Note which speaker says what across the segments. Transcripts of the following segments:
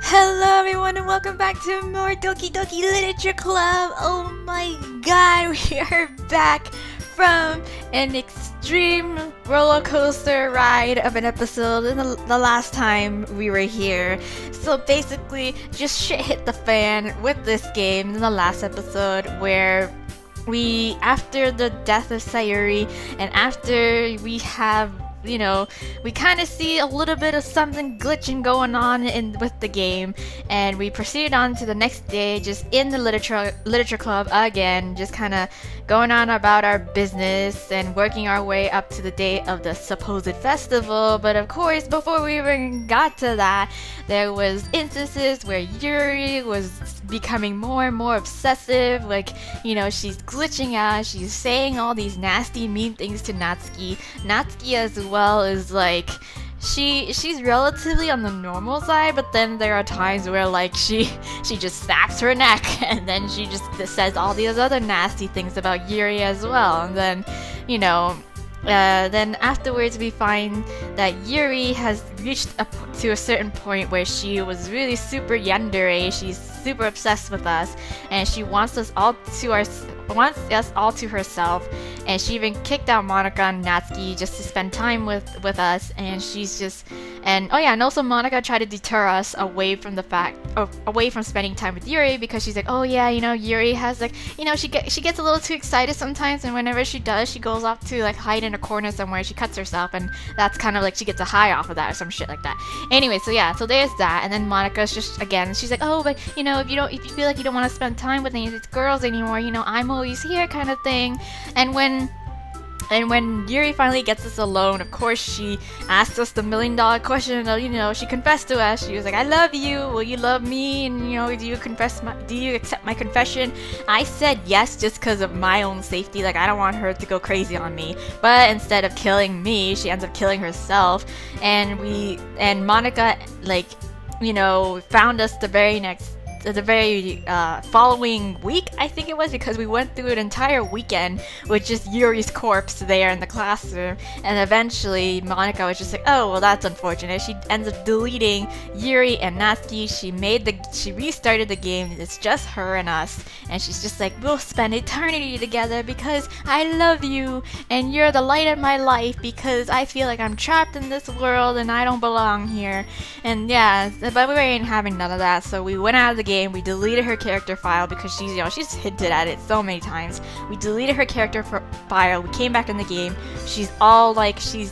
Speaker 1: Hello everyone and welcome back to more Doki Doki Literature Club! Oh my god, we are back from an extreme roller coaster ride of an episode in the last time we were here. So basically, just shit hit the fan with this game in the last episode where after the death of Sayuri and after we have we kind of see a little bit of something glitching going on with the game, and we proceeded on to the next day, just in the literature club again, just kind of going on about our business and working our way up to the day of the supposed festival. But of course, before we even got to that, there was instances where Yuri was becoming more and more obsessive. She's glitching out, she's saying all these nasty, mean things to Natsuki. Natsuki as well is like, she's relatively on the normal side, but then there are times where she just snaps her neck and then she just says all these other nasty things about Yuri as well. And then then afterwards we find that Yuri has reached to a certain point where she was really super yandere. She's super obsessed with us, and she wants us all to herself. And she even kicked out Monica and Natsuki just to spend time with us. And she's just, and also Monica tried to deter us away from spending time with Yuri, because she's like, oh yeah, Yuri has she gets a little too excited sometimes, and whenever she does, she goes off to hide in a corner somewhere. She cuts herself, and that's kind of she gets a high off of that or some shit like that. Anyway, so there's that. And then Monica's just, again, she's like, oh, but if you feel like you don't want to spend time with any of these girls anymore, I'm always here, kind of thing. And when Yuri finally gets us alone, of course she asked us the $1,000,000 question. She confessed to us. She was like, I love you, will you love me, and do you accept my confession? I said yes, just because of my own safety. I don't want her to go crazy on me. But instead of killing me, she ends up killing herself. And Monica found us the very following week, I think it was, because we went through an entire weekend with just Yuri's corpse there in the classroom. And eventually Monica was just like, oh, well, that's unfortunate. She ends up deleting Yuri and Natsuki. She restarted the game. It's just her and us, and she's just like, we'll spend eternity together because I love you and you're the light of my life, because I feel like I'm trapped in this world and I don't belong here. And yeah, but we weren't having none of that, so we went out of the game. We deleted her character file because she's hinted at it so many times. We deleted her character file. We came back in the game. She's all she's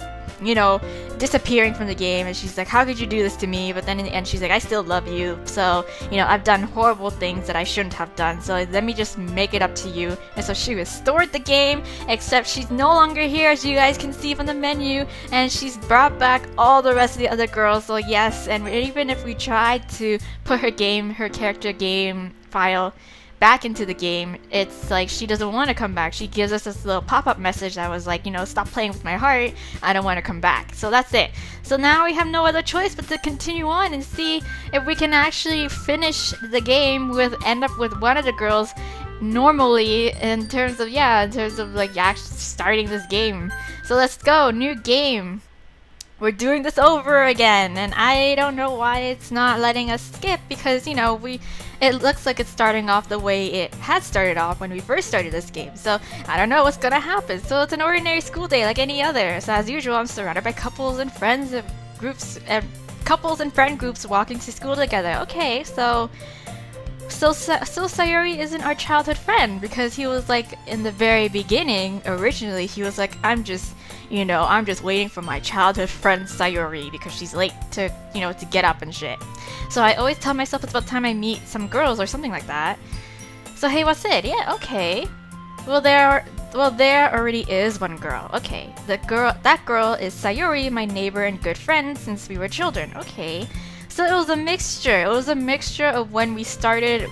Speaker 1: disappearing from the game, and she's like, how could you do this to me? But then in the end she's like, I still love you, so I've done horrible things that I shouldn't have done, so let me just make it up to you. And so she restored the game, except she's no longer here, as you guys can see from the menu, and she's brought back all the rest of the other girls. So yes, and even if we tried to put her character game file back into the game, it's she doesn't want to come back. She gives us this little pop-up message that was stop playing with my heart, I don't want to come back. So that's it. So now we have no other choice but to continue on and see if we can actually finish the game end up with one of the girls normally, in terms of actually starting this game. So let's go, new game. We're doing this over again, and I don't know why it's not letting us skip, because it looks like it's starting off the way it had started off when we first started this game. So I don't know what's gonna happen. So it's an ordinary school day like any other. So as usual, I'm surrounded by couples and friends and couples and friend groups walking to school together. Okay, so Sayuri isn't our childhood friend, because he was in the very beginning, originally he was like, I'm just waiting for my childhood friend Sayuri because she's late to get up and shit. So I always tell myself it's about time I meet some girls or something like that. So hey, what's it? Yeah, okay. Well, there already is one girl. Okay, that girl is Sayuri, my neighbor and good friend since we were children. Okay. So it was a mixture. It was a mixture of when we started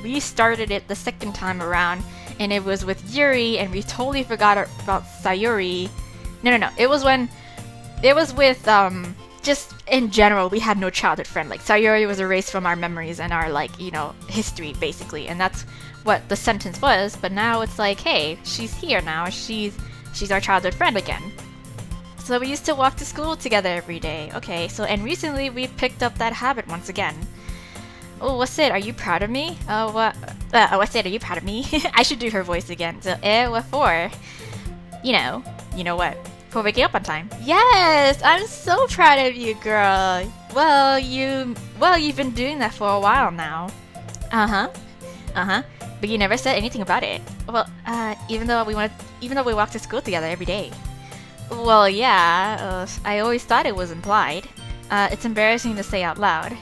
Speaker 1: it the second time around, and it was with Yuri, and we totally forgot about Sayuri. No. It was with just in general, we had no childhood friend. Sayuri was erased from our memories and our history, basically, and that's what the sentence was. But now it's hey, she's here now. She's our childhood friend again. So we used to walk to school together every day. Okay, and recently we picked up that habit once again. Oh, what's it? Are you proud of me? Oh, what? What's it? Are you proud of me? I should do her voice again. So, what for? You know what? For waking up on time. Yes, I'm so proud of you, girl. Well, you've been doing that for a while now. Uh-huh. Uh-huh. But you never said anything about it. Well, even though we walk to school together every day. Well, yeah, I always thought it was implied. It's embarrassing to say out loud.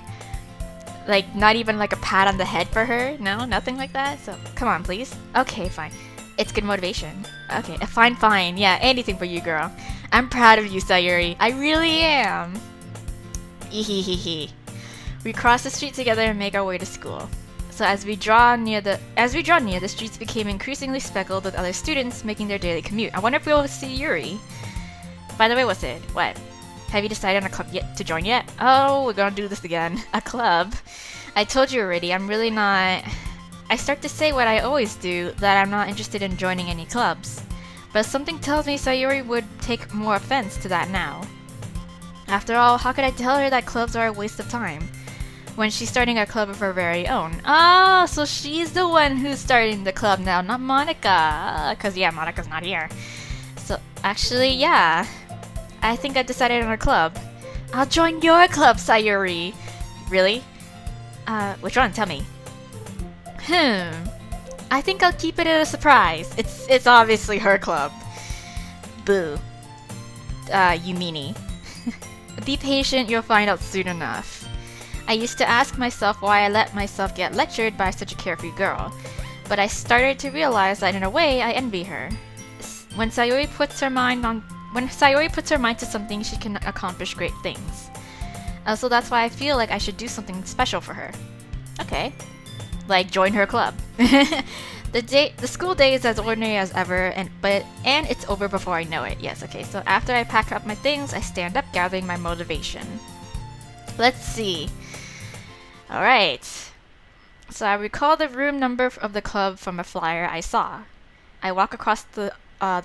Speaker 1: Like, not even like a pat on the head for her? No, nothing like that? So, come on, please. Okay, fine. It's good motivation. Okay, fine. Yeah, anything for you, girl. I'm proud of you, Sayuri. I really am. Ehehehe. We cross the street together and make our way to school. So as we draw near, the streets became increasingly speckled with other students making their daily commute. I wonder if we'll see Yuri. By the way, what's it? What? Have you decided on a club yet to join yet? Oh, we're gonna do this again. A club. I told you already, I'm really not... I start to say what I always do, that I'm not interested in joining any clubs. But something tells me Sayuri would take more offense to that now. After all, how could I tell her that clubs are a waste of time when she's starting a club of her very own? Oh, so she's the one who's starting the club now, not Monica. Cause yeah, Monica's not here. So actually, yeah. I think I decided on a club. I'll join your club, Sayuri. Really? Which one? Tell me. I think I'll keep it a surprise. It's obviously her club. Boo. You meanie. Be patient, you'll find out soon enough. I used to ask myself why I let myself get lectured by such a carefree girl, but I started to realize that in a way I envy her. When Sayuri puts her mind to something, she can accomplish great things. So that's why I feel like I should do something special for her. Okay. Like join her club. The school day is as ordinary as ever, and it's over before I know it. Yes, okay. So after I pack up my things, I stand up, gathering my motivation. Let's see. All right. So I recall the room number of the club from a flyer I saw. I walk across the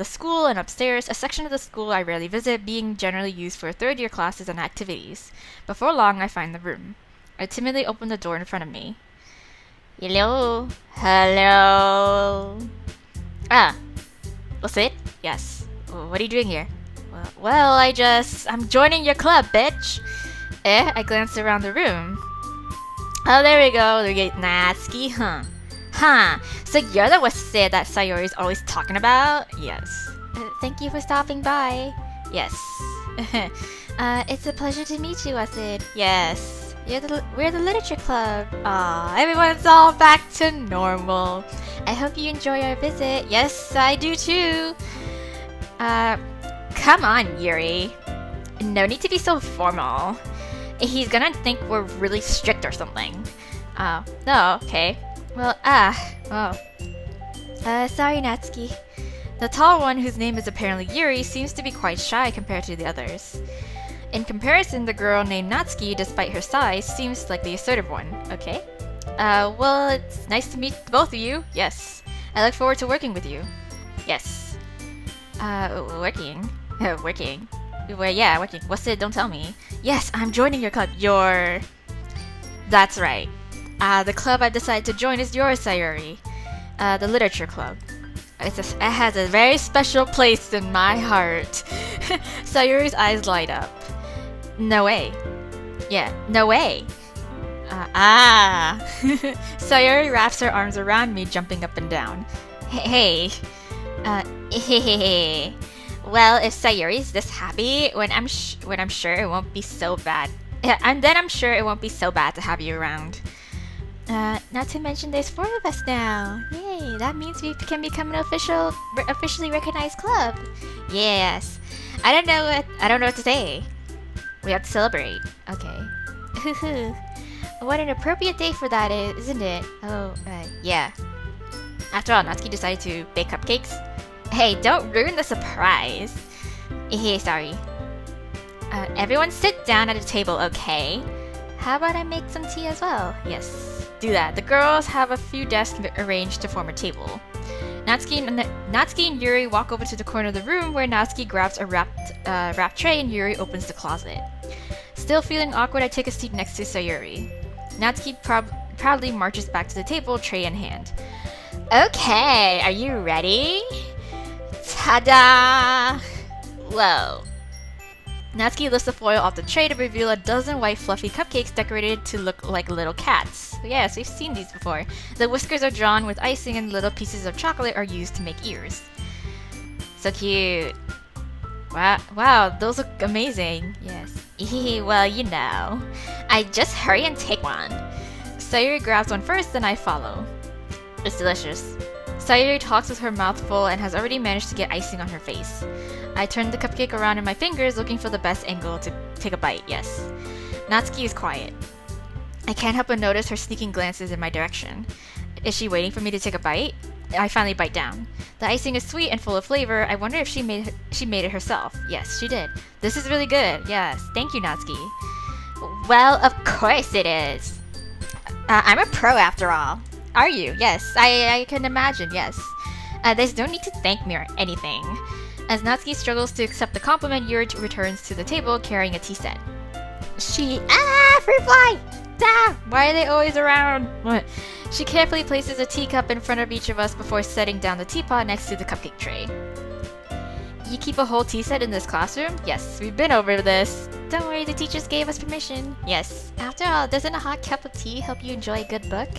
Speaker 1: school and upstairs, a section of the school I rarely visit, being generally used for third-year classes and activities. Before long, I find the room. I timidly open the door in front of me. Hello? Hello? What's it? Yes. What are you doing here? Well, I'm joining your club, bitch. I glanced around the room. Oh, there we go. Natsuki, huh? Huh. So you're the Wasid that Sayori's always talking about? Yes. Thank you for stopping by. Yes. It's a pleasure to meet you, Wasid. Yes. We're the literature club. Aw, everyone's all back to normal. I hope you enjoy our visit. Yes, I do too. Come on, Yuri. No need to be so formal. He's gonna think we're really strict or something. No, okay. Well, sorry, Natsuki. The tall one, whose name is apparently Yuri, seems to be quite shy compared to the others. In comparison, the girl named Natsuki, despite her size, seems like the assertive one. Okay. Well, it's nice to meet both of you. Yes. I look forward to working with you. Yes. Working? Working. Well, yeah, working. What's it? Don't tell me. Yes, I'm joining your club. That's right. The club I've decided to join is yours, Sayuri. The literature club. It has a very special place in my heart. Sayuri's eyes light up. No way. Yeah, no way. Sayuri wraps her arms around me, jumping up and down. Hey. Well, if Sayuri's this happy, I'm sure it won't be so bad. And then I'm sure it won't be so bad to have you around. Not to mention there's 4 of us now. Yay, that means we can become an officially recognized club. Yes. I don't know what to say. We have to celebrate. Okay. What an appropriate day for that isn't it? Oh, yeah. After all, Natsuki decided to bake cupcakes. Hey, don't ruin the surprise. Hey, sorry. Everyone sit down at a table, okay? How about I make some tea as well? Yes, do that. The girls have a few desks arranged to form a table. Natsuki and Yuri walk over to the corner of the room where Natsuki grabs a wrapped tray and Yuri opens the closet. Still feeling awkward, I take a seat next to Sayuri. Natsuki proudly marches back to the table, tray in hand. Okay, are you ready? Ta-da! Whoa. Natsuki lifts the foil off the tray to reveal a dozen white fluffy cupcakes decorated to look like little cats. Yes, we've seen these before. The whiskers are drawn with icing and little pieces of chocolate are used to make ears. So cute. Wow, those look amazing. Yes. Well, you know. I just hurry and take one. Sayuri grabs one first, then I follow. It's delicious. Sayuri talks with her mouth full and has already managed to get icing on her face. I turn the cupcake around in my fingers, looking for the best angle to take a bite, yes. Natsuki is quiet. I can't help but notice her sneaking glances in my direction. Is she waiting for me to take a bite? I finally bite down. The icing is sweet and full of flavor. I wonder if she made it herself. Yes, she did. This is really good. Yes, thank you, Natsuki. Well, of course it is. I'm a pro after all. Are you? Yes, I can imagine, yes. There's no need to thank me or anything. As Natsuki struggles to accept the compliment, Yuri returns to the table carrying a tea set. Fruit fly! Why are they always around? What? She carefully places a teacup in front of each of us before setting down the teapot next to the cupcake tray. You keep a whole tea set in this classroom? Yes, we've been over this. Don't worry, the teachers gave us permission. Yes. After all, doesn't a hot cup of tea help you enjoy a good book?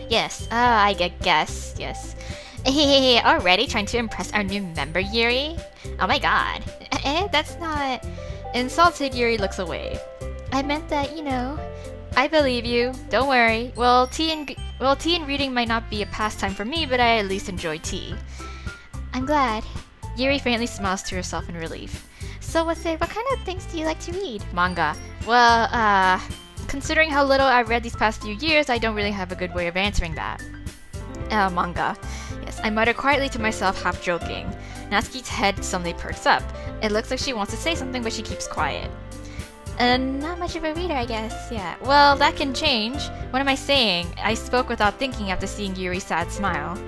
Speaker 1: Yes. I guess. Yes. Hey, already trying to impress our new member, Yuri? Oh my god. That's not... Insulted, Yuri looks away. I meant that, you know... I believe you. Don't worry. Well, tea and reading might not be a pastime for me, but I at least enjoy tea. I'm glad. Yuri faintly smiles to herself in relief. So what kind of things do you like to read? Manga. Well, considering how little I've read these past few years, I don't really have a good way of answering that. Manga. Yes, I mutter quietly to myself, half joking. Natsuki's head suddenly perks up. It looks like she wants to say something, but she keeps quiet. Not much of a reader, I guess. Yeah. Well, that can change. What am I saying? I spoke without thinking after seeing Yuri's sad smile.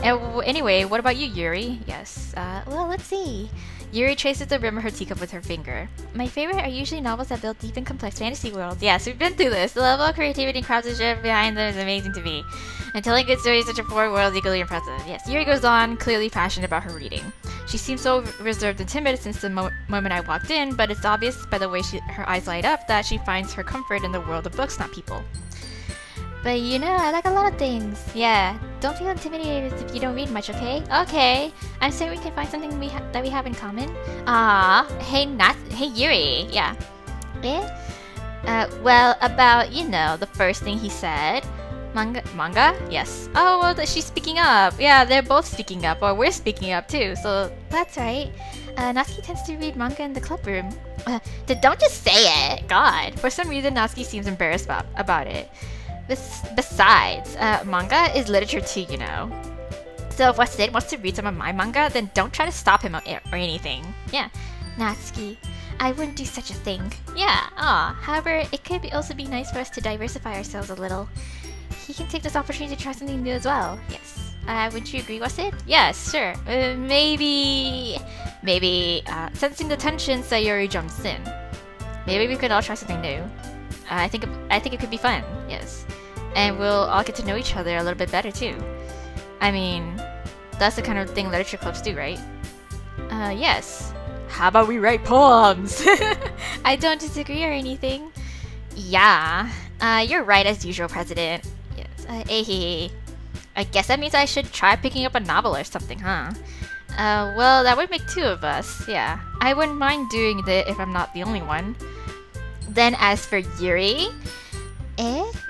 Speaker 1: Anyway, what about you, Yuri? Yes. Well, let's see. Yuri traces the rim of her teacup with her finger. My favorite are usually novels that build deep and complex fantasy worlds. Yes, we've been through this. The level of creativity and craftsmanship behind them is amazing to me. And telling good stories such a foreign world is equally impressive. Yes, Yuri goes on, clearly passionate about her reading. She seems so reserved and timid since the moment I walked in, but it's obvious by the way her eyes light up that she finds her comfort in the world of books, not people. But you know, I like a lot of things. Yeah, don't feel intimidated if you don't read much, okay? Okay, I'm certain we can find something that we have in common. Hey Yuri, yeah. Well, about, you know, the first thing he said. Manga? Yes. Oh, well, she's speaking up. Yeah, they're both speaking up, or we're speaking up too, so that's right. Natsuki tends to read manga in the club room. Don't just say it! God. For some reason, Natsuki seems embarrassed about it. Besides, manga is literature too, you know. So if Wasid wants to read some of my manga, then don't try to stop him or anything. Yeah. Natsuki, I wouldn't do such a thing. Yeah, however, it could also be nice for us to diversify ourselves a little. He can take this opportunity to try something new as well. Yes. Would you agree, Wasid? Yes, sure. Maybe... sensing the tension, Sayuri jumps in. Maybe we could all try something new. I think it could be fun, yes. And we'll all get to know each other a little bit better too. I mean, that's the kind of thing literature clubs do, right? Yes. How about we write poems? I don't disagree or anything. Yeah. You're right as usual, President. Yes. I guess that means I should try picking up a novel or something, huh? Well, that would make two of us, yeah. I wouldn't mind doing that if I'm not the only one. Then as for Yuri...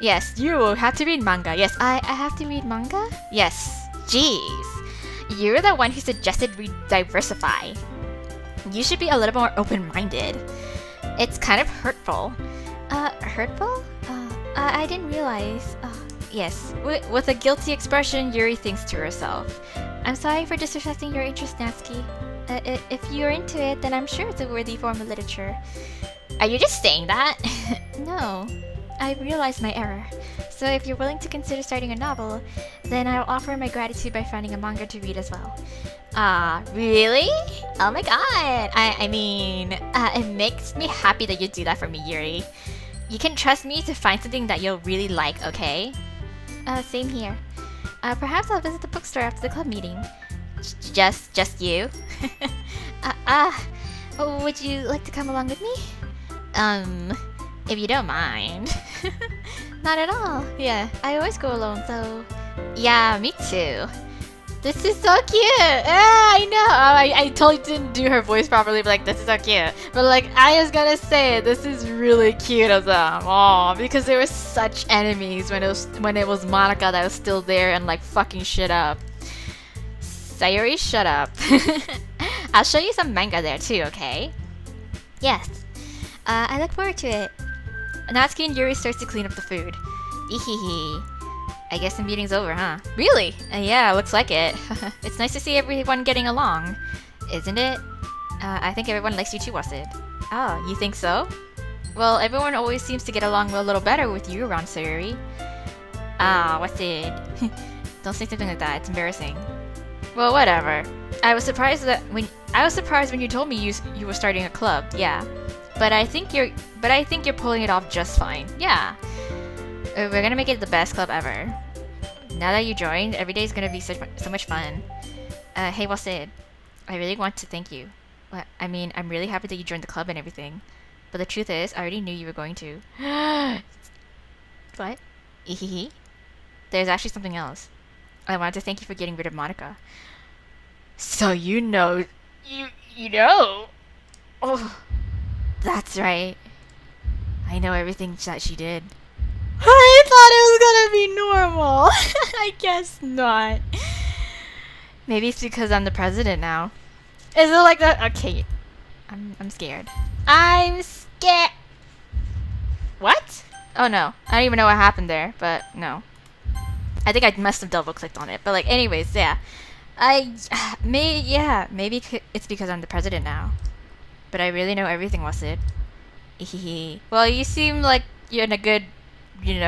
Speaker 1: Yes, you will have to read manga. Yes, I have to read manga? Yes. Jeez. You're the one who suggested we diversify. You should be a little more open-minded. It's kind of hurtful. Hurtful? I didn't realize. Yes. With a guilty expression, Yuri thinks to herself. I'm sorry for disrespecting your interest, Natsuki. If you're into it, then I'm sure it's a worthy form of literature. Are you just saying that? No. I realized my error. So if you're willing to consider starting a novel, then I'll offer my gratitude by finding a manga to read as well. Really? Oh my god! I mean, it makes me happy that you do that for me, Yuri. You can trust me to find something that you'll really like, okay? Same here. Perhaps I'll visit the bookstore after the club meeting. Just you? uh, uh, would you like to come along with me? If you don't mind. Not at all. Yeah, I always go alone, so... Yeah, me too. This is so cute! Ah, I know! I totally didn't do her voice properly, but like, this is so cute. But like, I was gonna say, this is really cute of them. Oh, because they were such enemies when it was Monica that was still there and like fucking shit up. Sayuri, shut up. I'll show you some manga there too, okay? Yes. I look forward to it. Natsuki and Yuri starts to clean up the food. Ehehe. I guess the meeting's over, huh? Really? Yeah, looks like it. It's nice to see everyone getting along. Isn't it? I think everyone likes you too, Wasid. Oh, you think so? Well, everyone always seems to get along a little better with you around Sayuri. Ah, Wasid. Don't say something like that, it's embarrassing. Well, whatever. I was surprised when you told me you were starting a club, yeah. But I think you're pulling it off just fine. Yeah. We're gonna make it the best club ever. Now that you joined, every day is gonna be so much fun. Hey Wasid, I really want to thank you. Well, I mean, I'm really happy that you joined the club and everything. But the truth is, I already knew you were going to. What? Ehehe. There's actually something else. I wanted to thank you for getting rid of Monica. So you know... You know? Oh, that's right. I know everything that she did. I thought it was gonna be normal. I guess not. Maybe it's because I'm the president now. Is it like that? Okay. I'm scared. I'm scared. What? Oh no. I don't even know what happened there, but no. I think I must have double clicked on it. But like, anyways, yeah. Maybe it's because I'm the president now. But I really know everything, was it? Well, you seem like you're in a good, you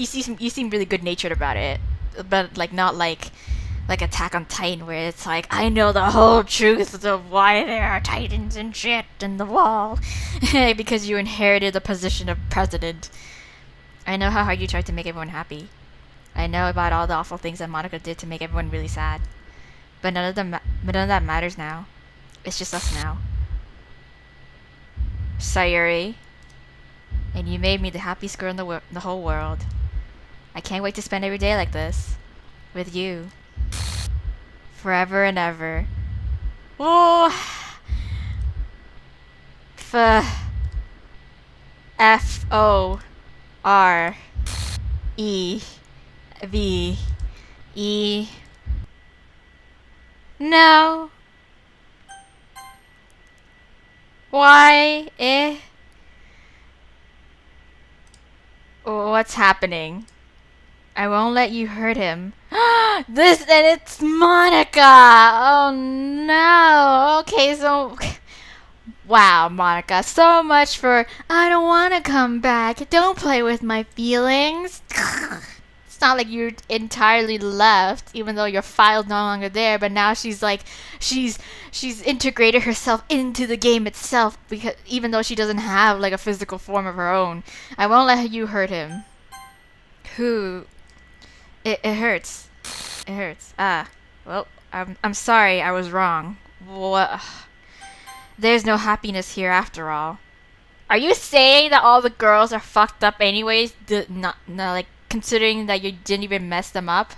Speaker 1: seem really good natured about it. But like not like Attack on Titan, where it's like, I know the whole truth of why there are titans and shit in the wall. Because you inherited the position of president. I know how hard you tried to make everyone happy. I know about all the awful things that Monica did to make everyone really sad. But none of that matters now. It's just us now. Sayuri. And you made me the happiest girl in the whole world. I can't wait to spend every day like this. With you. Forever and ever. Oh! F-O-R-E-V-E. No. Why? What's happening? I won't let you hurt him. And it's Monica! Oh no! Okay, so... Wow, Monica, so much for I don't want to come back. Don't play with my feelings. It's not like you're entirely left, even though your file's no longer there. But now she's integrated herself into the game itself, because even though she doesn't have like a physical form of her own. I won't let you hurt him. Who? It hurts. It hurts. Well, I'm sorry. I was wrong. What? There's no happiness here after all. Are you saying that all the girls are fucked up anyways? Not like, considering that you didn't even mess them up?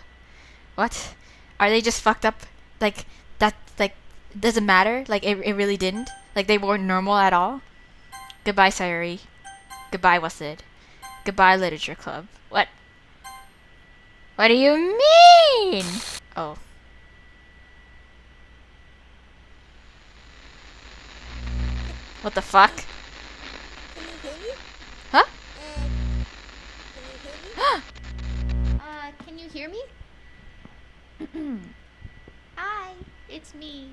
Speaker 1: What? Are they just fucked up? Like, that, like, doesn't matter? Like, it really didn't? Like, they weren't normal at all? Goodbye, Sayuri. Goodbye, Wasid. Goodbye, Literature Club. What? What do you mean? Oh. What the fuck? Huh?
Speaker 2: Can you hear me? Hi, it's me.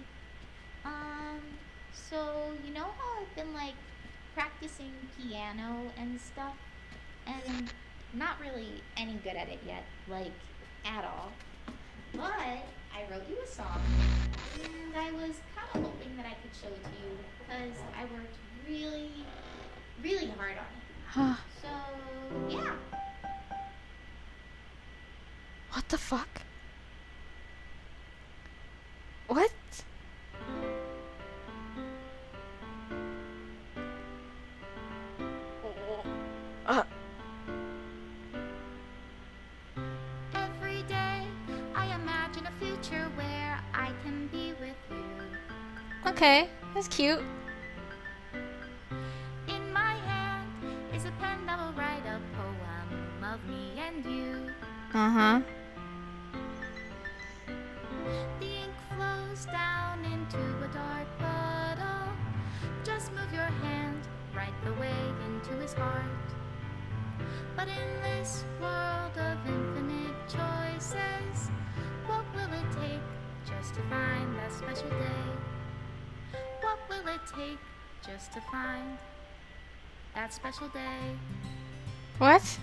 Speaker 2: So you know how I've been like practicing piano and stuff, and not really any good at it yet, like at all. But I wrote you a song, and I was kind of hoping that I could show it to you because I worked really, really hard on it. So yeah.
Speaker 1: What the fuck? What? Uh,
Speaker 2: Every day I imagine a future where I can be with you.
Speaker 1: okay, that's cute.
Speaker 2: In my hand is a pen that will write a poem of me and you.
Speaker 1: Uh-huh.
Speaker 2: The ink flows down into a dark puddle. Just move your hand right the way into his heart. But in this world of infinite choices, what will it take just to find that special day? What will it take just to find that special day?
Speaker 1: What?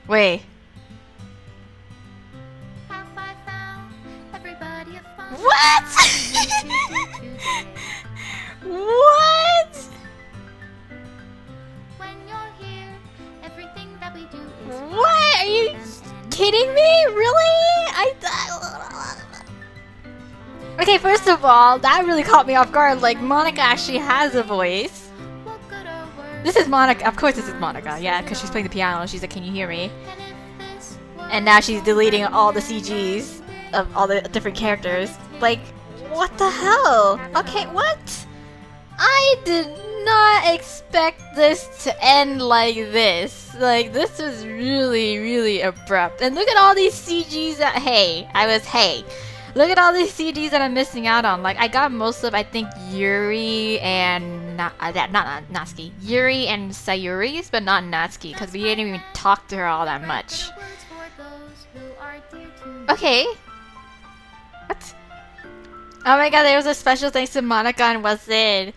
Speaker 1: Wait.
Speaker 2: Have I found everybody a fun?
Speaker 1: What? What?
Speaker 2: When you're here, everything that we do is fun.
Speaker 1: What? Are you kidding me? Really? Okay, first of all, that really caught me off guard. Like, Monica actually has a voice.
Speaker 2: What good are words?
Speaker 1: This is Monica. Of course, this is Monica. Yeah, because she's playing the piano. She's like, "Can you hear me?"
Speaker 2: And if this
Speaker 1: And now she's deleting all the CGs of all the different characters. Like, what the hell? Okay, what? I did not expect this to end like this. Like, this was really, really abrupt. And look at all these CGs that, hey. Look at all these CGs that I'm missing out on. Like, I got most of, I think, Yuri and, not Natsuki. Yuri and Sayuri's, but not Natsuki, because we didn't even talk to her all that much. Okay. What? Oh my god, there was a special thanks to Monica and Wasid.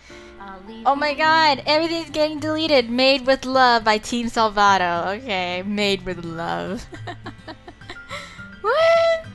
Speaker 1: Oh my god, everything's getting deleted. Made with Love by Team Salvato. Okay, Made with Love. What?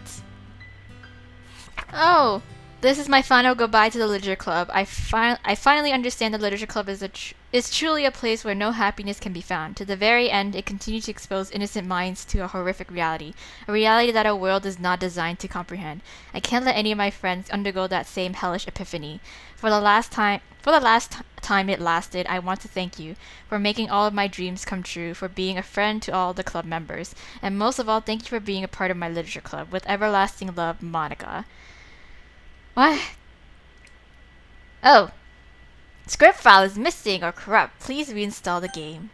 Speaker 1: Oh, this is my final goodbye to the Literature Club. I finally understand the Literature Club is truly a place where no happiness can be found. To the very end, it continued to expose innocent minds to a horrific reality. A reality that our world is not designed to comprehend. I can't let any of my friends undergo that same hellish epiphany. For the last time it lasted, I want to thank you for making all of my dreams come true, for being a friend to all the club members, and most of all, thank you for being a part of my Literature Club. With everlasting love, Monica. What? Oh. Script file is missing or corrupt. Please reinstall the game.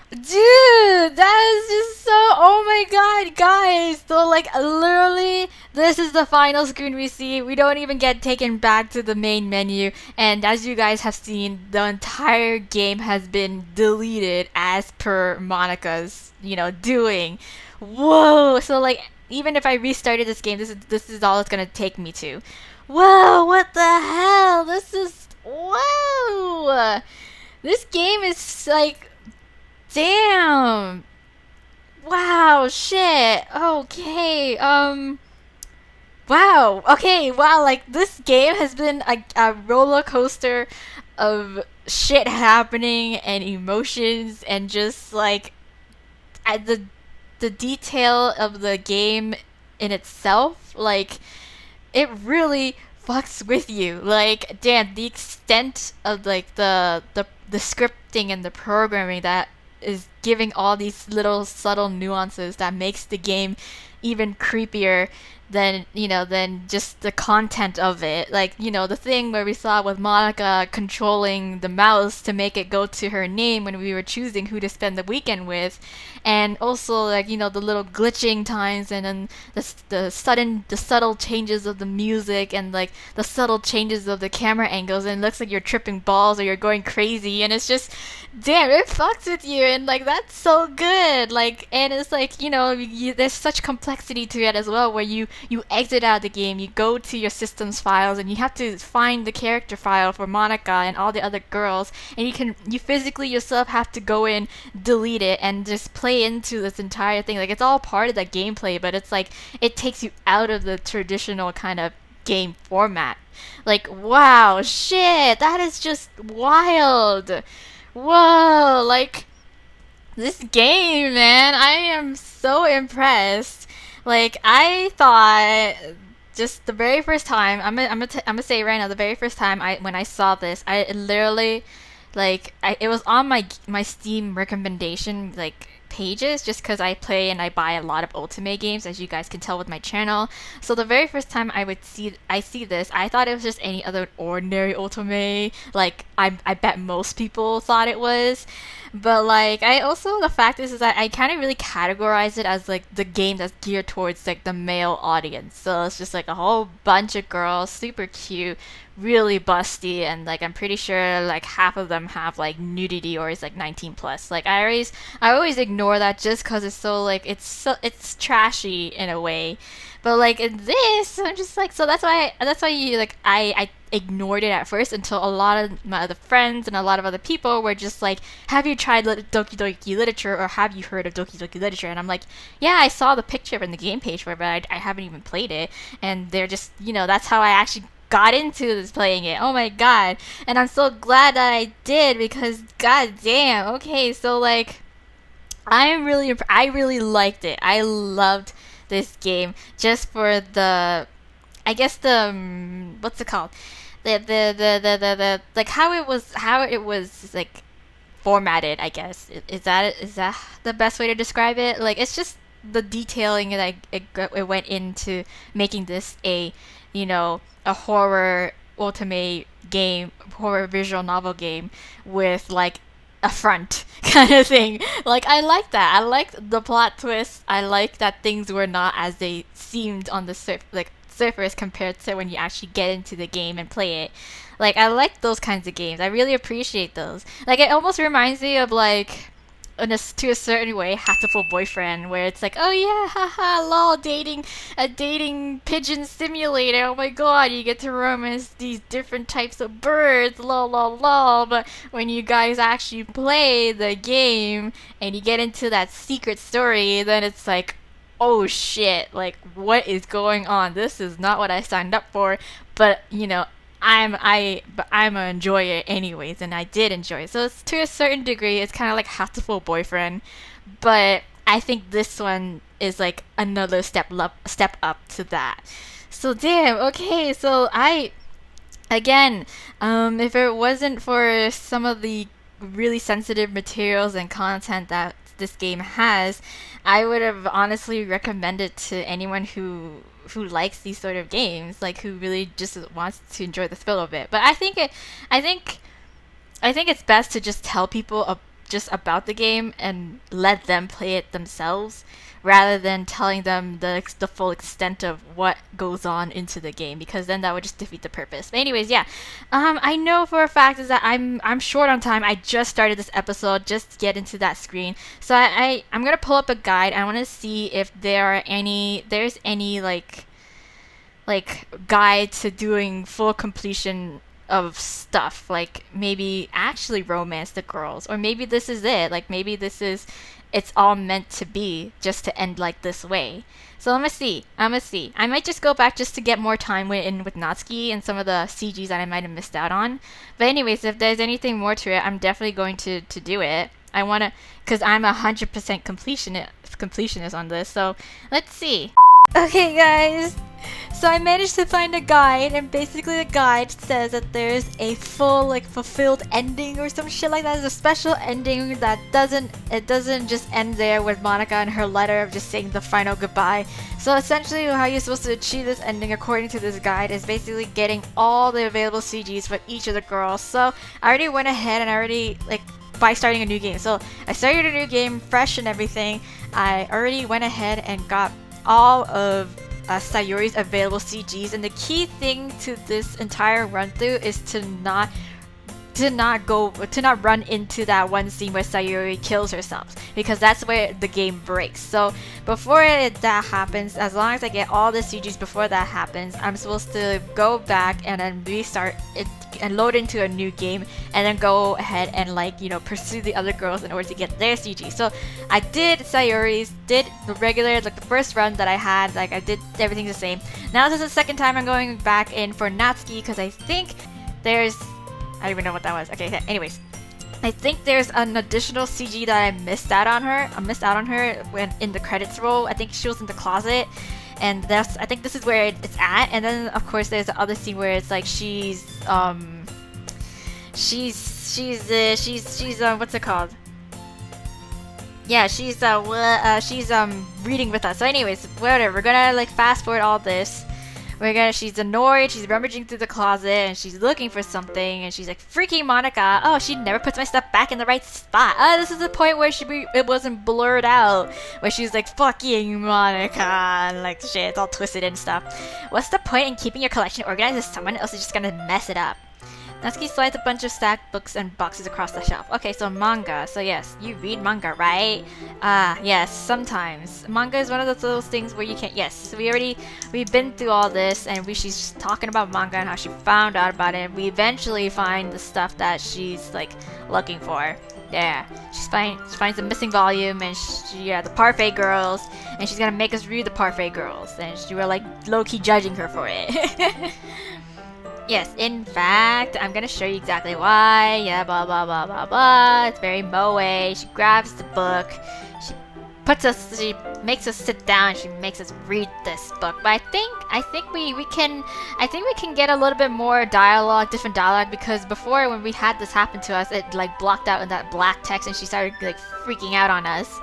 Speaker 1: Dude, that is just so... Oh my god, guys. So, like, literally, this is the final screen we see. We don't even get taken back to the main menu. And as you guys have seen, the entire game has been deleted as per Monica's, doing. Whoa. So, like, even if I restarted this game, this is all it's gonna take me to. Whoa, what the hell? This is... Whoa! This game is, like... Damn! Wow, shit. Okay, wow, okay, wow, like, this game has been a roller coaster of shit happening and emotions and just, like, the detail of the game in itself, like, it really fucks with you. Like, damn, the extent of, like, the scripting and the programming that is giving all these little subtle nuances that makes the game even creepier than just the content of it. Like, the thing where we saw with Monica controlling the mouse to make it go to her name when we were choosing who to spend the weekend with, and also, like, the little glitching times, and then the subtle changes of the music, and, like, the subtle changes of the camera angles, and it looks like you're tripping balls or you're going crazy, and it's just, damn, it fucks with you, and, like, that's so good. Like, and it's like, there's such complexity to it as well, where you exit out of the game, you go to your system's files, and you have to find the character file for Monica and all the other girls, and you physically yourself have to go in, delete it, and just play into this entire thing. Like, it's all part of the gameplay, but it's like, it takes you out of the traditional kind of game format. Like, wow, shit, that is just wild. Whoa, like, This game, man, I am so impressed. Like, I thought just the very first time, I'm gonna say it right now, the very first time when I saw this, I literally, like, it was on my Steam recommendation, like, pages, just because I play and I buy a lot of Ultimate games, as you guys can tell with my channel. So the very first time I see this, I thought it was just any other ordinary Ultimate, like I bet most people thought it was. But like, I also, the fact is that I kind of really categorize it as like the game that's geared towards like the male audience. So it's just like a whole bunch of girls, super cute, really busty, and like I'm pretty sure like half of them have like nudity or is like 19 plus. Like I always ignore that just because it's so like it's trashy in a way. But like in this, I'm just like, so that's why you like I ignored it at first until a lot of my other friends and a lot of other people were just like, have you tried Doki Doki literature, or have you heard of Doki Doki literature? And I'm like, yeah, I saw the picture in the game page for it, but I haven't even played it. And they're just, that's how I actually got into this playing it. Oh my god. And I'm so glad that I did, because god damn. Okay, so like I really liked it. I loved this game just for the, I guess the what's it called? The like how it was like formatted, I guess. Is that the best way to describe it? Like, it's just the detailing that it went into making this a horror ultimate game, horror visual novel game with like a front kind of thing. Like, I like that. I like the plot twist. I like that things were not as they seemed on the surface compared to when you actually get into the game and play it. Like, I like those kinds of games. I really appreciate those. Like, it almost reminds me of like, to a certain way, Hatoful Boyfriend, where it's like, oh yeah, haha, lol, a dating pigeon simulator. Oh my god, you get to romance these different types of birds, lol, lol, lol. But when you guys actually play the game and you get into that secret story, then it's like, oh shit, like, what is going on? This is not what I signed up for. But I'm gonna enjoy it anyways, and I did enjoy it. So it's, to a certain degree, it's kind of like Hatoful Boyfriend, but I think this one is like another step up to that. So damn. Okay, so again, if it wasn't for some of the really sensitive materials and content that this game has, I would have honestly recommended to anyone who likes these sort of games, like who really just wants to enjoy the thrill of it. But I think it's best to just tell people just about the game and let them play it themselves, rather than telling them the full extent of what goes on into the game, because then that would just defeat the purpose. But anyways, yeah, I know for a fact is that I'm short on time. I just started this episode just to get into that screen, so I'm gonna pull up a guide. I want to see if there's any like guide to doing full completion of stuff, like maybe actually romance the girls, or maybe this is it, like maybe it's all meant to be just to end like this way. So I'm gonna see. I might just go back just to get more time with Natsuki and some of the CGs that I might have missed out on. But anyways, if there's anything more to it, I'm definitely going to do it. I wanna, because I'm 100% completionist on this. So let's see. Okay, guys. So I managed to find a guide, and basically the guide says that there's a full, like, fulfilled ending or some shit like that. There's a special ending that doesn't just end there with Monica and her letter of just saying the final goodbye. So essentially how you're supposed to achieve this ending according to this guide is basically getting all the available CGs for each of the girls. So I already went ahead and by starting a new game. So I started a new game, fresh and everything. I already went ahead and got all of Sayori's available CGs, and the key thing to this entire run through is to not run into that one scene where Sayori kills herself, because that's where the game breaks. So before that happens, as long as I get all the CGs before that happens, I'm supposed to go back and then restart it and load into a new game, and then go ahead and pursue the other girls in order to get their CG. So I did Sayori's, did the regular, like the first run that I had, like I did everything the same. Now this is the second time I'm going back in for Natsuki, because I think I don't even know what that was. Okay, anyways. I think there's an additional CG that I missed out on her. I missed out on her when in the credits roll. I think she was in the closet, and that's I think this is where it's at. And then of course there's the other scene where it's like she's what's it called? Yeah, she's reading with us. So anyways, whatever. We're gonna like fast forward all this. She's annoyed, she's rummaging through the closet, and she's looking for something, and she's like, freaking Monica, oh, she never puts my stuff back in the right spot. This is the point where it wasn't blurred out, where she's like, fucking Monica, and like, shit, it's all twisted and stuff. What's the point in keeping your collection organized if someone else is just gonna mess it up? Natsuki slides a bunch of stacked books and boxes across the shelf. Okay, so manga. So yes, you read manga, right? Yes, sometimes. Manga is one of those things where you can't... Yes, so we've been through all this, and she's talking about manga and how she found out about it. We eventually find the stuff that she's, like, looking for. Yeah, she finds the missing volume, and the Parfait Girls, and she's gonna make us read the Parfait Girls, and we were, like, low-key judging her for it. Yes, in fact, I'm gonna show you exactly why. Yeah, blah blah blah blah blah. It's very moe. She grabs the book. She makes us sit down. She makes us read this book. But I think we can get a little bit more dialogue, different dialogue, because before when we had this happen to us, it like blocked out in that black text, and she started like freaking out on us.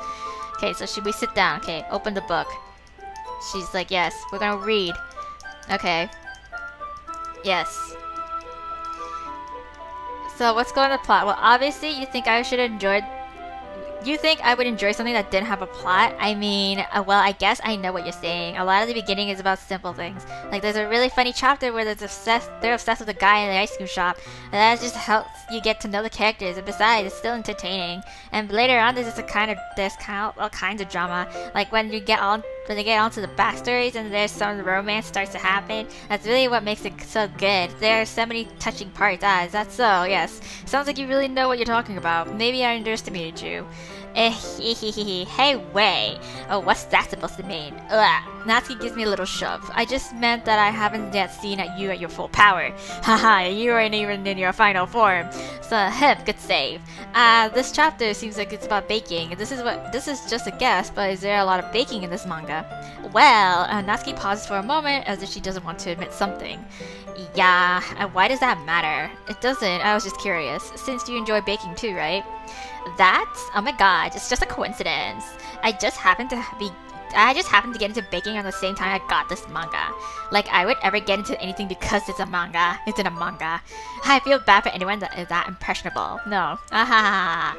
Speaker 1: Okay, so should we sit down? Okay, open the book. She's like, yes, we're gonna read. Okay. Yes. So what's going on the plot? Well, obviously you think I would enjoy something that didn't have a plot? I mean, well, I guess I know what you're saying. A lot of the beginning is about simple things. Like there's a really funny chapter where they're obsessed with a guy in the ice cream shop, and that just helps you get to know the characters. And besides, it's still entertaining. And later on, there's all kinds of drama. Like when they get onto the backstories and there's some romance starts to happen. That's really what makes it so good. There are so many touching parts. Is that so? Yes. Sounds like you really know what you're talking about. Maybe I underestimated you. Hey, way. Oh, what's that supposed to mean? Ugh. Natsuki gives me a little shove. I just meant that I haven't yet seen you at your full power. Haha, you aren't even in your final form. So, good save. This chapter seems like it's about baking. This is just a guess, but is there a lot of baking in this manga? Well, Natsuki pauses for a moment as if she doesn't want to admit something. Yeah, why does that matter? It doesn't, I was just curious. Since you enjoy baking too, right? That? Oh my god, it's just a coincidence. I just happened to get into baking on the same time I got this manga. Like I would ever get into anything because it's a manga. It's in a manga. I feel bad for anyone that is that impressionable. No. Ahaha.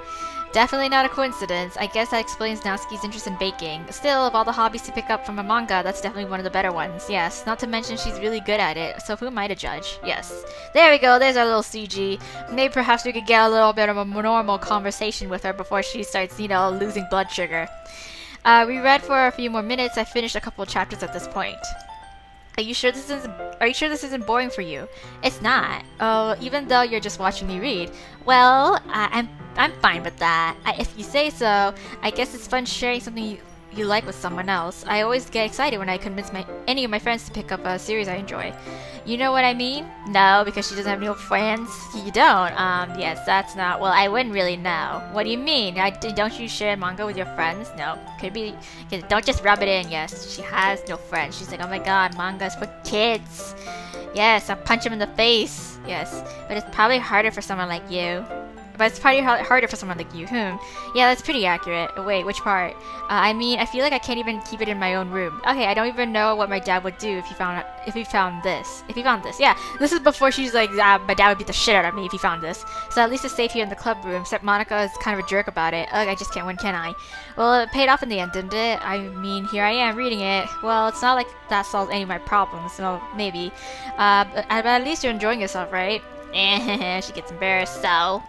Speaker 1: Definitely not a coincidence. I guess that explains Natsuki's interest in baking. Still, of all the hobbies to pick up from a manga, that's definitely one of the better ones. Yes, not to mention she's really good at it, so who am I to judge? Yes. There we go, there's our little CG. Maybe perhaps we could get a little bit of a normal conversation with her before she starts, losing blood sugar. We read for a few more minutes. I finished a couple of chapters at this point. Are you sure this isn't boring for you? It's not. Oh, even though you're just watching me read. Well, I'm fine with that. If you say so. I guess it's fun sharing something you like with someone else. I always get excited when I convince any of my friends to pick up a series I enjoy. You know what I mean? No, because she doesn't have no friends. You don't. Yes, that's not. Well, I wouldn't really know. What do you mean? Don't you share manga with your friends? No. Could be. Don't just rub it in. Yes, she has no friends. She's like, oh my god, manga's for kids. Yes, I'll punch him in the face. Yes, but it's probably harder for someone like you. But it's probably harder for someone like you. Yeah, that's pretty accurate. Wait, which part? I mean, I feel like I can't even keep it in my own room. Okay, I don't even know what my dad would do if he found this. Yeah, this is before she's like, my dad would beat the shit out of me if he found this. So at least it's safe here in the club room, except Monica is kind of a jerk about it. Ugh, I just can't win, can I? Well, it paid off in the end, didn't it? I mean, here I am reading it. Well, it's not like that solves any of my problems, so maybe. But at least you're enjoying yourself, right? She gets embarrassed, so.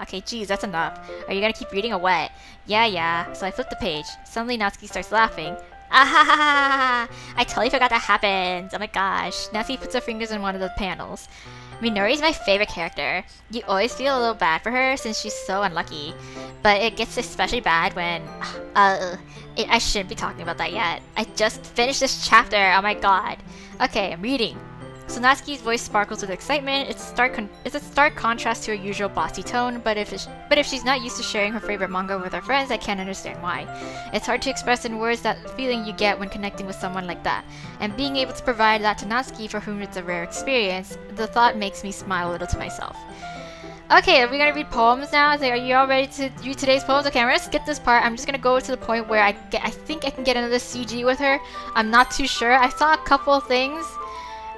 Speaker 1: Okay, geez, that's enough. Are you gonna keep reading or what? Yeah. So I flip the page. Suddenly Natsuki starts laughing. I totally forgot that happened. Oh my gosh. Natsuki puts her fingers in one of the panels. Minori's my favorite character. You always feel a little bad for her since she's so unlucky. But it gets especially bad when... I shouldn't be talking about that yet. I just finished this chapter, oh my god. Okay, I'm reading. So Natsuki's voice sparkles with excitement. It's a stark contrast to her usual bossy tone, but if she's not used to sharing her favorite manga with her friends, I can't understand why. It's hard to express in words that feeling you get when connecting with someone like that. And being able to provide that to Natsuki, for whom it's a rare experience, the thought makes me smile a little to myself. Okay, are we gonna read poems now? Are you all ready to read today's poems? Okay, I'm gonna skip this part. I'm just gonna go to the point where I think I can get another CG with her. I'm not too sure. I saw a couple things.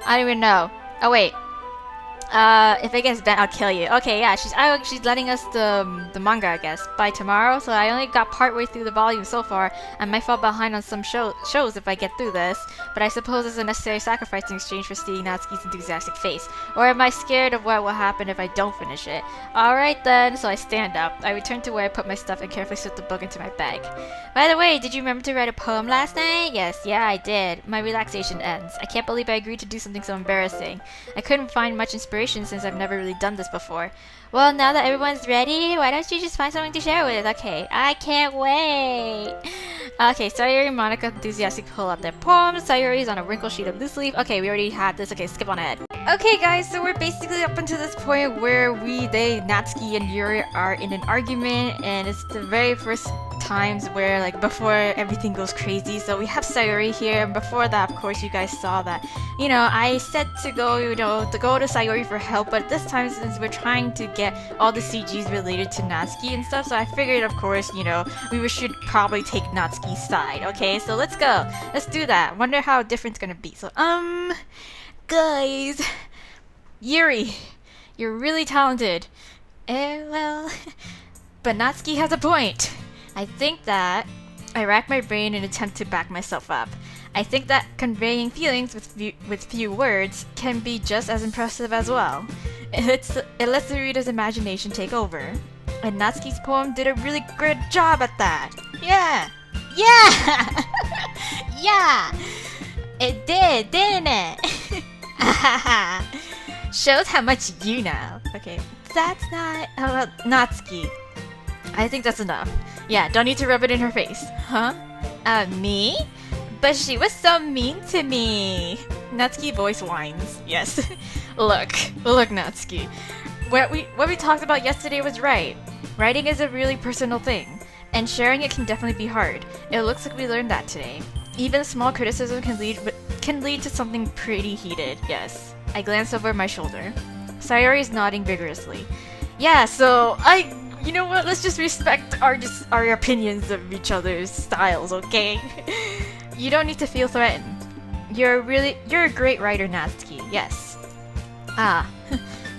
Speaker 1: I don't even know. Oh wait. If it gets bent, I'll kill you. Okay, yeah, she's letting us the manga, I guess, by tomorrow. So I only got partway through the volume so far. I might fall behind on some shows if I get through this. But I suppose it's a necessary sacrifice in exchange for seeing Natsuki's enthusiastic face. Or am I scared of what will happen if I don't finish it? Alright then, so I stand up. I return to where I put my stuff and carefully slip the book into my bag. By the way, did you remember to write a poem last night? Yes, yeah, I did. My relaxation ends. I can't believe I agreed to do something so embarrassing. I couldn't find much inspiration since I've never really done this before. Well, now that everyone's ready, why don't you just find something to share with? Okay, I can't wait. Okay, Sayori and Monica enthusiastically pull out their poems. Sayori's on a wrinkled sheet of loose leaf. Okay, we already had this. Okay, skip on ahead. Okay, guys, so we're basically up until this point where Natsuki and Yuri are in an argument, and it's the very first times where, like, before everything goes crazy. So we have Sayori here, and before that, of course, you guys saw that, you know, I said to go to Sayori for help, but this time, since we're trying to get all the CGs related to Natsuki and stuff, so I figured, of course, you know, we should probably take Natsuki's side. Okay, so let's go. Let's do that. Wonder how different it's gonna be. So, guys, Yuri, you're really talented. Well, but Natsuki has a point. I think that I rack my brain in an attempt to back myself up. I think that conveying feelings with few words can be just as impressive as well. It lets the reader's imagination take over. And Natsuki's poem did a really good job at that. Yeah! Yeah! Yeah! It did, didn't it? Shows how much you know. Okay, that's not about Natsuki. I think that's enough. Yeah, don't need to rub it in her face. Huh? Me? But she was so mean to me. Natsuki voice whines. Yes. Look, Natsuki. What we talked about yesterday was right. Writing is a really personal thing, and sharing it can definitely be hard. It looks like we learned that today. Even small criticism can lead to something pretty heated. Yes. I glance over my shoulder. Sayori is nodding vigorously. Yeah, so you know what? Let's just respect our opinions of each other's styles, okay? You don't need to feel threatened. You're a great writer, Natsuki. Yes.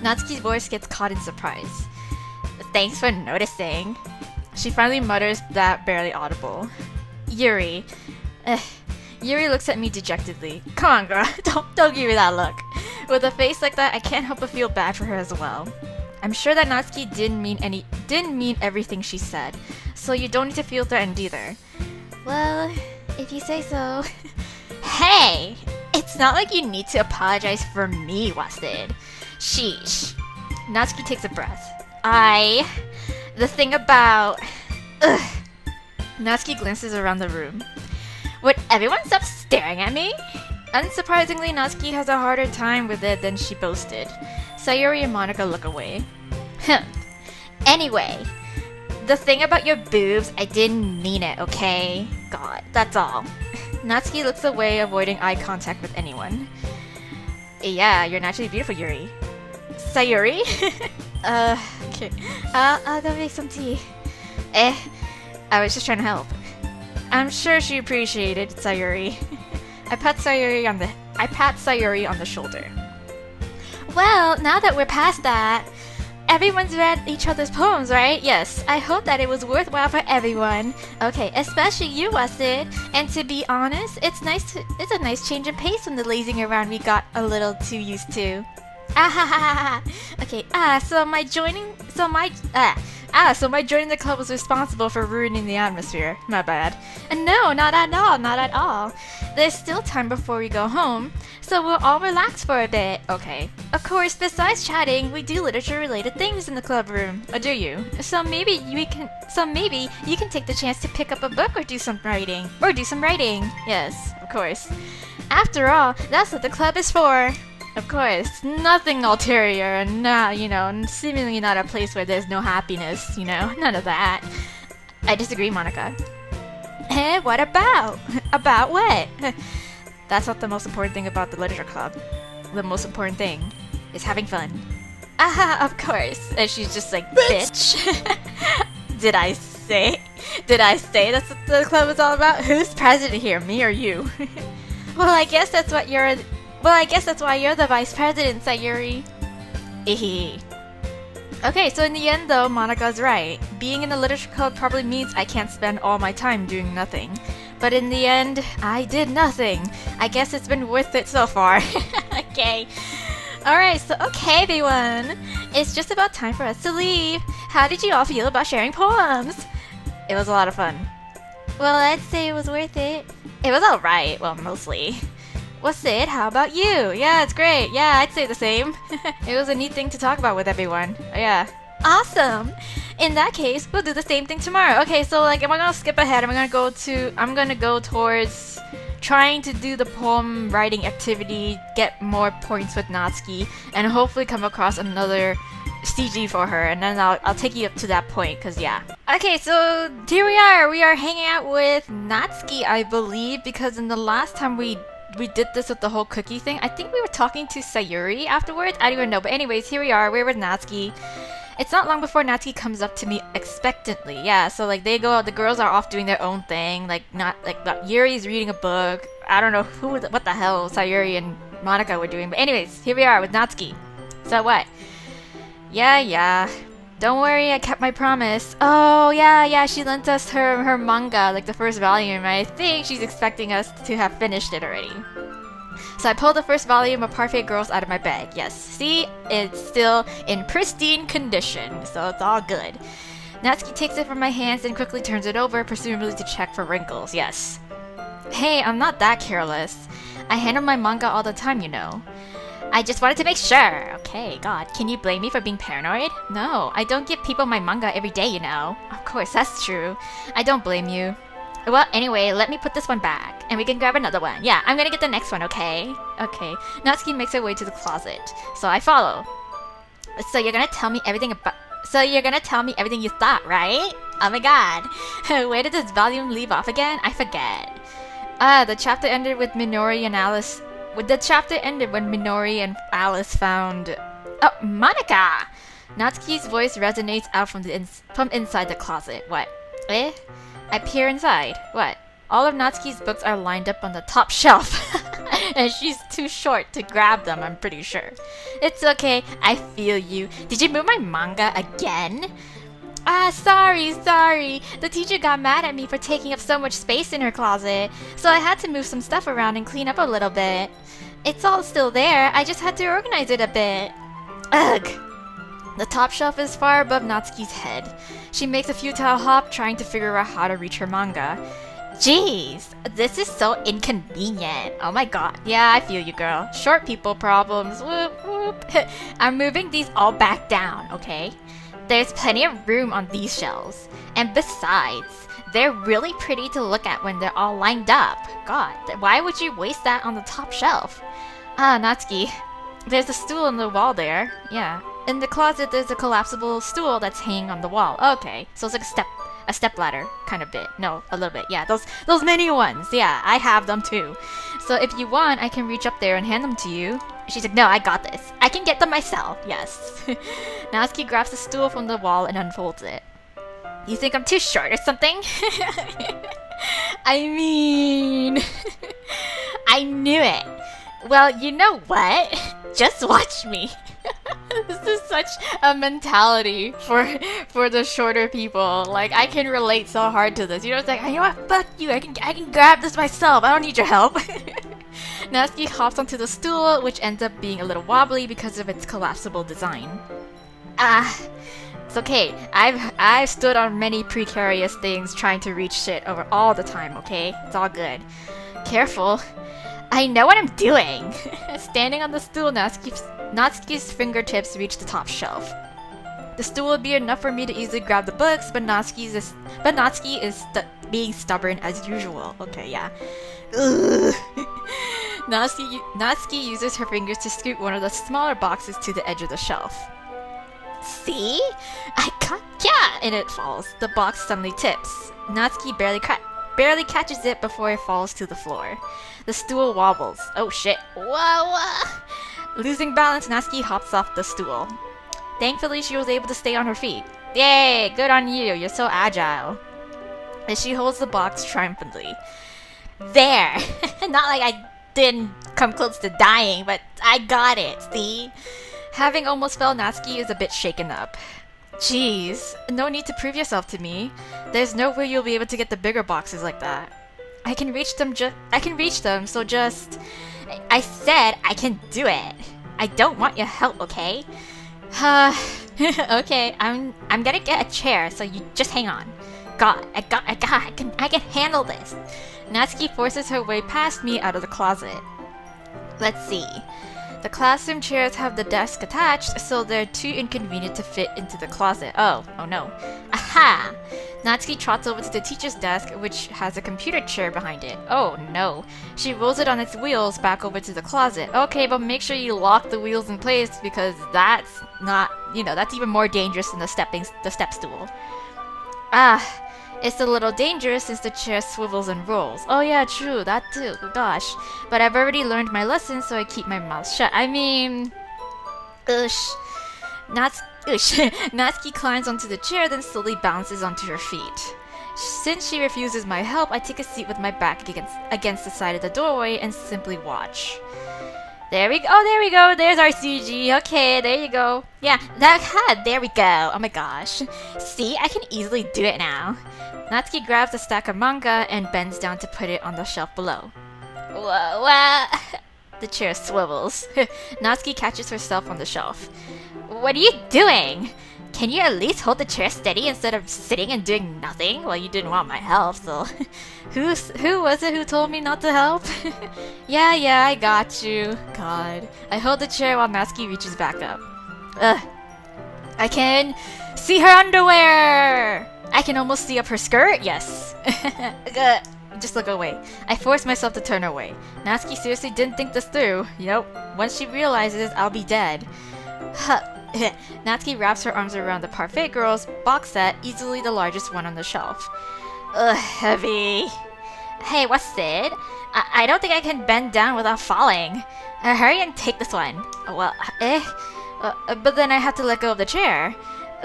Speaker 1: Natsuki's voice gets caught in surprise. Thanks for noticing. She finally mutters that barely audible. Yuri. Yuri looks at me dejectedly. Come on, girl. Don't give me that look. With a face like that, I can't help but feel bad for her as well. I'm sure that Natsuki didn't mean everything she said, so you don't need to feel threatened either. Well, if you say so. Hey! It's not like you need to apologize for me, Wasted. Sheesh. Natsuki takes a breath. The thing about... Ugh. Natsuki glances around the room. Would everyone stop staring at me? Unsurprisingly, Natsuki has a harder time with it than she boasted. Sayori and Monica look away. Anyway, the thing about your boobs, I didn't mean it, okay? God, that's all. Natsuki looks away, avoiding eye contact with anyone. Yeah, you're naturally beautiful, Yuri. Sayori? Okay. I'll go make some tea. I was just trying to help. I'm sure she appreciated Sayori. I pat Sayori on the shoulder. Well, now that we're past that, everyone's read each other's poems, right? Yes, I hope that it was worthwhile for everyone. Okay, especially you, Wasted. And to be honest, it's a nice change of pace from the lazing around we got a little too used to. Okay, so my joining the club was responsible for ruining the atmosphere. My bad. And no, not at all. There's still time before we go home, so we'll all relax for a bit. Okay. Of course, besides chatting, we do literature-related things in the club room. Do you? So maybe you can take the chance to pick up a book or do some writing. Yes, of course. After all, that's what the club is for. Of course, nothing ulterior, and seemingly not a place where there's no happiness, none of that. I disagree, Monica. Eh, what about? About what? That's not the most important thing about the literature club. The most important thing is having fun. Ah, of course. And she's just like, bitch. Did I say that's what the club is all about? Who's president here, me or you? Well, I guess that's why you're the vice president, Sayuri. Ehe. Okay, so in the end though, Monika's right. Being in the literature club probably means I can't spend all my time doing nothing. But in the end, I did nothing. I guess it's been worth it so far. Okay. Alright, so okay everyone. It's just about time for us to leave. How did you all feel about sharing poems? It was a lot of fun. Well, I'd say it was worth it. It was alright, well, mostly. Well, Sid, how about you? Yeah, it's great. Yeah, I'd say the same. It was a neat thing to talk about with everyone. Yeah. Awesome! In that case, we'll do the same thing tomorrow. Okay, so I'm gonna skip ahead. I'm gonna go towards trying to do the poem writing activity, get more points with Natsuki, and hopefully come across another CG for her, and then I'll take you up to that point, cause yeah. Okay, so here we are. We are hanging out with Natsuki, I believe, because in the last time we did this with the whole cookie thing, I think we were talking to Sayuri afterwards. I don't even know, but anyways, here we are. We're with Natsuki. It's not long before Natsuki comes up to me expectantly. Yeah, so the girls are off doing their own thing. Yuri's reading a book. I don't know what the hell Sayuri and Monika were doing. But anyways, here we are with Natsuki. So what? Yeah. Don't worry, I kept my promise. Oh, yeah, she lent us her manga, the first volume. I think she's expecting us to have finished it already. So I pulled the first volume of Parfait Girls out of my bag. Yes, see? It's still in pristine condition, so it's all good. Natsuki takes it from my hands and quickly turns it over, presumably to check for wrinkles. Yes. Hey, I'm not that careless. I handle my manga all the time, I just wanted to make sure. Okay, God, can you blame me for being paranoid? No, I don't give people my manga every day, Of course, that's true. I don't blame you. Well, anyway, let me put this one back, and we can grab another one. Yeah, I'm gonna get the next one, okay? Okay. Natsuki makes her way to the closet, so I follow. So you're gonna tell me everything you thought, right? Oh my God. Where did this volume leave off again? I forget. The chapter ended with Minori and Alice. The chapter ended when Minori and Alice found... Oh, Monika! Natsuki's voice resonates out from inside the closet. What? Eh? I peer inside. What? All of Natsuki's books are lined up on the top shelf. And she's too short to grab them, I'm pretty sure. It's okay, I feel you. Did you move my manga again? Sorry. The teacher got mad at me for taking up so much space in her closet, so I had to move some stuff around and clean up a little bit. It's all still there, I just had to organize it a bit. Ugh. The top shelf is far above Natsuki's head. She makes a futile hop, trying to figure out how to reach her manga. Jeez, this is so inconvenient. Oh my God. Yeah, I feel you, girl. Short people problems. Whoop, whoop. I'm moving these all back down, okay? There's plenty of room on these shelves. And besides, they're really pretty to look at when they're all lined up. God, why would you waste that on the top shelf? Natsuki, there's a stool on the wall there. Yeah. In the closet, there's a collapsible stool that's hanging on the wall. Okay, so it's like a step ladder kind of bit. No, a little bit. Yeah, those mini ones. Yeah, I have them too. So if you want, I can reach up there and hand them to you. She's like, no, I got this. I can get them myself. Yes. Natsuki grabs the stool from the wall and unfolds it. You think I'm too short or something? I mean... I knew it. Well, you know what? Just watch me. This is such a mentality for the shorter people. I can relate so hard to this. It's like, you know what? Fuck you. I can grab this myself. I don't need your help. Natsuki hops onto the stool, which ends up being a little wobbly because of its collapsible design. It's okay. I've stood on many precarious things trying to reach shit over all the time, okay? It's all good. Careful. I know what I'm doing! Standing on the stool, Natsuki's fingertips reach the top shelf. The stool would be enough for me to easily grab the books, but Natsuki is being stubborn as usual. Okay, yeah. Ugh. Natsuki uses her fingers to scoot one of the smaller boxes to the edge of the shelf. See? I got yeah, and it falls. The box suddenly tips. Natsuki barely catches it before it falls to the floor. The stool wobbles. Oh shit. Whoa! Losing balance, Natsuki hops off the stool. Thankfully, she was able to stay on her feet. Yay! Good on you. You're so agile. And she holds the box triumphantly. There! Not like I didn't come close to dying, but I got it, see? Having almost fell, Natsuki is a bit shaken up. Jeez, no need to prove yourself to me. There's no way you'll be able to get the bigger boxes like that. I can reach them, so just... I said I can do it. I don't want your help, okay? Okay, I'm gonna get a chair, so you just hang on. I can handle this. Natsuki forces her way past me out of the closet. Let's see. The classroom chairs have the desk attached, so they're too inconvenient to fit into the closet. Oh no. Aha! Natsuki trots over to the teacher's desk, which has a computer chair behind it. Oh no. She rolls it on its wheels back over to the closet. Okay, but make sure you lock the wheels in place because that's not, that's even more dangerous than the step stool. It's a little dangerous since the chair swivels and rolls. Oh yeah, true, that too. Gosh. But I've already learned my lesson, so I keep my mouth shut. I mean... Natsuki climbs onto the chair, then slowly bounces onto her feet. Since she refuses my help, I take a seat with my back against the side of the doorway and simply watch. There we go. There's our CG. Okay, there you go. Yeah, there we go. Oh my gosh. See, I can easily do it now. Natsuki grabs a stack of manga and bends down to put it on the shelf below. Whoa. The chair swivels. Natsuki catches herself on the shelf. What are you doing? Can you at least hold the chair steady instead of sitting and doing nothing? Well, you didn't want my help, so... Who was it who told me not to help? Yeah, I got you. God. I hold the chair while Natsuki reaches back up. I can see her underwear! I can almost see up her skirt, yes. Just look away. I force myself to turn away. Natsuki seriously didn't think this through. Nope. Once she realizes, I'll be dead. Natsuki wraps her arms around the Parfait Girls box set, easily the largest one on the shelf. Heavy. Hey, what's it? I don't think I can bend down without falling. Hurry and take this one. Well, but then I have to let go of the chair.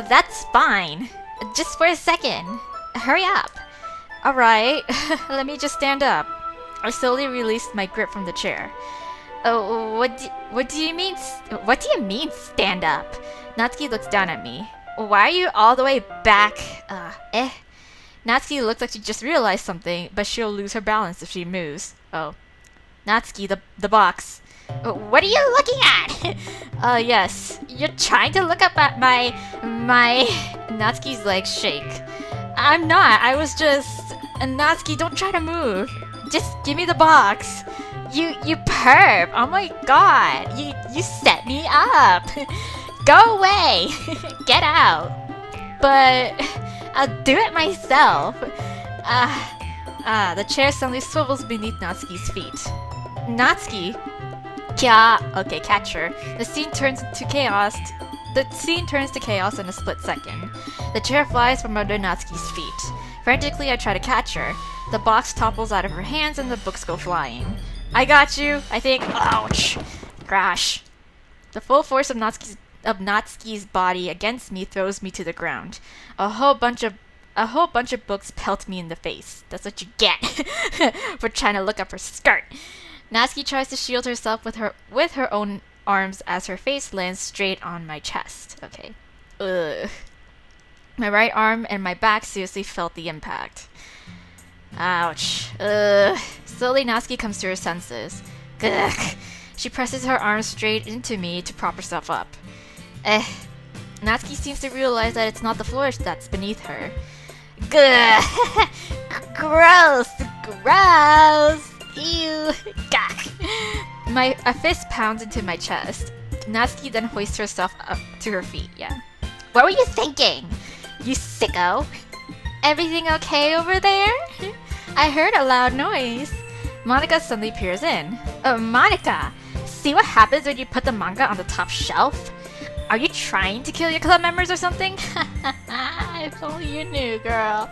Speaker 1: That's fine. Just for a second. Hurry up. Alright, let me just stand up. I slowly released my grip from the chair. Oh, what do you mean? What do you mean, stand up? Natsuki looks down at me. Why are you all the way back? Natsuki looks like she just realized something, but she'll lose her balance if she moves. Oh, Natsuki, the box. What are you looking at? Yes, you're trying to look up at my. Natsuki's legs shake. I'm not. I was just. Natsuki, don't try to move. Just give me the box. You perp! Oh my god! You set me up! Go away! Get out! But I'll do it myself. The chair suddenly swivels beneath Natsuki's feet. Natsuki? Kya? Okay, catch her. The scene turns to chaos in a split second. The chair flies from under Natsuki's feet. Frantically, I try to catch her. The box topples out of her hands and the books go flying. I got you, I think. Ouch! Crash. The full force of Natsuki's body against me throws me to the ground. A whole bunch of books pelt me in the face. That's what you get for trying to look up her skirt. Natsuki tries to shield herself with her own arms as her face lands straight on my chest. Okay. Ugh. My right arm and my back seriously felt the impact. Ouch. Slowly, Natsuki comes to her senses. Gugh. She presses her arms straight into me to prop herself up. Natsuki seems to realize that it's not the floor that's beneath her. Gugh. Gross! Ew! Gah. A fist pounds into my chest. Natsuki then hoists herself up to her feet, yeah. What were you thinking? You sicko! Everything okay over there? I heard a loud noise. Monica suddenly peers in. Monica! See what happens when you put the manga on the top shelf? Are you trying to kill your club members or something? If only you knew, girl.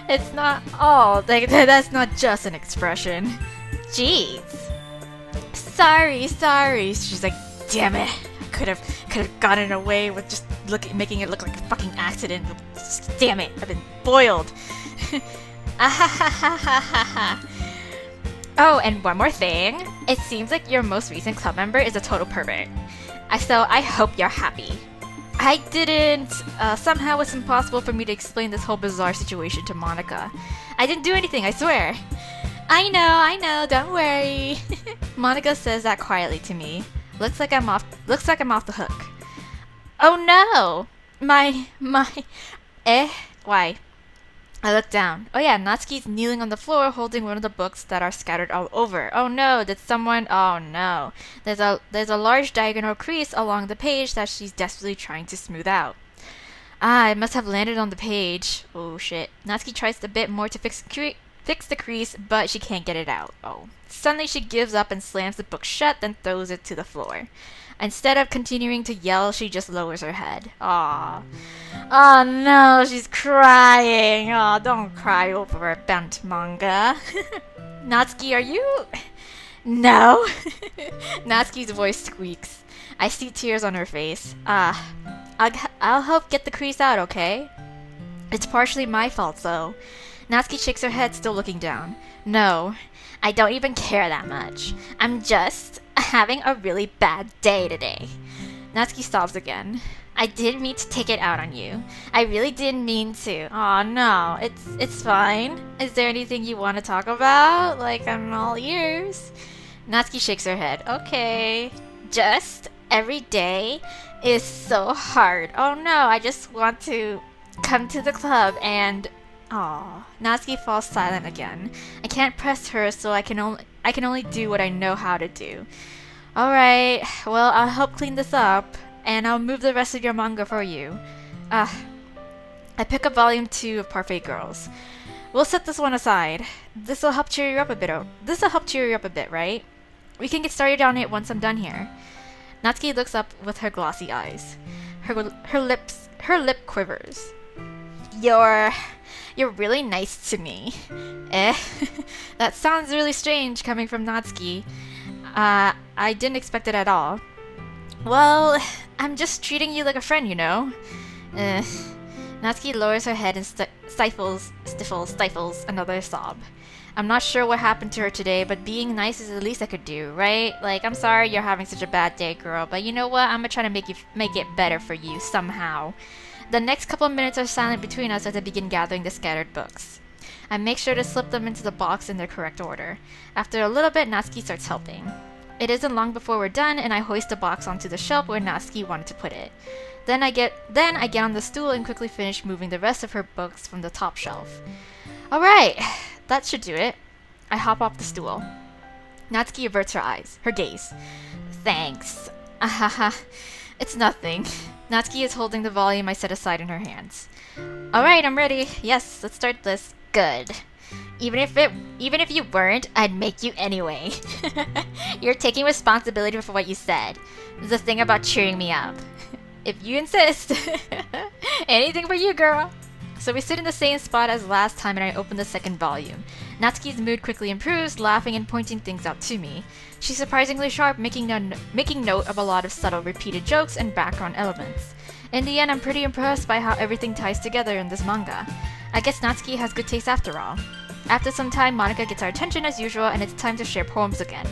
Speaker 1: It's not all. That's not just an expression. Jeez. Sorry. She's like, damn it. I could have gotten away with just making it look like a fucking accident. Damn it. I've been boiled. Oh, and one more thing. It seems like your most recent club member is a total pervert. So I hope you're happy. I didn't. Somehow it's impossible for me to explain this whole bizarre situation to Monica. I didn't do anything, I swear. I know, don't worry. Monica says that quietly to me. Looks like I'm off the hook. Oh no! Why? I look down. Oh yeah, Natsuki's kneeling on the floor holding one of the books that are scattered all over. Oh no, oh no. There's a large diagonal crease along the page that she's desperately trying to smooth out. Ah, it must have landed on the page. Oh shit. Natsuki tries a bit more to fix the crease, but she can't get it out. Oh. Suddenly she gives up and slams the book shut, then throws it to the floor. Instead of continuing to yell, she just lowers her head. Aww. Oh no, she's crying. Oh, don't cry over a bent manga. Natsuki, are you? No. Natsuki's voice squeaks. I see tears on her face. I'll help get the crease out, okay? It's partially my fault, though. Natsuki shakes her head, still looking down. No, I don't even care that much. I'm just having a really bad day today. Natsuki sobs again. I didn't mean to take it out on you. I really didn't mean to. Oh no, it's fine. Is there anything you want to talk about? Like, I'm all ears. Natsuki shakes her head. Okay. Just every day is so hard. Oh no, I just want to come to the club and... Aw. Natsuki falls silent again. I can't press her, so I can only do what I know how to do. Alright, well, I'll help clean this up, and I'll move the rest of your manga for you. I pick up volume 2 of Parfait Girls. We'll set this one aside. This'll help cheer you up a bit, right? We can get started on it once I'm done here. Natsuki looks up with her glossy eyes. Her lip quivers. You're really nice to me. That sounds really strange coming from Natsuki. I didn't expect it at all. Well, I'm just treating you like a friend, you know? Natsuki lowers her head and stifles another sob. I'm not sure what happened to her today, but being nice is the least I could do, right? Like, I'm sorry you're having such a bad day, girl, but you know what? I'm gonna try to make it better for you somehow. The next couple of minutes are silent between us as I begin gathering the scattered books. I make sure to slip them into the box in their correct order. After a little bit, Natsuki starts helping. It isn't long before we're done, and I hoist the box onto the shelf where Natsuki wanted to put it. Then I get on the stool and quickly finish moving the rest of her books from the top shelf. Alright, that should do it. I hop off the stool. Natsuki averts her gaze. Thanks. Ahaha. It's nothing. Natsuki is holding the volume I set aside in her hands. Alright, I'm ready. Yes, let's start this. Good. Even if you weren't, I'd make you anyway. You're taking responsibility for what you said. The thing about cheering me up. If you insist. Anything for you, girl. So we sit in the same spot as last time and I open the second volume. Natsuki's mood quickly improves, laughing and pointing things out to me. She's surprisingly sharp, making note of a lot of subtle repeated jokes and background elements. In the end, I'm pretty impressed by how everything ties together in this manga. I guess Natsuki has good taste after all. After some time, Monica gets our attention as usual and it's time to share poems again.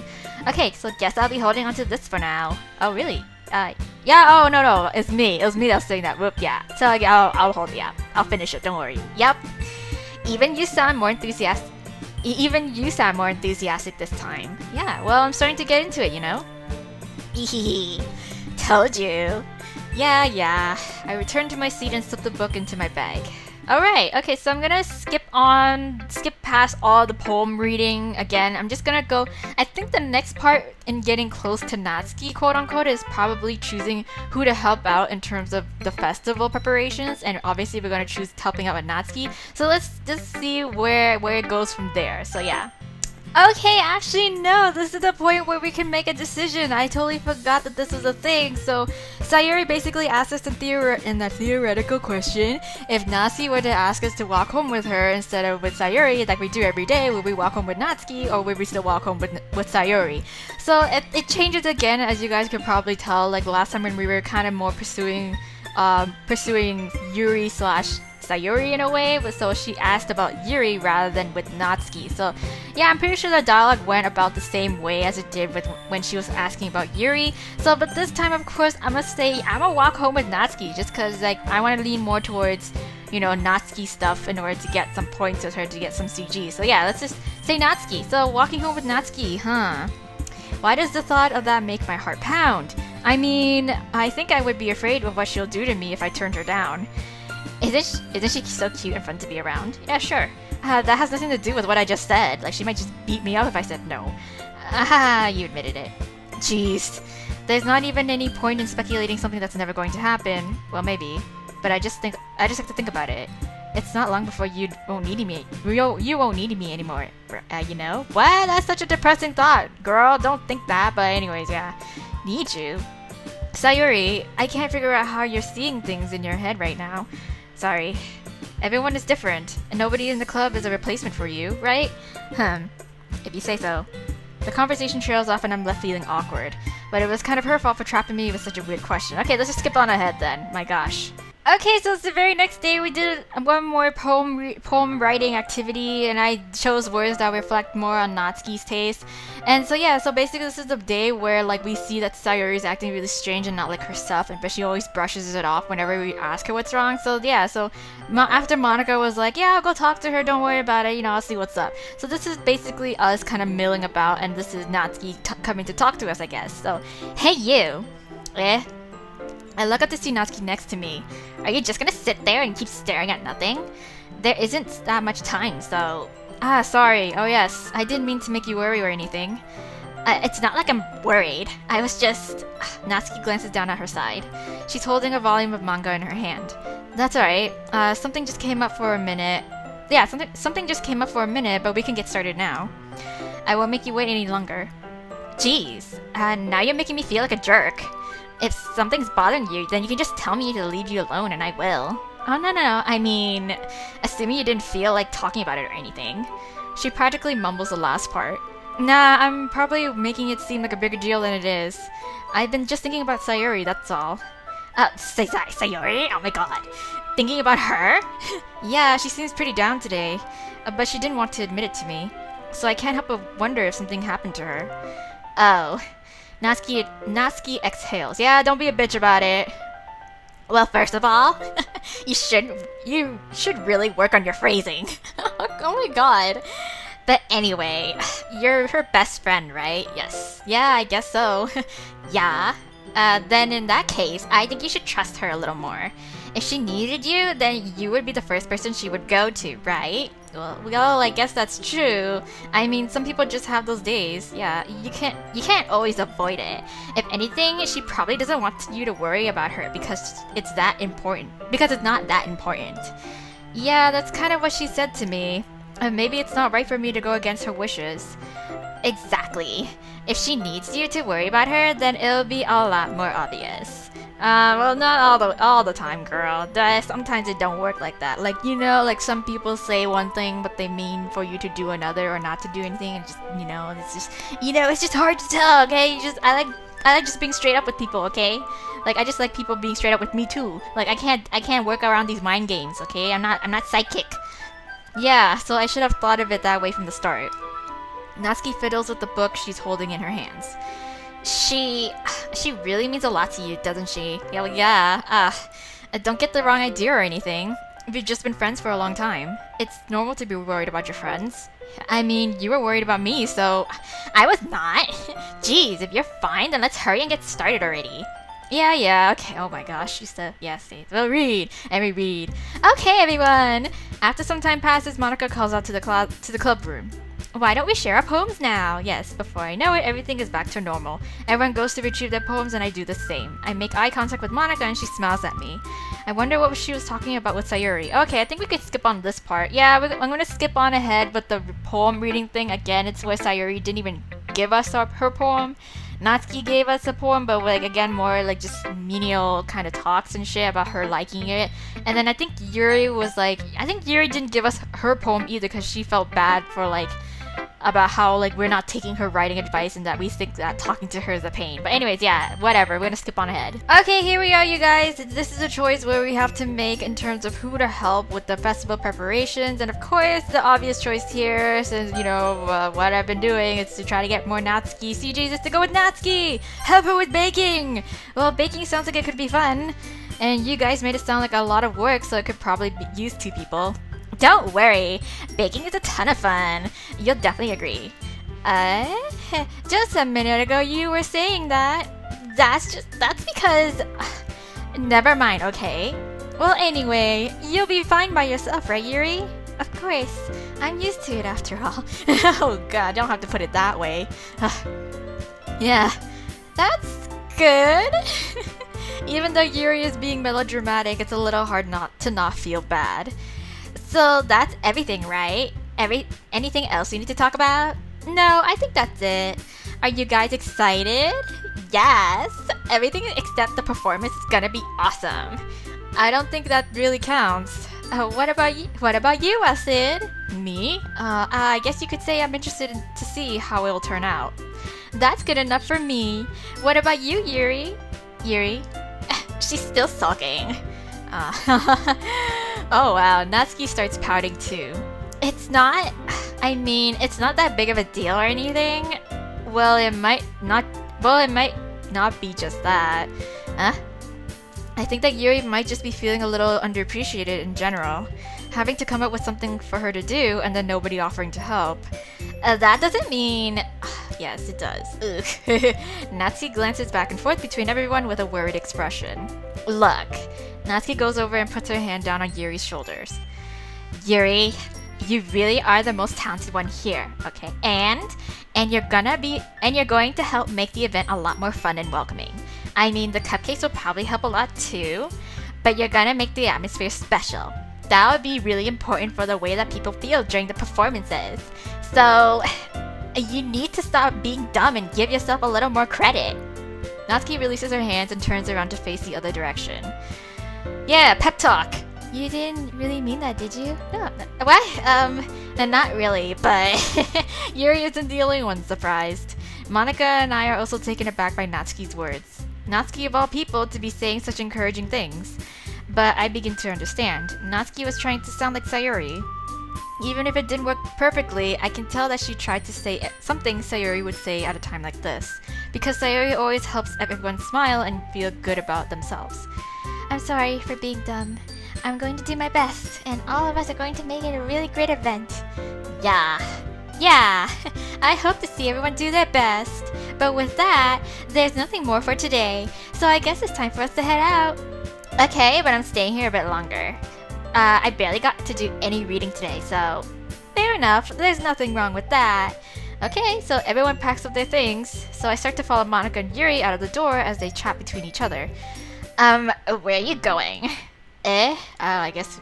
Speaker 1: Okay, so guess I'll be holding onto this for now. Oh, really? Yeah, oh, no, it's me. It was me that was doing that. Whoop, yeah. So I'll hold it, yeah. I'll finish it, don't worry. Yep. Even you sound more enthusiastic this time. Yeah, well, I'm starting to get into it, you know? Ehehe. Told you. Yeah. I return to my seat and slip the book into my bag. Alright, okay, so I'm gonna skip past all the poem reading again. I'm just gonna go. I think the next part in getting close to Natsuki, quote unquote, is probably choosing who to help out in terms of the festival preparations, and obviously we're gonna choose helping out with Natsuki. So let's just see where it goes from there. So yeah. Okay, actually, no. This is the point where we can make a decision. I totally forgot that this was a thing. So, Sayuri basically asked us in the theoretical question, if Natsuki were to ask us to walk home with her instead of with Sayuri, like we do every day, would we walk home with Natsuki or would we still walk home with Sayuri? So, it changes again, as you guys could probably tell. Like last time when we were kind of more pursuing Yuri slash Sayuri in a way, but so she asked about Yuri rather than with Natsuki. So yeah, I'm pretty sure the dialogue went about the same way as it did with when she was asking about Yuri. So but this time, of course, I'm gonna walk home with Natsuki just cause like I want to lean more towards, you know, Natsuki stuff in order to get some points with her to get some CG. So yeah, let's just say Natsuki. So walking home with Natsuki, huh? Why does the thought of that make my heart pound? I mean, I think I would be afraid of what she'll do to me if I turned her down. Isn't she so cute and fun to be around? Yeah, sure. That has nothing to do with what I just said. Like, she might just beat me up if I said no. Ah, you admitted it. Jeez. There's not even any point in speculating something that's never going to happen. Well, maybe. But I just have to think about it. It's not long before you won't need me. You won't need me anymore. You know? What? That's such a depressing thought. Girl, don't think that. But anyways, yeah. Need you? Sayuri, I can't figure out how you're seeing things in your head right now. Sorry. Everyone is different, and nobody in the club is a replacement for you, right? If you say so. The conversation trails off and I'm left feeling awkward. But it was kind of her fault for trapping me with such a weird question. Okay, let's just skip on ahead then. My gosh. Okay, so it's the very next day we did one more poem writing activity, and I chose words that reflect more on Natsuki's taste. And so yeah, so basically this is the day where like we see that Sayuri is acting really strange and not like herself, but she always brushes it off whenever we ask her what's wrong. So yeah, so after Monica was like, yeah, I'll go talk to her, don't worry about it, you know, I'll see what's up. So this is basically us kind of milling about, and this is Natsuki coming to talk to us, I guess. So, hey you! I look up to see Natsuki next to me. Are you just gonna sit there and keep staring at nothing? There isn't that much time, so... Ah, sorry. Oh yes, I didn't mean to make you worry or anything. It's not like I'm worried. I was just... Natsuki glances down at her side. She's holding a volume of manga in her hand. That's alright. Something just came up for a minute. Yeah, something just came up for a minute, but we can get started now. I won't make you wait any longer. Jeez, now you're making me feel like a jerk. If something's bothering you, then you can just tell me to leave you alone and I will. Oh, no. I mean, assuming you didn't feel like talking about it or anything. She practically mumbles the last part. Nah, I'm probably making it seem like a bigger deal than it is. I've been just thinking about Sayuri, that's all. Sayuri? Oh my god. Thinking about her? Yeah, she seems pretty down today. But she didn't want to admit it to me. So I can't help but wonder if something happened to her. Oh. Natsuki exhales. Yeah, don't be a bitch about it. Well, first of all, you should really work on your phrasing. Oh my god. But anyway, you're her best friend, right? Yes. Yeah, I guess so. Yeah. Then in that case, I think you should trust her a little more. If she needed you, then you would be the first person she would go to, right? Well, I guess that's true. I mean, some people just have those days. Yeah, you can't always avoid it. If anything, she probably doesn't want you to worry about her because it's not that important. Yeah, that's kind of what she said to me. And maybe it's not right for me to go against her wishes. Exactly. If she needs you to worry about her, then it'll be a lot more obvious. Well, not all the time, girl. Sometimes it don't work like that. Like, you know, like some people say one thing, but they mean for you to do another or not to do anything, and just, you know, it's just hard to tell. Okay, I like just being straight up with people. Okay, like I just like people being straight up with me too. Like I can't work around these mind games. Okay, I'm not psychic. Yeah, so I should have thought of it that way from the start. Natsuki fiddles with the book she's holding in her hands. She really means a lot to you, doesn't she? Yeah. Don't get the wrong idea or anything. We've just been friends for a long time. It's normal to be worried about your friends. I mean, you were worried about me, so... I was not. Jeez, if you're fine, then let's hurry and get started already. Yeah, okay. Oh my gosh, she said, yes, we'll read. And we read. Okay, everyone. After some time passes, Monica calls out to the club room. Why don't we share our poems now? Yes, before I know it, everything is back to normal. Everyone goes to retrieve their poems and I do the same. I make eye contact with Monica and she smiles at me. I wonder what she was talking about with Sayuri. Okay, I think we could skip on this part. Yeah, I'm gonna skip on ahead with the poem reading thing. Again, it's where Sayuri didn't even give us her poem. Natsuki gave us a poem, but like again more like just menial kind of talks and shit about her liking it. And then I think Yuri didn't give us her poem either because she felt bad for like about how like we're not taking her writing advice and that we think that talking to her is a pain. But anyways, yeah, whatever. We're gonna skip on ahead. Okay, here we are, you guys. This is a choice where we have to make in terms of who to help with the festival preparations, and of course, the obvious choice here, since what I've been doing, is to try to get more Natsuki CJs, is to go with Natsuki. Help her with baking. Well, baking sounds like it could be fun, and you guys made it sound like a lot of work, so it could probably use 2 people. Don't worry, baking is a ton of fun. You'll definitely agree. Just a minute ago you were saying that. That's because... Never mind, okay? Well, anyway, you'll be fine by yourself, right, Yuri? Of course. I'm used to it after all. Oh god, don't have to put it that way. Yeah, that's good. Even though Yuri is being melodramatic, it's a little hard not to feel bad. So that's everything, right? Anything else we need to talk about? No, I think that's it. Are you guys excited? Yes! Everything except the performance is gonna be awesome. I don't think that really counts. What about you, Acid? Me? I guess you could say I'm interested to see how it'll turn out. That's good enough for me. What about you, Yuri? Yuri? She's still sulking. Oh wow, Natsuki starts pouting too. It's not that big of a deal or anything. Well, it might not be just that. I think that Yuri might just be feeling a little underappreciated in general. Having to come up with something for her to do and then nobody offering to help. That doesn't mean... Yes, it does. Ugh. Natsuki glances back and forth between everyone with a worried expression. Look. Natsuki goes over and puts her hand down on Yuri's shoulders. Yuri, you really are the most talented one here, okay? And you're going to help make the event a lot more fun and welcoming. I mean, the cupcakes will probably help a lot too, but you're gonna make the atmosphere special. That would be really important for the way that people feel during the performances. So, you need to stop being dumb and give yourself a little more credit. Natsuki releases her hands and turns around to face the other direction. Yeah, pep talk! You didn't really mean that, did you? No, what? Not really, but Yuri isn't the only one surprised. Monica and I are also taken aback by Natsuki's words. Natsuki of all people to be saying such encouraging things. But I begin to understand. Natsuki was trying to sound like Sayuri. Even if it didn't work perfectly, I can tell that she tried to say something Sayuri would say at a time like this. Because Sayuri always helps everyone smile and feel good about themselves. I'm sorry for being dumb. I'm going to do my best, and all of us are going to make it a really great event. Yeah. I hope to see everyone do their best. But with that, there's nothing more for today. So I guess it's time for us to head out. Okay, but I'm staying here a bit longer. I barely got to do any reading today, so fair enough. There's nothing wrong with that. Okay, so everyone packs up their things. So I start to follow Monica and Yuri out of the door as they chat between each other. Where are you going? I guess,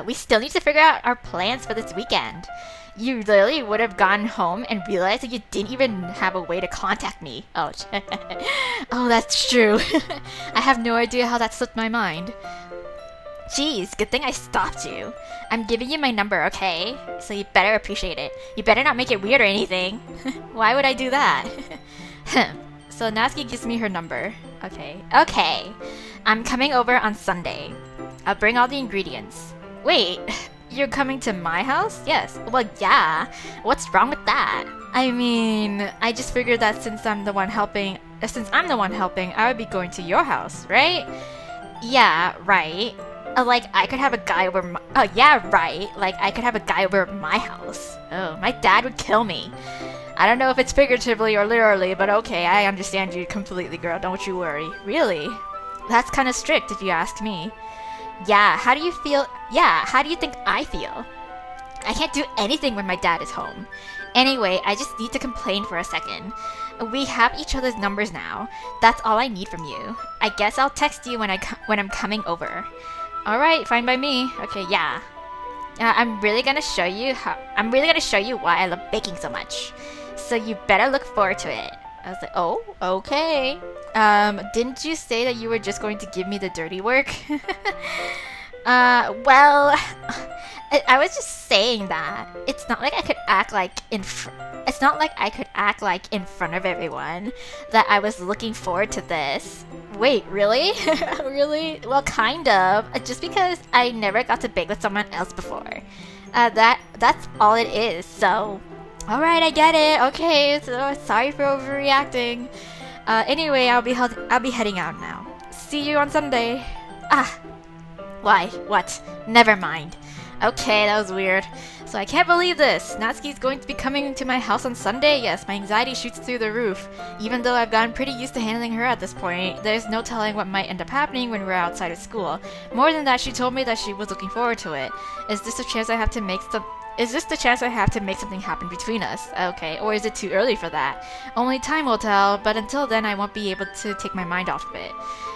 Speaker 1: we still need to figure out our plans for this weekend. You literally would have gone home and realized that you didn't even have a way to contact me. Oh, oh, that's true. I have no idea how that slipped my mind. Jeez, good thing I stopped you. I'm giving you my number, okay? So you better appreciate it. You better not make it weird or anything. Why would I do that? So Natsuki gives me her number. Okay. I'm coming over on Sunday. I'll bring all the ingredients. Wait, you're coming to my house? Yes. Well, yeah. What's wrong with that? I mean, I just figured that since I'm the one helping, I would be going to your house, right? Yeah, right. Like, I could have a guy over my... Oh, yeah, right. Like, I could have a guy over my house. Oh, my dad would kill me. I don't know if it's figuratively or literally, but okay, I understand you completely, girl. Don't you worry. Really? That's kind of strict, if you ask me. Yeah, how do you feel? Yeah, how do you think I feel? I can't do anything when my dad is home. Anyway, I just need to complain for a second. We have each other's numbers now. That's all I need from you. I guess I'll text you when I'm coming over. Alright, fine by me. Okay, yeah. I'm really gonna show you why I love baking so much. So you better look forward to it. I was like, oh, okay. Didn't you say that you were just going to give me the dirty work? Well, I was just saying that. It's not like I could act like in front of everyone that I was looking forward to this. Wait, really? Really? Well, kind of. Just because I never got to bake with someone else before. That's all it is. So, all right, I get it. Okay, so sorry for overreacting. Anyway, I'll be heading out now. See you on Sunday. Why? What? Never mind. Okay, that was weird. So I can't believe this. Natsuki's going to be coming to my house on Sunday? Yes, my anxiety shoots through the roof. Even though I've gotten pretty used to handling her at this point, there's no telling what might end up happening when we're outside of school. More than that, she told me that she was looking forward to it. Is this the chance I have to make something happen between us? Okay, or is it too early for that? Only time will tell, but until then I won't be able to take my mind off of it.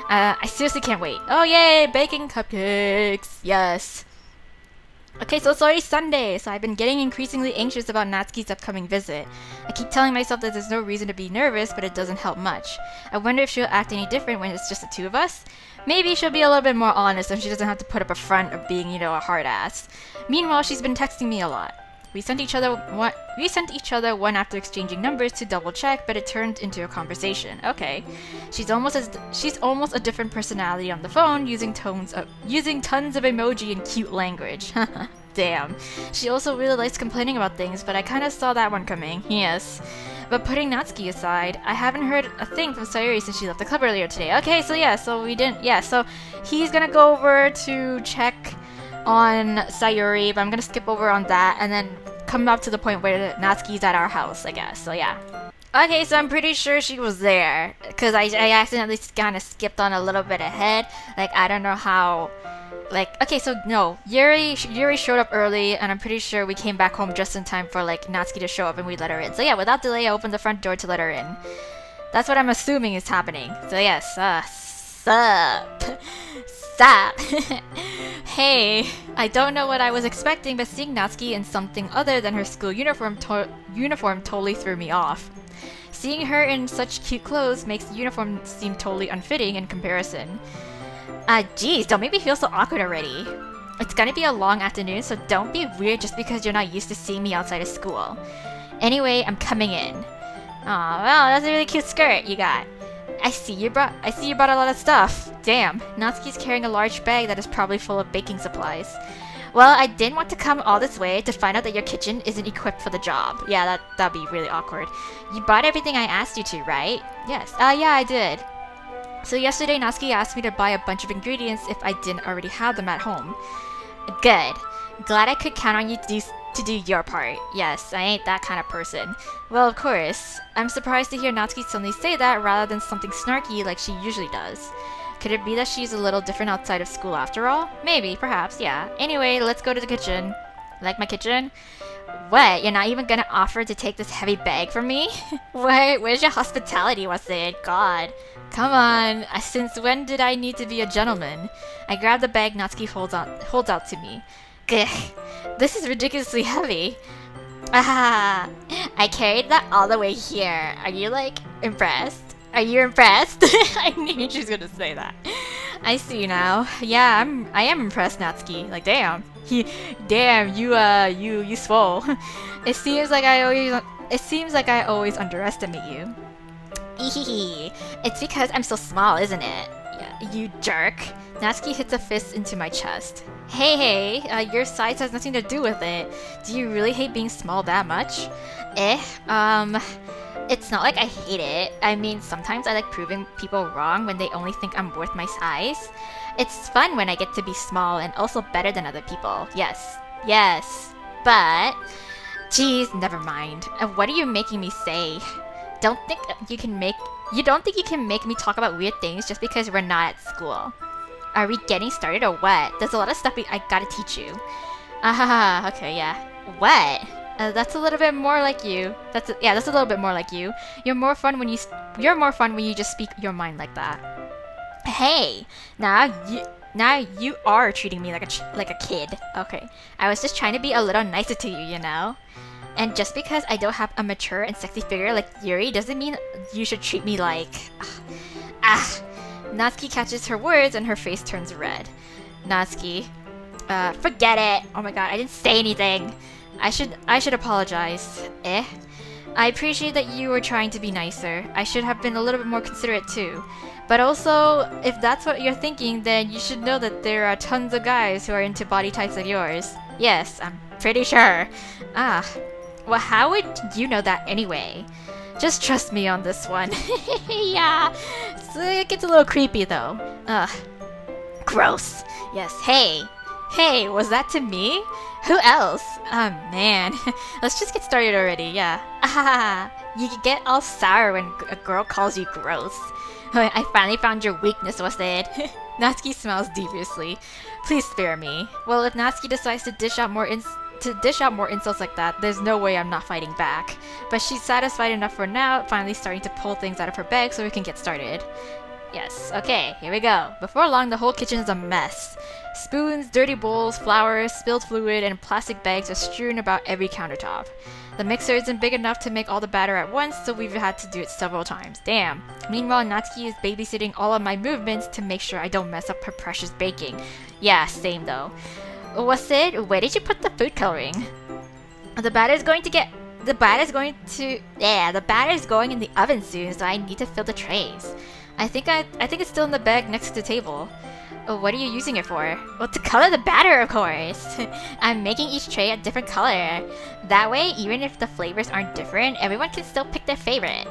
Speaker 1: I seriously can't wait. Oh yay, baking cupcakes! Yes. Okay, so it's already Sunday, so I've been getting increasingly anxious about Natsuki's upcoming visit. I keep telling myself that there's no reason to be nervous, but it doesn't help much. I wonder if she'll act any different when it's just the two of us? Maybe she'll be a little bit more honest and she doesn't have to put up a front of being, a hard ass. Meanwhile, she's been texting me a lot. We sent each other one after exchanging numbers to double check, but it turned into a conversation. Okay. She's almost a different personality on the phone, using tons of emoji and cute language. Damn. She also really likes complaining about things, but I kinda saw that one coming. Yes. But putting Natsuki aside, I haven't heard a thing from Sayuri since she left the club earlier today. Okay, so so he's gonna go over to check on Sayuri, but I'm gonna skip over on that and then come up to the point where Natsuki's at our house, I guess. So yeah. Okay, so I'm pretty sure she was there because I accidentally kind of skipped on a little bit ahead. Like, I don't know how. Okay, so no, Yuri showed up early, and I'm pretty sure we came back home just in time for Natsuki to show up and we let her in. So yeah, without delay, I opened the front door to let her in. That's what I'm assuming is happening. So yes, Sup? Hey, I don't know what I was expecting, but seeing Natsuki in something other than her school uniform totally threw me off. Seeing her in such cute clothes makes the uniform seem totally unfitting in comparison. Geez, don't make me feel so awkward already. It's gonna be a long afternoon, so don't be weird just because you're not used to seeing me outside of school. Anyway, I'm coming in. Aw, wow, that's a really cute skirt you got. I see you brought a lot of stuff. Damn, Natsuki's carrying a large bag that is probably full of baking supplies. Well, I didn't want to come all this way to find out that your kitchen isn't equipped for the job. Yeah, that'd be really awkward. You bought everything I asked you to, right? Yes. Yeah, I did. So yesterday, Natsuki asked me to buy a bunch of ingredients if I didn't already have them at home. Good. Glad I could count on you to do your part. Yes, I ain't that kind of person. Well, of course. I'm surprised to hear Natsuki suddenly say that rather than something snarky like she usually does. Could it be that she's a little different outside of school after all? Maybe, perhaps, yeah. Anyway, let's go to the kitchen. Like my kitchen? What? You're not even gonna offer to take this heavy bag from me? Where's your hospitality, was it? God. Come on. Since when did I need to be a gentleman? I grab the bag Natsuki holds out to me. Gah. This is ridiculously heavy. Ah, I carried that all the way here. Are you, impressed? Are you impressed? I knew she was gonna say that. I see now. Yeah, I am impressed, Natsuki. Damn. You swole. It seems like I always underestimate you. Ehehe. It's because I'm so small, isn't it? Yeah, you jerk. Natsuki hits a fist into my chest. Hey, your size has nothing to do with it. Do you really hate being small that much? It's not like I hate it. I mean, sometimes I like proving people wrong when they only think I'm worth my size. It's fun when I get to be small and also better than other people. Yes. But, geez, never mind. What are you making me say? You don't think you can make me talk about weird things just because we're not at school? Are we getting started or what? There's a lot of stuff I gotta teach you. Okay, yeah. What? That's a little bit more like you. That's a little bit more like you. You're more fun when you just speak your mind like that. Hey, now you are treating me like a kid. Okay, I was just trying to be a little nicer to you, you know. And just because I don't have a mature and sexy figure like Yuri doesn't mean you should treat me like. Natsuki catches her words and her face turns red. Natsuki, forget it. Oh my god, I didn't say anything. I should apologize. I appreciate that you were trying to be nicer. I should have been a little bit more considerate too. But also, if that's what you're thinking, then you should know that there are tons of guys who are into body types like yours. Yes, I'm pretty sure. Well, how would you know that anyway? Just trust me on this one. Yeah, so it gets a little creepy though. Gross. Yes, hey, was that to me? Who else? Oh man, let's just get started already, yeah. You get all sour when a girl calls you gross. I finally found your weakness, was it? Natsuki smiles deviously. Please spare me. Well, if Natsuki decides to dish out more insults like that, there's no way I'm not fighting back. But she's satisfied enough for now, finally starting to pull things out of her bag so we can get started. Yes, okay, here we go. Before long, the whole kitchen is a mess. Spoons, dirty bowls, flowers, spilled fluid, and plastic bags are strewn about every countertop. The mixer isn't big enough to make all the batter at once, so we've had to do it several times. Damn. Meanwhile, Natsuki is babysitting all of my movements to make sure I don't mess up her precious baking. Yeah, same though. What's it? Where did you put the food coloring? The batter is going in the oven soon, so I need to fill the trays. I think it's still in the bag next to the table. What are you using it for? Well, to color the batter, of course. I'm making each tray a different color. That way, even if the flavors aren't different, everyone can still pick their favorite.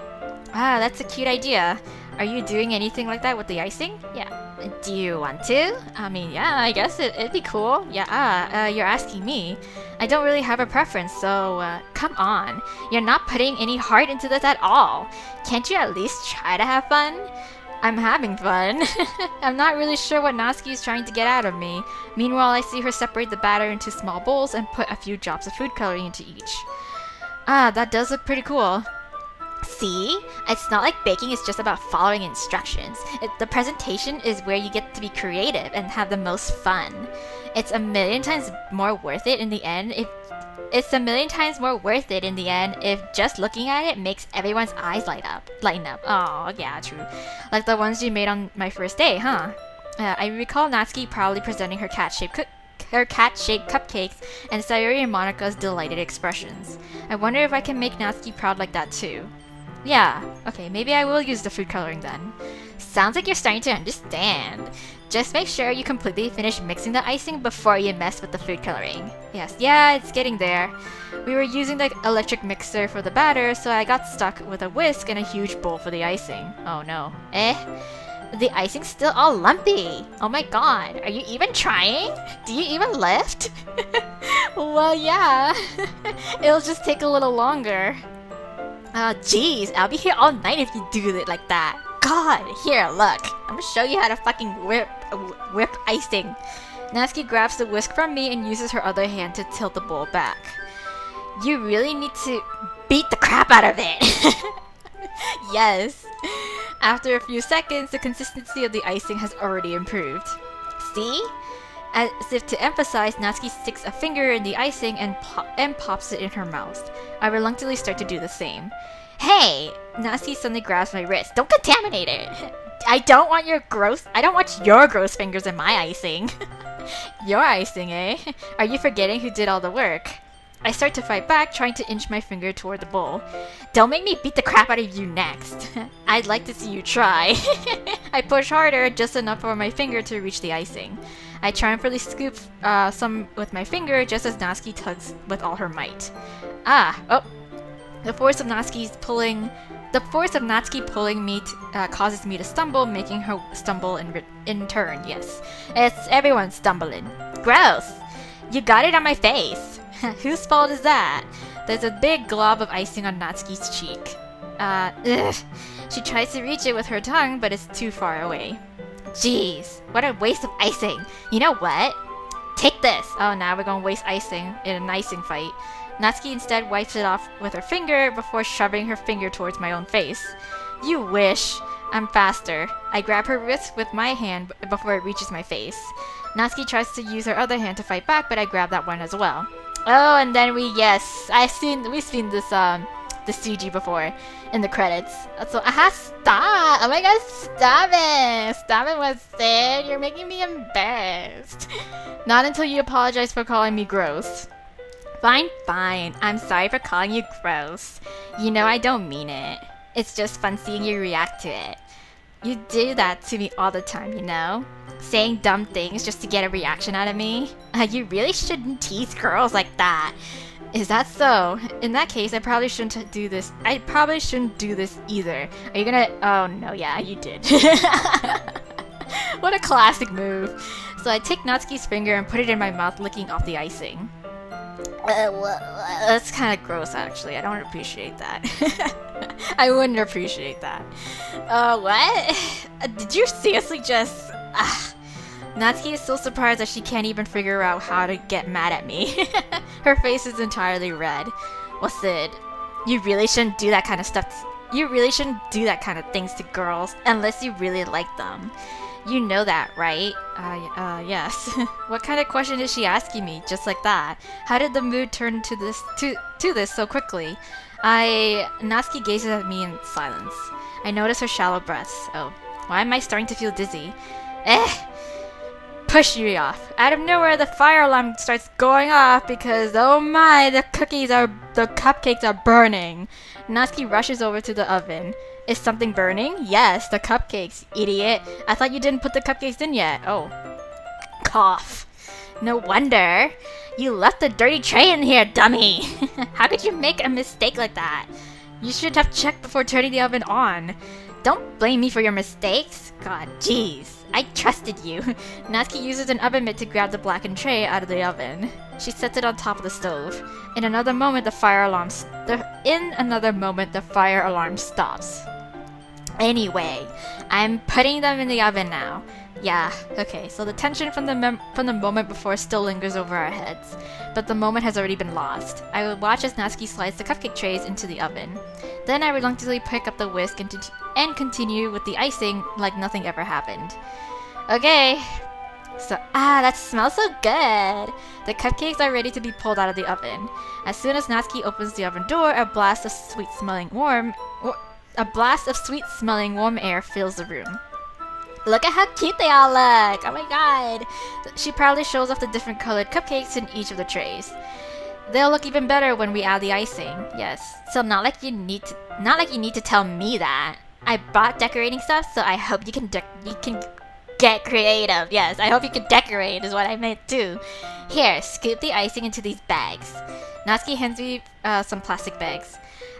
Speaker 1: That's a cute idea. Are you doing anything like that with the icing? Yeah. Do you want to? I mean, yeah, I guess it'd be cool. Yeah, you're asking me. I don't really have a preference, so, come on. You're not putting any heart into this at all. Can't you at least try to have fun? I'm having fun. I'm not really sure what Natsuki is trying to get out of me. Meanwhile, I see her separate the batter into small bowls and put a few drops of food coloring into each. That does look pretty cool. See? It's not like baking is just about following instructions. The presentation is where you get to be creative and have the most fun. It's a million times more worth it in the end if just looking at it makes everyone's eyes lighten up. Oh, yeah, true. Like the ones you made on my first day, huh? I recall Natsuki proudly presenting her cat-shaped cupcakes and Sayuri and Monika's delighted expressions. I wonder if I can make Natsuki proud like that too. Yeah, okay, maybe I will use the food coloring then. Sounds like you're starting to understand. Just make sure you completely finish mixing the icing before you mess with the food coloring. Yes, yeah, it's getting there. We were using the electric mixer for the batter, so I got stuck with a whisk and a huge bowl for the icing. Oh no. The icing's still all lumpy. Oh my god, are you even trying? Do you even lift? Well, yeah. It'll just take a little longer. Jeez, I'll be here all night if you do it like that. God, here, look. I'm gonna show you how to fucking whip icing. Natsuki grabs the whisk from me and uses her other hand to tilt the bowl back. You really need to beat the crap out of it. Yes. After a few seconds, the consistency of the icing has already improved. See? As if to emphasize, Natsuki sticks a finger in the icing and pops it in her mouth. I reluctantly start to do the same. Hey! Natsuki suddenly grabs my wrist. Don't contaminate it! I don't want your gross fingers in my icing. Your icing, eh? Are you forgetting who did all the work? I start to fight back, trying to inch my finger toward the bowl. Don't make me beat the crap out of you next. I'd like to see you try. I push harder, just enough for my finger to reach the icing. I triumphantly scoop some with my finger, just as Natsuki tugs with all her might. The force of Natsuki pulling me causes me to stumble, making her stumble in turn. Yes, it's everyone stumbling. Gross! You got it on my face. Whose fault is that? There's a big glob of icing on Natsuki's cheek. Ugh. She tries to reach it with her tongue, but it's too far away. Jeez, what a waste of icing. You know what? take this! Oh, now we're gonna waste icing in an icing fight. Natsuki instead wipes it off with her finger before shoving her finger towards my own face. You wish. I'm faster. I grab her wrist with my hand before it reaches my face. Natsuki tries to use her other hand to fight back, but I grab that one as well. Oh, and then we've seen this CG before in the credits. So, stop! Oh my god, stop it! Stop it, what's it? You're making me embarrassed. Not until you apologize for calling me gross. Fine, fine. I'm sorry for calling you gross. You know I don't mean it. It's just fun seeing you react to it. You do that to me all the time, you know? Saying dumb things just to get a reaction out of me. You really shouldn't tease girls like that. Is that so? In that case, I probably shouldn't do this. I probably shouldn't do this either. Are you gonna... Oh no, yeah, you did. What a classic move. So I take Natsuki's finger and put it in my mouth, licking off the icing. That's kind of gross, actually. I don't appreciate that. I wouldn't appreciate that. What? Did you seriously just... Natsuki is so surprised that she can't even figure out how to get mad at me. Her face is entirely red. Well, Sid, you really shouldn't do that kind of stuff. You really shouldn't do that kind of things to girls unless you really like them. You know that, right? Yes. What kind of question is she asking me, just like that? How did the mood turn to this so quickly? Natsuki gazes at me in silence. I notice her shallow breaths. Oh, why am I starting to feel dizzy? Push Yuri off. Out of nowhere, the fire alarm starts going off because, oh my, the cupcakes are burning. Natsuki rushes over to the oven. Is something burning? Yes, the cupcakes, idiot. I thought you didn't put the cupcakes in yet. Oh. Cough. No wonder. You left the dirty tray in here, dummy. How could you make a mistake like that? You should have checked before turning the oven on. Don't blame me for your mistakes. God, jeez. I trusted you. Natsuki uses an oven mitt to grab the blackened tray out of the oven. She sets it on top of the stove. In another moment, the fire alarm stops. Anyway, I'm putting them in the oven now. Yeah, okay, so the tension from the moment before still lingers over our heads, but the moment has already been lost. I would watch as Natsuki slides the cupcake trays into the oven. Then I reluctantly pick up the whisk and continue with the icing like nothing ever happened. Okay. So, that smells so good! The cupcakes are ready to be pulled out of the oven. As soon as Natsuki opens the oven door, a blast of sweet-smelling warm air fills the room. Look at how cute they all look! Oh my god! She proudly shows off the different colored cupcakes in each of the trays. They'll look even better when we add the icing. Yes. So not like you need to tell me that. I bought decorating stuff, so I hope you can get creative. Yes, I hope you can decorate is what I meant too. Here, scoop the icing into these bags. Natsuki hands me some plastic bags.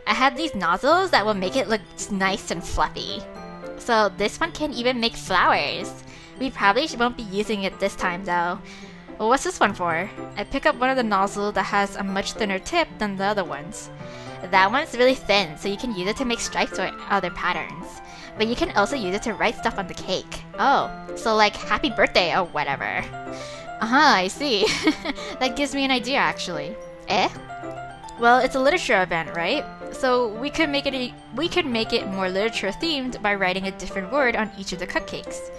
Speaker 1: I have these nozzles that will make it look nice and fluffy. So this one can even make flowers. We probably won't be using it this time though. Well, what's this one for? I pick up one of the nozzles that has a much thinner tip than the other ones. That one's really thin, so you can use it to make stripes or other patterns. But you can also use it to write stuff on the cake. Oh, so like happy birthday or whatever. I see. That gives me an idea actually. Well, it's a literature event, right? So we could make it more literature themed by writing a different word on each of the cupcakes.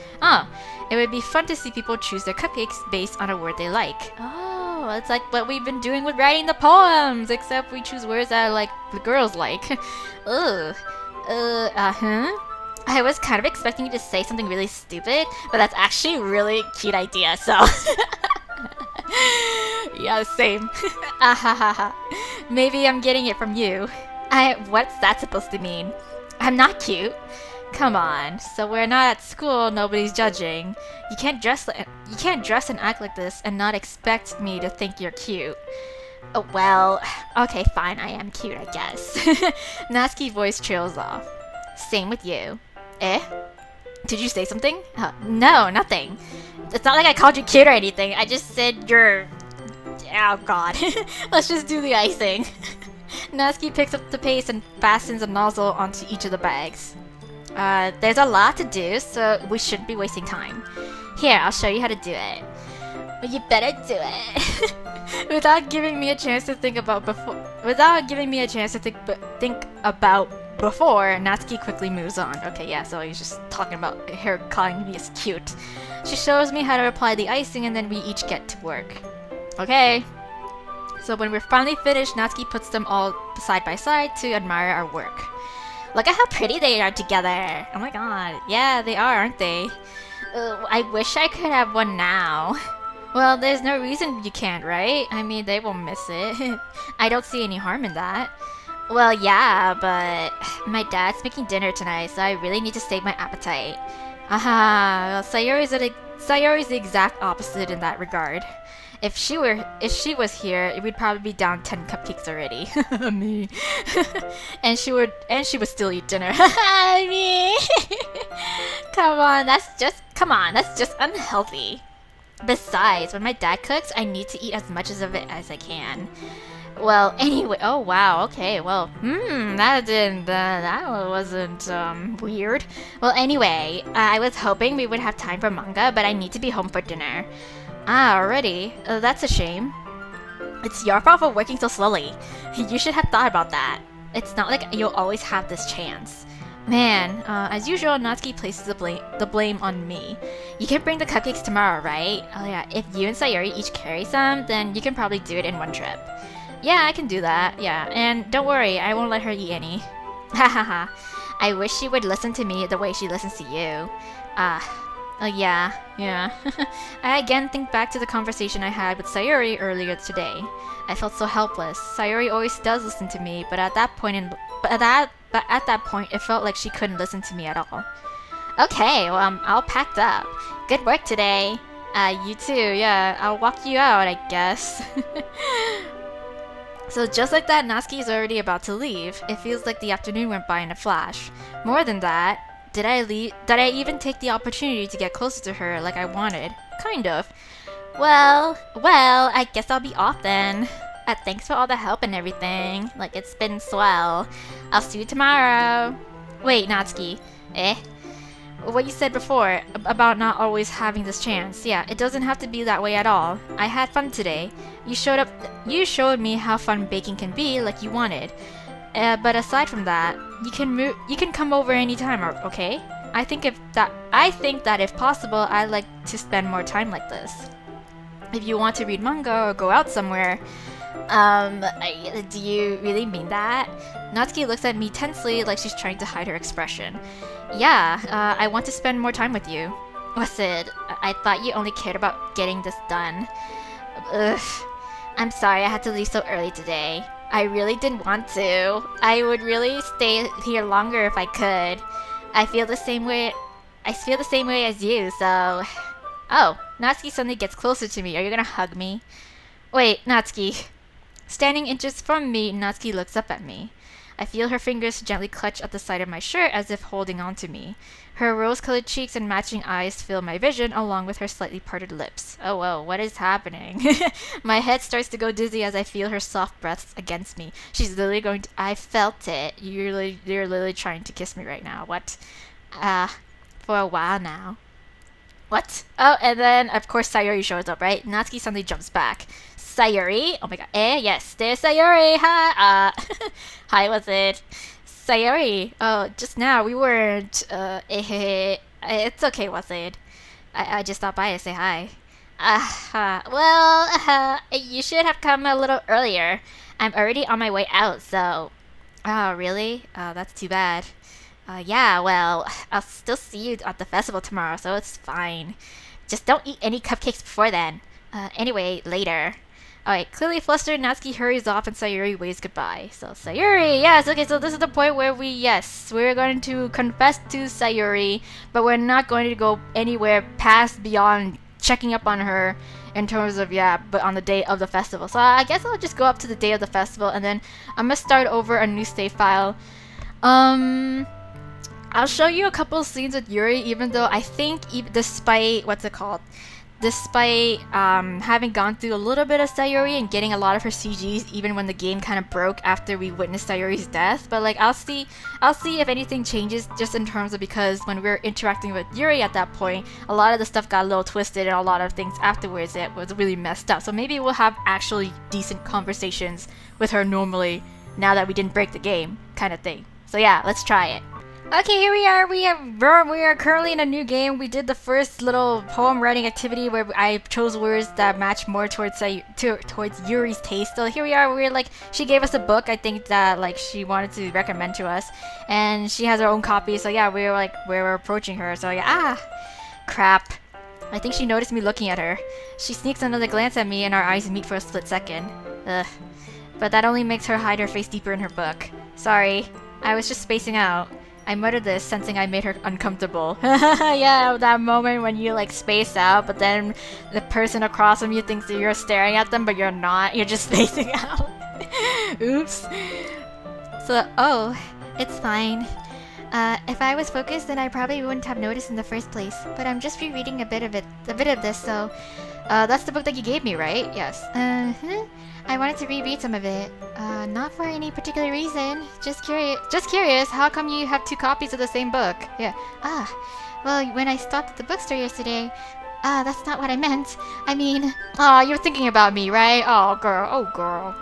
Speaker 1: It would be fun to see people choose their cupcakes based on a word they like. Oh, it's like what we've been doing with writing the poems, except we choose words that like the girls like. I was kind of expecting you to say something really stupid, but that's actually a really cute idea, so... Yeah, same. Maybe I'm getting it from you. What's that supposed to mean? I'm not cute. Come on. So we're not at school, nobody's judging. You can't dress and act like this and not expect me to think you're cute. Oh, well, okay, fine, I am cute, I guess. Natsuki's voice trails off. Same with you. Did you say something? No, nothing. It's not like I called you cute or anything. I just said you're... Oh god. Let's just do the icing. Natsuki picks up the paste and fastens a nozzle onto each of the bags. There's a lot to do, so we shouldn't be wasting time. Here, I'll show you how to do it. You better do it. Without giving me a chance to think about before. Without giving me a chance to think about before, Natsuki quickly moves on. Okay, yeah, so he's just talking about her calling me as cute. She shows me how to apply the icing and then we each get to work. Okay. So when we're finally finished, Natsuki puts them all side by side to admire our work. Look at how pretty they are together. Oh my god. Yeah, they are, aren't they? I wish I could have one now. Well, there's no reason you can't, right? I mean, they won't miss it. I don't see any harm in that. Well, yeah, but my dad's making dinner tonight, so I really need to save my appetite. Well, Sayori's the exact opposite in that regard. If she was here, we'd probably be down 10 cupcakes already. Me. and she would still eat dinner. Me. Come on, that's just unhealthy. Besides, when my dad cooks, I need to eat as much of it as I can. Well, anyway, oh wow, okay, well, that wasn't, weird. Well, anyway, I was hoping we would have time for manga, but I need to be home for dinner. Already? That's a shame. It's your fault for working so slowly. You should have thought about that. It's not like you'll always have this chance. Man, as usual, Natsuki places the blame on me. You can bring the cupcakes tomorrow, right? Oh yeah, if you and Sayori each carry some, then you can probably do it in one trip. Yeah, I can do that, yeah, and don't worry, I won't let her eat any. Hahaha, I wish she would listen to me the way she listens to you. Yeah. I again think back to the conversation I had with Sayori earlier today. I felt so helpless. Sayori always does listen to me, but at that point it felt like she couldn't listen to me at all. Okay, well, I'm all packed up. Good work today. You too, yeah, I'll walk you out, I guess. So just like that, Natsuki is already about to leave. It feels like the afternoon went by in a flash. More than that, did I even take the opportunity to get closer to her like I wanted? Kind of. Well, I guess I'll be off then. Thanks for all the help and everything. Like, it's been swell. I'll see you tomorrow. Wait, Natsuki. What you said before about not always having this chance. Yeah, it doesn't have to be that way at all. I had fun today. You showed me how fun baking can be like you wanted. But aside from that, you can come over anytime, okay? I think that if possible, I'd like to spend more time like this. If you want to read manga or go out somewhere, do you really mean that? Natsuki looks at me tensely like she's trying to hide her expression. Yeah, I want to spend more time with you. What's it? I thought you only cared about getting this done. Ugh. I'm sorry I had to leave so early today. I really didn't want to. I would really stay here longer if I could. I feel the same way as you, so... Oh, Natsuki suddenly gets closer to me. Are you gonna hug me? Wait, Natsuki. Standing inches from me, Natsuki looks up at me. I feel her fingers gently clutch at the side of my shirt as if holding on to me. Her rose-colored cheeks and matching eyes fill my vision along with her slightly parted lips. Oh whoa, what is happening? My head starts to go dizzy as I feel her soft breaths against me. She's literally going to... I felt it. You're literally trying to kiss me right now. What? For a while now. What? Oh, and then, of course, Sayori shows up, right? Natsuki suddenly jumps back. Sayori? Oh my god. Yes, there's Sayori. Hi. Hi, what's it? Sayori. Oh, just now we weren't. It's okay, what's it? I just stopped by to say hi. You should have come a little earlier. I'm already on my way out, so. Oh, really? That's too bad. Yeah, well, I'll still see you at the festival tomorrow, so it's fine. Just don't eat any cupcakes before then. Anyway, later. Alright, clearly flustered, Natsuki hurries off and Sayori waves goodbye. So, Sayori, yes, okay, so this is the point where we're going to confess to Sayori, but we're not going to go anywhere past beyond checking up on her in terms of, but on the day of the festival. So I guess I'll just go up to the day of the festival and then I'm gonna start over a new save file. I'll show you a couple of scenes with Yuri, even though I think, despite, despite having gone through a little bit of Sayori and getting a lot of her CGs even when the game kind of broke after we witnessed Sayori's death. But like I'll see if anything changes just in terms of, because when we were interacting with Yuri at that point, a lot of the stuff got a little twisted and a lot of things afterwards it was really messed up. So maybe we'll have actually decent conversations with her normally now that we didn't break the game kind of thing. So yeah, let's try it. Okay, here we are. We are currently in a new game. We did the first little poem writing activity where I chose words that match more towards Yuri's taste. So here we are. We're like, she gave us a book, I think, that like she wanted to recommend to us, and she has her own copy. So yeah, we're approaching her. So yeah, crap. I think she noticed me looking at her. She sneaks another glance at me, and our eyes meet for a split second. Ugh. But that only makes her hide her face deeper in her book. Sorry, I was just spacing out. I muttered this, sensing I made her uncomfortable. Yeah, that moment when you like space out, but then the person across from you thinks that you're staring at them, but you're not. You're just spacing out. Oops. So, oh, it's fine. If I was focused, then I probably wouldn't have noticed in the first place. But I'm just rereading a bit of this, so... that's the book that you gave me, right? Yes. I wanted to reread some of it. Not for any particular reason. Just curious, how come you have 2 copies of the same book? Yeah. Well, when I stopped at the bookstore yesterday... that's not what I meant. I mean... you're thinking about me, right? Oh, girl.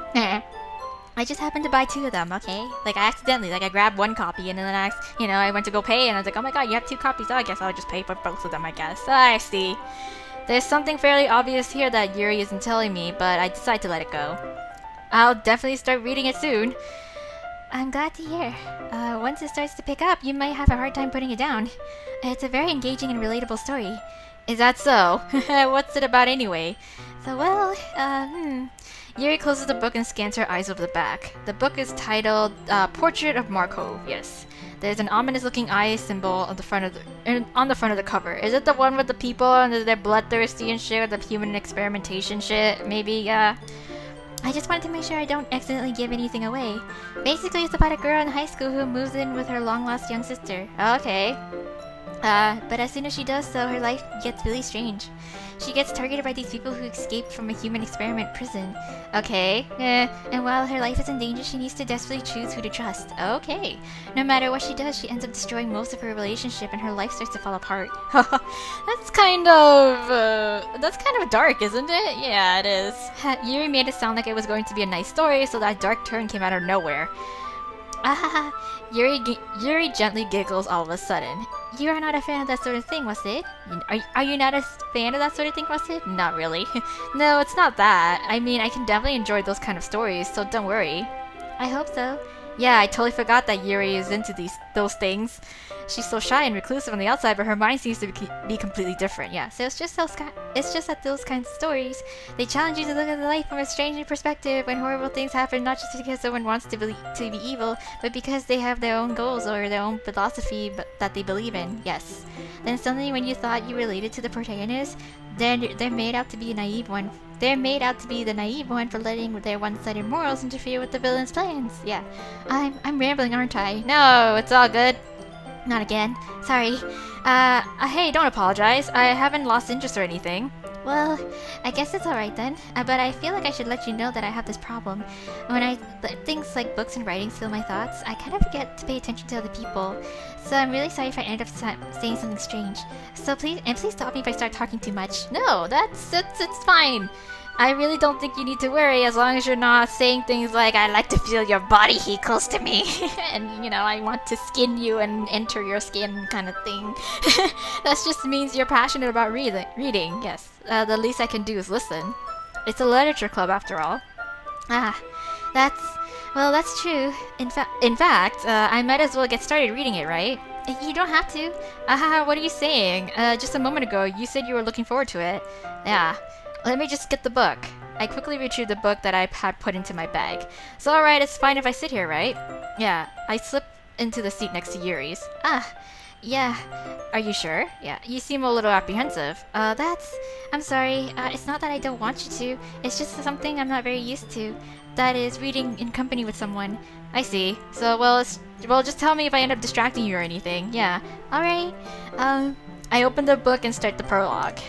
Speaker 1: I just happened to buy 2 of them, okay? Like, I accidentally, like, I grabbed 1 copy, and then I went to go pay, and I was like, oh my god, you have 2 copies. Oh, I guess I'll just pay for both of them, I guess. I see. There's something fairly obvious here that Yuri isn't telling me, but I decide to let it go. I'll definitely start reading it soon. I'm glad to hear. Once it starts to pick up, you might have a hard time putting it down. It's a very engaging and relatable story. Is that so? What's it about anyway? So, well, Yuri closes the book and scans her eyes over the back. The book is titled Portrait of Markov. Yes. There's an ominous-looking eye symbol on the front of the cover. Is it the one with the people and they're bloodthirsty and shit with the human experimentation shit? Maybe, yeah. I just wanted to make sure I don't accidentally give anything away. Basically, it's about a girl in high school who moves in with her long-lost young sister. Okay. But as soon as she does so, her life gets really strange. She gets targeted by these people who escaped from a human experiment prison. Okay. And while her life is in danger, she needs to desperately choose who to trust. Okay. No matter what she does, she ends up destroying most of her relationship and her life starts to fall apart. That's kind of dark, isn't it? Yeah, it is. Yuri made it sound like it was going to be a nice story, so that dark turn came out of nowhere. Yuri gently giggles all of a sudden. You are not a fan of that sort of thing, was it? Are you not a fan of that sort of thing, was it? Not really. No, it's not that. I mean, I can definitely enjoy those kind of stories, so don't worry. I hope so. Yeah, I totally forgot that Yuri is into those things. She's so shy and reclusive on the outside, but her mind seems to be completely different. Yeah, so it's just that those kinds of stories, they challenge you to look at life from a strange new perspective when horrible things happen, not just because someone wants to be evil, but because they have their own goals or their own philosophy that they believe in. Yes. Then suddenly, when you thought you related to the protagonist, they're made out to be a naive one. They're made out to be the naive one for letting their one-sided morals interfere with the villain's plans. Yeah, I'm rambling, aren't I? No, it's all good. Not again. Sorry. Hey, don't apologize. I haven't lost interest or anything. Well, I guess it's alright then. But I feel like I should let you know that I have this problem. When I let things like books and writings fill my thoughts, I kind of forget to pay attention to other people. So I'm really sorry if I end up saying something strange. So please stop me if I start talking too much. No, it's fine. I really don't think you need to worry as long as you're not saying things like, I like to feel your body heat close to me, and, I want to skin you and enter your skin kind of thing. That just means you're passionate about reading, yes. The least I can do is listen. It's a literature club after all. That's true. In fact, I might as well get started reading it, right? You don't have to. What are you saying? Just a moment ago, you said you were looking forward to it. Yeah. Let me just get the book. I quickly retrieved the book that I had put into my bag. So alright, it's fine if I sit here, right? Yeah, I slip into the seat next to Yuri's. Yeah. Are you sure? Yeah, you seem a little apprehensive. I'm sorry. It's not that I don't want you to. It's just something I'm not very used to. That is, reading in company with someone. I see. So, well, just tell me if I end up distracting you or anything. Yeah. Alright. I open the book and start the prologue.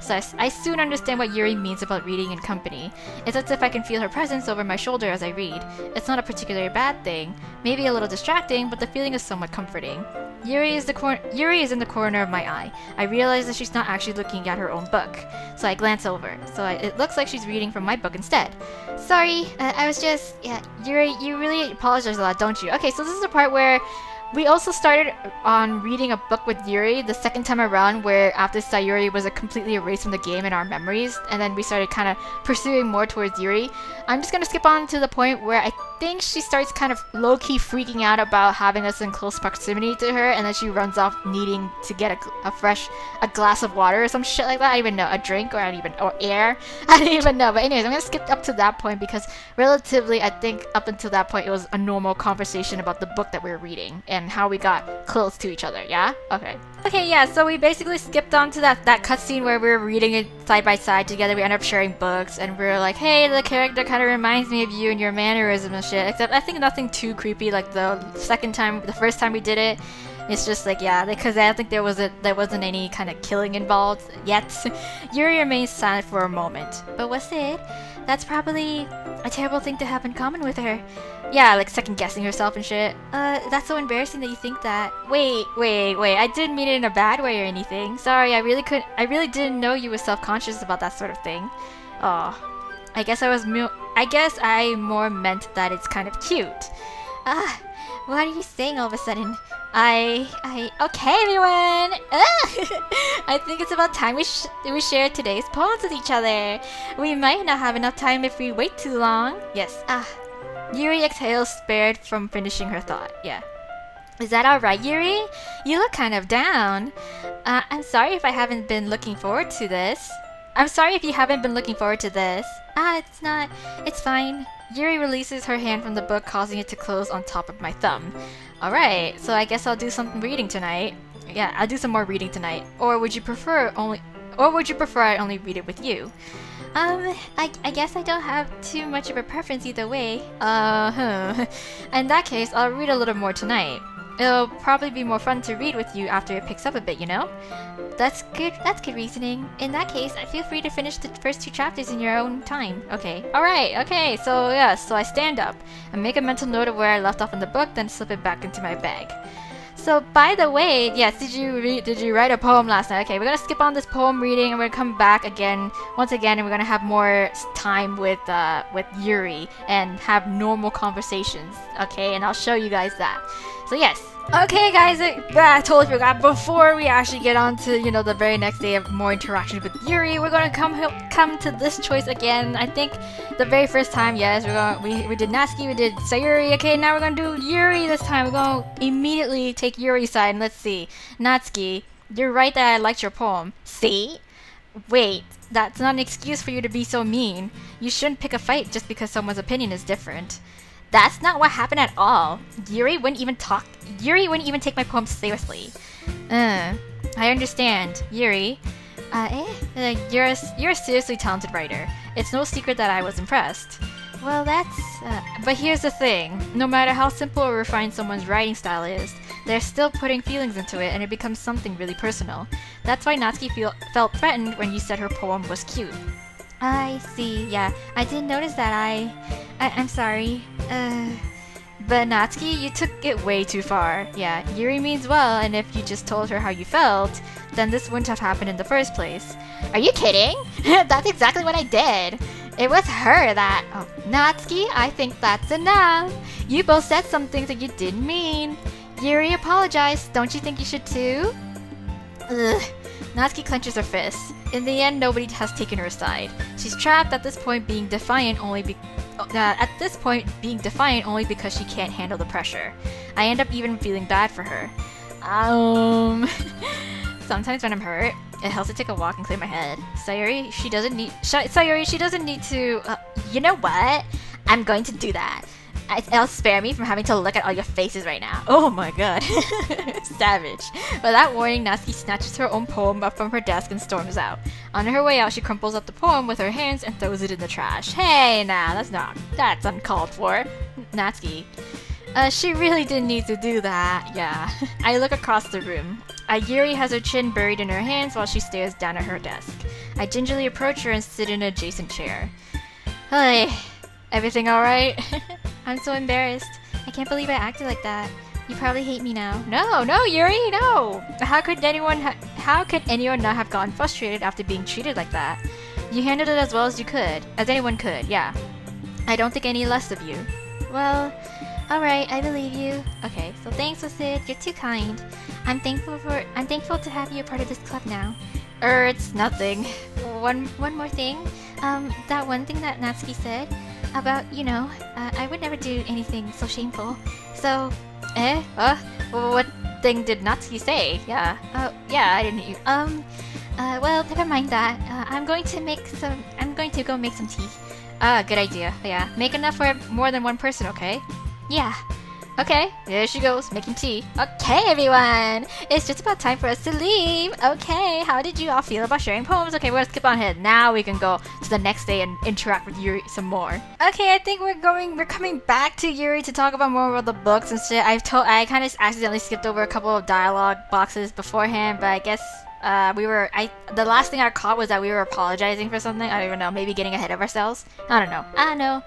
Speaker 1: so I soon understand what Yuri means about reading in company. It's as if I can feel her presence over my shoulder as I read. It's not a particularly bad thing, maybe a little distracting, but the feeling is somewhat comforting. Yuri is in the corner of my eye. I realize that she's not actually looking at her own book, so I glance over. It looks like she's reading from my book instead. Sorry, I was just... Yeah, Yuri, you really apologize a lot, don't you? Okay, so this is the part where we also started on reading a book with Yuri the second time around, where after Sayuri was completely erased from the game in our memories, and then we started kind of pursuing more towards Yuri. I'm just gonna skip on to the point where I think she starts kind of low-key freaking out about having us in close proximity to her, and then she runs off needing to get a glass of water or some shit like that. I don't even know, a drink, or air. I don't even know. But anyways, I'm gonna skip up to that point because relatively, I think up until that point, it was a normal conversation about the book that we were reading and how we got close to each other. Yeah. Okay. Okay, yeah, so we basically skipped on to that cutscene where we were reading it side by side together. We ended up sharing books, and we were like, hey, the character kind of reminds me of you and your mannerism and shit. Except I think nothing too creepy like the first time we did it. It's just like, yeah, because I think there wasn't any kind of killing involved yet. Yuri remains silent for a moment. But what's it? That's probably a terrible thing to have in common with her. Yeah, like second guessing herself and shit. That's so embarrassing that you think that. Wait. I didn't mean it in a bad way or anything. Sorry, I really didn't know you were self-conscious about that sort of thing. Oh, I guess I more meant that it's kind of cute. What are you saying all of a sudden? Okay, everyone! I think it's about time we share today's poems with each other. We might not have enough time if we wait too long. Yes, Yuri exhales, spared from finishing her thought. Yeah. Is that alright, Yuri? You look kind of down. I'm sorry if I haven't been looking forward to this. I'm sorry if you haven't been looking forward to this. It's fine. Yuri releases her hand from the book, causing it to close on top of my thumb. Alright, so I guess I'll do some reading tonight. Yeah, I'll do some more reading tonight. Or would you prefer I only read it with you? I guess I don't have too much of a preference either way. In that case, I'll read a little more tonight. It'll probably be more fun to read with you after it picks up a bit, you know? That's good reasoning. In that case, feel free to finish the first 2 chapters in your own time. Okay. Alright, okay, so yeah, so I stand up and make a mental note of where I left off in the book, then slip it back into my bag. So, by the way, yes, did you write a poem last night? Okay, we're gonna skip on this poem reading, and we're gonna come back once again, and we're gonna have more time with Yuri and have normal conversations. Okay, and I'll show you guys that. So yes. Okay, guys, I totally forgot. Before we actually get on to the very next day of more interactions with Yuri, we're gonna come to this choice again. I think the very first time, yes, we did Natsuki, we did Sayuri. Okay, now we're gonna do Yuri this time. We're gonna immediately take Yuri's side, and let's see. Natsuki, you're right that I liked your poem. See? Wait, that's not an excuse for you to be so mean. You shouldn't pick a fight just because someone's opinion is different. That's not what happened at all. Yuri wouldn't even take my poem seriously. I understand. Yuri, you're a seriously talented writer. It's no secret that I was impressed. Well, but here's the thing. No matter how simple or refined someone's writing style is, they're still putting feelings into it, and it becomes something really personal. That's why Natsuki felt threatened when you said her poem was cute. I see, yeah. I didn't notice that. I'm sorry. But Natsuki, you took it way too far. Yeah, Yuri means well, and if you just told her how you felt, then this wouldn't have happened in the first place. Are you kidding? That's exactly what I did. It was her that... Oh, Natsuki, I think that's enough. You both said some things that you didn't mean. Yuri apologized. Don't you think you should too? Ugh. Natsuki clenches her fists. In the end, nobody has taken her side. She's trapped at this point, being defiant only because she can't handle the pressure. I end up even feeling bad for her. Sometimes when I'm hurt, it helps to take a walk and clear my head. Sayuri, she doesn't need to. You know what? I'm going to do that. It'll spare me from having to look at all your faces right now. Oh my god. Savage. Without warning, Natsuki snatches her own poem up from her desk and storms out. On her way out, she crumples up the poem with her hands and throws it in the trash. Hey, nah, that's uncalled for. Natsuki. She really didn't need to do that. Yeah. I look across the room. Yuri has her chin buried in her hands while she stares down at her desk. I gingerly approach her and sit in an adjacent chair. Hey, everything alright? I'm so embarrassed. I can't believe I acted like that. You probably hate me now. No, Yuri, no! How could anyone not have gotten frustrated after being treated like that? You handled it as well as you could. As anyone could, yeah. I don't think any less of you. Well, alright, I believe you. Okay, so thanks, Sid. You're too kind. I'm thankful to have you a part of this club now. It's nothing. One more thing. That one thing that Natsuki said about, I would never do anything so shameful. So, what thing did Natsuki say? Yeah. Oh, yeah, I didn't hear you. Well, never mind that. I'm going to go make some tea. Good idea. Yeah, make enough for more than one person, okay? Yeah. Okay, there she goes, making tea. Okay, everyone! It's just about time for us to leave! Okay, how did you all feel about sharing poems? Okay, we're gonna skip on ahead. Now we can go to the next day and interact with Yuri some more. Okay, I think we're coming back to Yuri to talk about more about the books and shit. I kind of accidentally skipped over a couple of dialogue boxes beforehand, but I guess the last thing I caught was that we were apologizing for something. I don't even know, maybe getting ahead of ourselves. I don't know.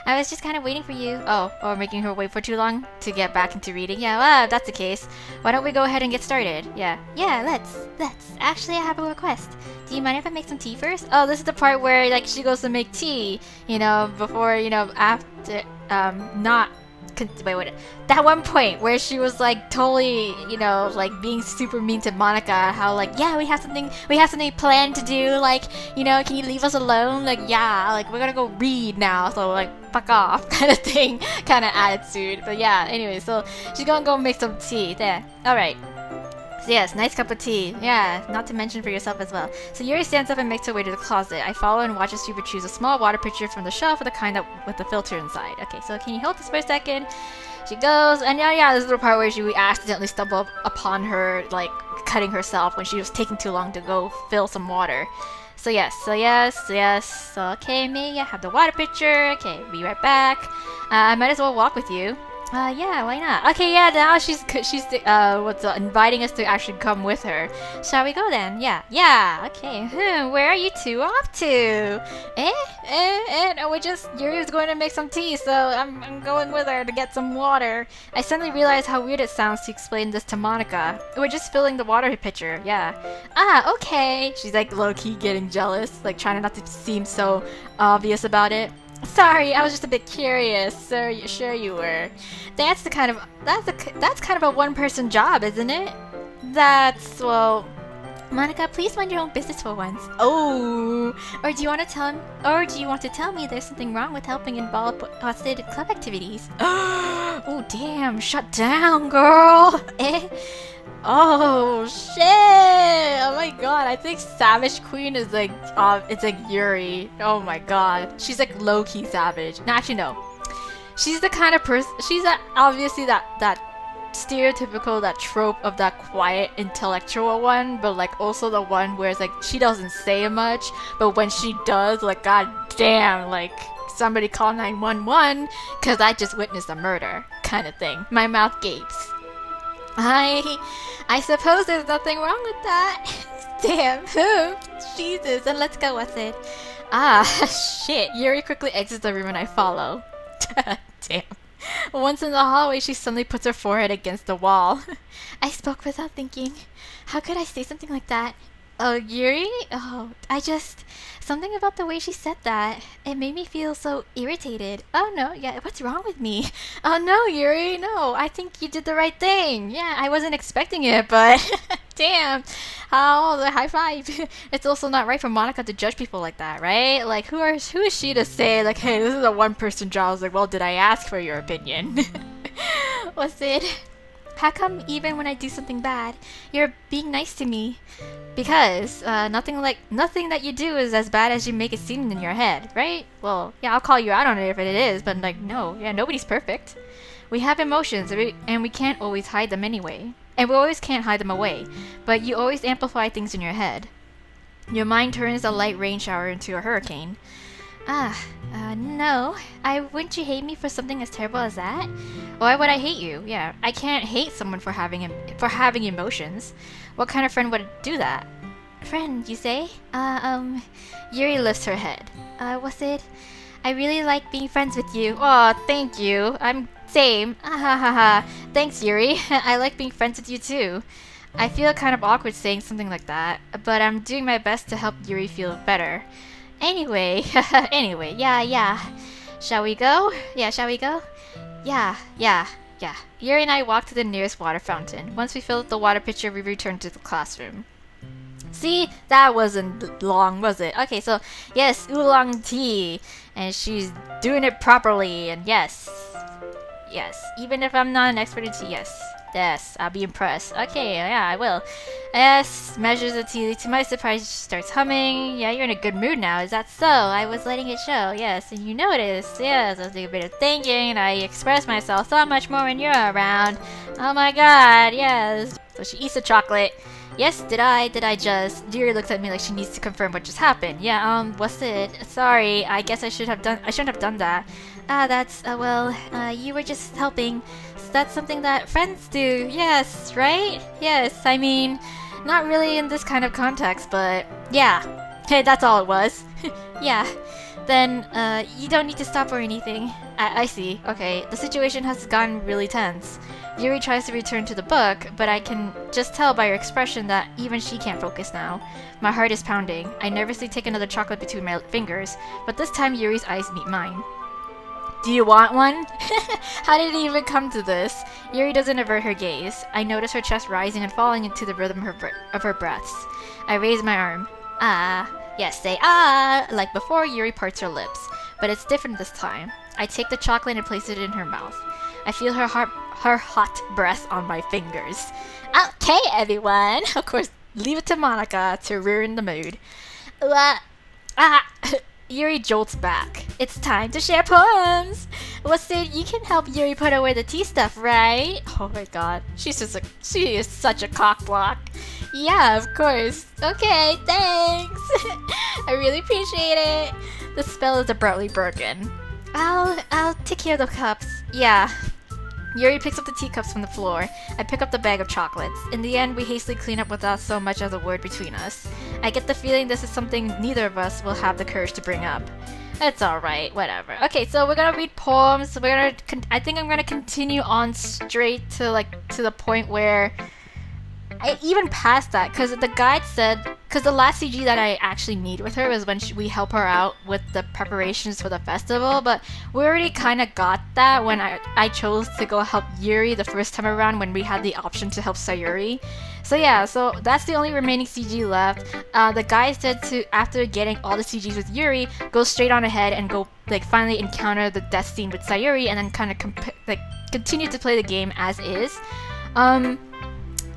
Speaker 1: I was just kind of waiting for you. Or making her wait for too long to get back into reading. Yeah, well, if that's the case, why don't we go ahead and get started? Yeah, let's. Actually, I have a request. Do you mind if I make some tea first? Oh, this is the part where, like, she goes to make tea, before, after, not... Wait, that one point where she was like totally, like being super mean to Monica, how like, yeah, we have something planned to do, like, can you leave us alone? Like, yeah, like we're gonna go read now, so like fuck off kind of thing, kind of attitude. But yeah, anyway, so she's gonna go make some tea there. Alright. So yes, nice cup of tea. Yeah, not to mention for yourself as well. So Yuri stands up and makes her way to the closet. I follow and watch as she retrieves a small water pitcher from the shelf with the kind that with the filter inside. Okay, so can you hold this for a second? She goes, and yeah, this is the part where we accidentally stumble upon her, like, cutting herself when she was taking too long to go fill some water. So yes. So okay, me, I have the water pitcher. Okay, be right back. I might as well walk with you. Yeah, why not? Okay, yeah, now she's inviting us to actually come with her. Shall we go then? Yeah, okay. Where are you two off to? No, Yuri's going to make some tea, so I'm going with her to get some water. I suddenly realized how weird it sounds to explain this to Monica. We're just filling the water pitcher, yeah. Okay. She's like low-key getting jealous, like trying not to seem so obvious about it. Sorry, I was just a bit curious. Sure you were. That's kind of a one-person job, isn't it? Well, Monica, please mind your own business for once. Oh, or do you want to tell me there's something wrong with helping involve stated club activities? Oh, damn! Shut down, girl. Oh shit! Oh my god, I think Savage Queen is like, it's like Yuri. Oh my god, she's like low-key savage. No, actually no. She's the kind of person. She's obviously that stereotypical, that trope of that quiet intellectual one, but like also the one where it's like she doesn't say much, but when she does, like god damn, like somebody call 911 because I just witnessed a murder kind of thing. My mouth gapes. I suppose there's nothing wrong with that. Damn. Jesus, and let's go with it. Shit. Yuri quickly exits the room and I follow. Damn. Once in the hallway, she suddenly puts her forehead against the wall. I spoke without thinking. How could I say something like that? Oh, Yuri? Something about the way she said that. It made me feel so irritated. Oh no, yeah, what's wrong with me? Oh no, Yuri, no, I think you did the right thing. Yeah, I wasn't expecting it, but damn. The high five. It's also not right for Monica to judge people like that, right? Like, who is she to say, like, hey, this is a one-person job? I was like, well, did I ask for your opinion? What's it? How come even when I do something bad, you're being nice to me? Because nothing that you do is as bad as you make it seem in your head, right? Well, yeah, I'll call you out on it if it is, but like, no, yeah, nobody's perfect. We have emotions, and we can't always hide them anyway. And we always can't hide them away, but you always amplify things in your head. Your mind turns a light rain shower into a hurricane. No. Wouldn't you hate me for something as terrible as that? Why would I hate you? Yeah, I can't hate someone for having emotions. What kind of friend would do that? Friend, you say? Yuri lifts her head. Was it? I really like being friends with you. Oh, thank you. I'm same. Ha ha ha. Thanks, Yuri. I like being friends with you too. I feel kind of awkward saying something like that, but I'm doing my best to help Yuri feel better. Anyway, yeah. Shall we go? Yeah, shall we go? Yeah. Yuri and I walked to the nearest water fountain. Once we filled up the water pitcher, we returned to the classroom. See, that wasn't long, was it? Okay, so yes, oolong tea, and she's doing it properly, and yes, even if I'm not an expert in tea, yes, I'll be impressed. Okay, yeah, I will. Yes, measures the tea. To my surprise, she starts humming. Yeah, you're in a good mood now. Is that so? I was letting it show. Yes, and you noticed. Yes, I was doing a bit of thinking, and I express myself so much more when you're around. Oh my god, yes. So she eats the chocolate. Yes, did I just? Yuri looks at me like she needs to confirm what just happened. Yeah, what's it? Sorry, I guess I shouldn't have done that. You were just helping. So that's something that friends do. Yes, right? Yes, I mean, not really in this kind of context, but yeah. Hey, that's all it was. Yeah. Then, you don't need to stop or anything. I see. Okay, the situation has gotten really tense. Yuri tries to return to the book, but I can just tell by her expression that even she can't focus now. My heart is pounding. I nervously take another chocolate between my fingers, but this time Yuri's eyes meet mine. Do you want one? How did it even come to this? Yuri doesn't avert her gaze. I notice her chest rising and falling into the rhythm of her breaths. I raise my arm. Ah. Yes, say ah! Like before, Yuri parts her lips. But it's different this time. I take the chocolate and place it in her mouth. I feel her hot breath on my fingers. Okay, everyone! Of course, leave it to Monica to ruin the mood. Yuri jolts back. It's time to share poems! What's it? You can help Yuri put away the tea stuff, right? Oh my god. She is such a cockblock. Yeah, of course. Okay, thanks! I really appreciate it. The spell is abruptly broken. I'll take care of the cups. Yeah. Yuri picks up the teacups from the floor. I pick up the bag of chocolates. In the end, we hastily clean up without so much as a word between us. I get the feeling this is something neither of us will have the courage to bring up. It's alright, whatever. Okay, so we're gonna read poems. I think I'm gonna continue on straight to the point where I even passed that, because the guide said, because the last CG that I actually meet with her was when we help her out with the preparations for the festival, but we already kind of got that when I chose to go help Yuri the first time around when we had the option to help Sayuri. So yeah, so that's the only remaining CG left. The guide said to, after getting all the CGs with Yuri, go straight on ahead and go finally encounter the death scene with Sayuri and then kind of continue to play the game as is.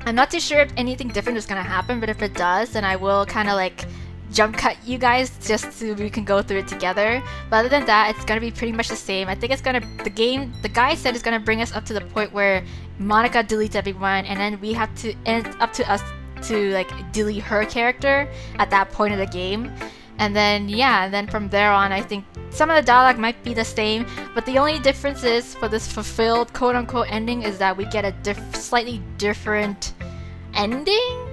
Speaker 1: I'm not too sure if anything different is gonna happen, but if it does, then I will kind of jump cut you guys just so we can go through it together. But other than that, it's gonna be pretty much the same. I think the guy said it's gonna bring us up to the point where Monica deletes everyone, and then and it's up to us to delete her character at that point of the game. And then from there on, I think some of the dialogue might be the same, but the only difference is for this fulfilled quote-unquote ending is that we get a slightly different ending,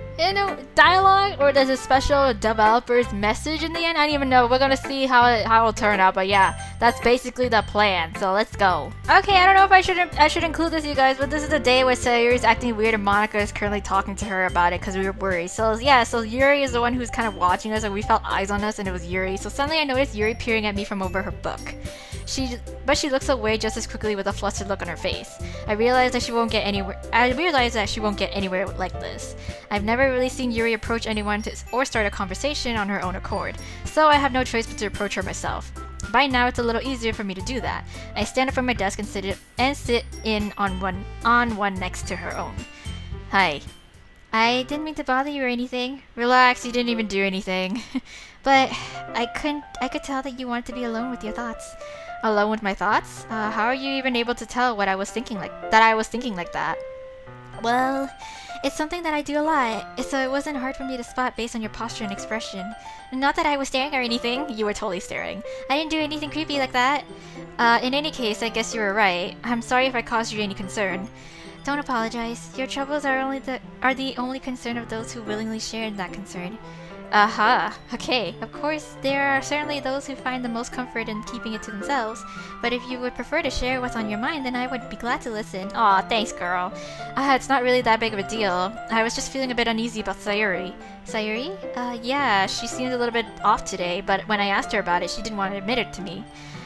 Speaker 1: dialogue, or there's a special developer's message in the end. I don't even know. We're gonna see how it'll turn out, but yeah, that's basically the plan. So let's go. Okay, I don't know if I should include this, you guys, but this is the day where Sayuri's acting weird and Monica is currently talking to her about it because we were worried. So yeah, so Yuri is the one who's kind of watching us, and we felt eyes on us, and it was Yuri. So suddenly I noticed Yuri peering at me from over her book. She looks away just as quickly with a flustered look on her face. I realize that she won't get anywhere like this. I've never really seen Yuri approach anyone or start a conversation on her own accord, so I have no choice but to approach her myself. By now, it's a little easier for me to do that. I stand up from my desk and sit in on one next to her own. Hi. I didn't mean to bother you or anything. Relax, you didn't even do anything. But I could tell that you wanted to be alone with your thoughts. Alone with my thoughts? How are you even able to tell what I was thinking like that? Well, it's something that I do a lot, so it wasn't hard for me to spot based on your posture and expression. Not that I was staring or anything. You were totally staring. I didn't do anything creepy like that. In any case, I guess you were right. I'm sorry if I caused you any concern. Don't apologize. Your troubles are the only concern of those who willingly share in that concern. Aha, okay. Of course, there are certainly those who find the most comfort in keeping it to themselves, but if you would prefer to share what's on your mind, then I would be glad to listen. Aw, thanks, girl. It's not really that big of a deal. I was just feeling a bit uneasy about Sayuri. Sayuri? Yeah, she seemed a little bit off today, but when I asked her about it, she didn't want to admit it to me.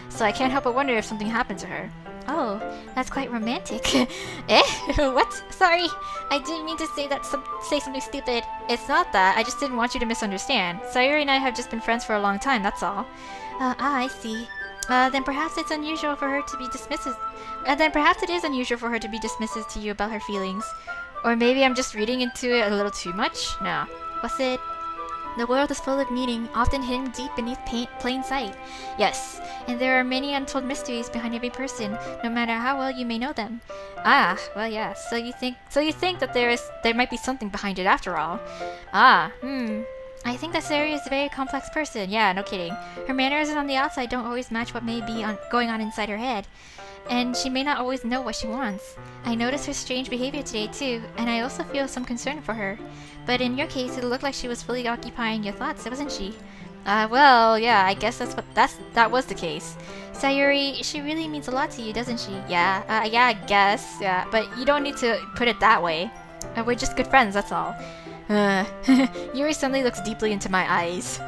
Speaker 1: So I can't help but wonder if something happened to her. Oh, that's quite romantic. Eh? What? Sorry, I didn't mean to say something stupid. It's not that, I just didn't want you to misunderstand. Sayuri and I have just been friends for a long time, that's all. I see. Then perhaps it's unusual for her to be dismissive. Then perhaps it is unusual for her to be dismissive to you about her feelings. Or maybe I'm just reading into it a little too much? No. What's it? The world is full of meaning, often hidden deep beneath plain sight. Yes, and there are many untold mysteries behind every person, no matter how well you may know them. Ah, well, yeah. So you think that there might be something behind it after all? I think that Sayuri is a very complex person. Yeah, no kidding. Her manners on the outside don't always match what may be going on inside her head. And she may not always know what she wants. I noticed her strange behavior today too, and I also feel some concern for her. But in your case, it looked like she was fully occupying your thoughts, wasn't she? Well, yeah, I guess that was the case. Sayuri, she really means a lot to you, doesn't she? Yeah, I guess, yeah, but you don't need to put it that way. We're just good friends, that's all. Yuri suddenly looks deeply into my eyes.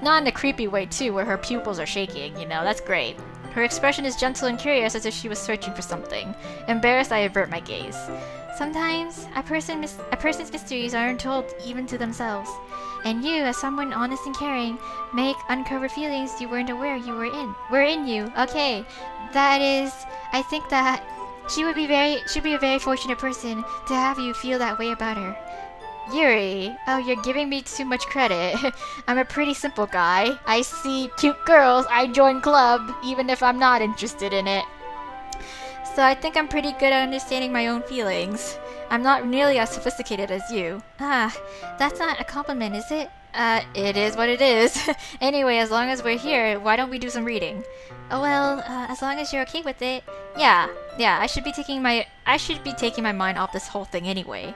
Speaker 1: Not in a creepy way too, where her pupils are shaking, you know, that's great. Her expression is gentle and curious, as if she was searching for something. Embarrassed, I avert my gaze. Sometimes, a person's mysteries aren't told even to themselves. And you, as someone honest and caring, may uncover feelings you weren't aware were in you. Okay, that is, I think that she'd be a very fortunate person to have you feel that way about her. Yuri, oh, you're giving me too much credit. I'm a pretty simple guy. I see cute girls, I join club, even if I'm not interested in it. So I think I'm pretty good at understanding my own feelings. I'm not nearly as sophisticated as you. That's not a compliment, is it? It is what it is. Anyway, as long as we're here, why don't we do some reading? Oh, well, as long as you're okay with it. Yeah, I should be taking my mind off this whole thing anyway.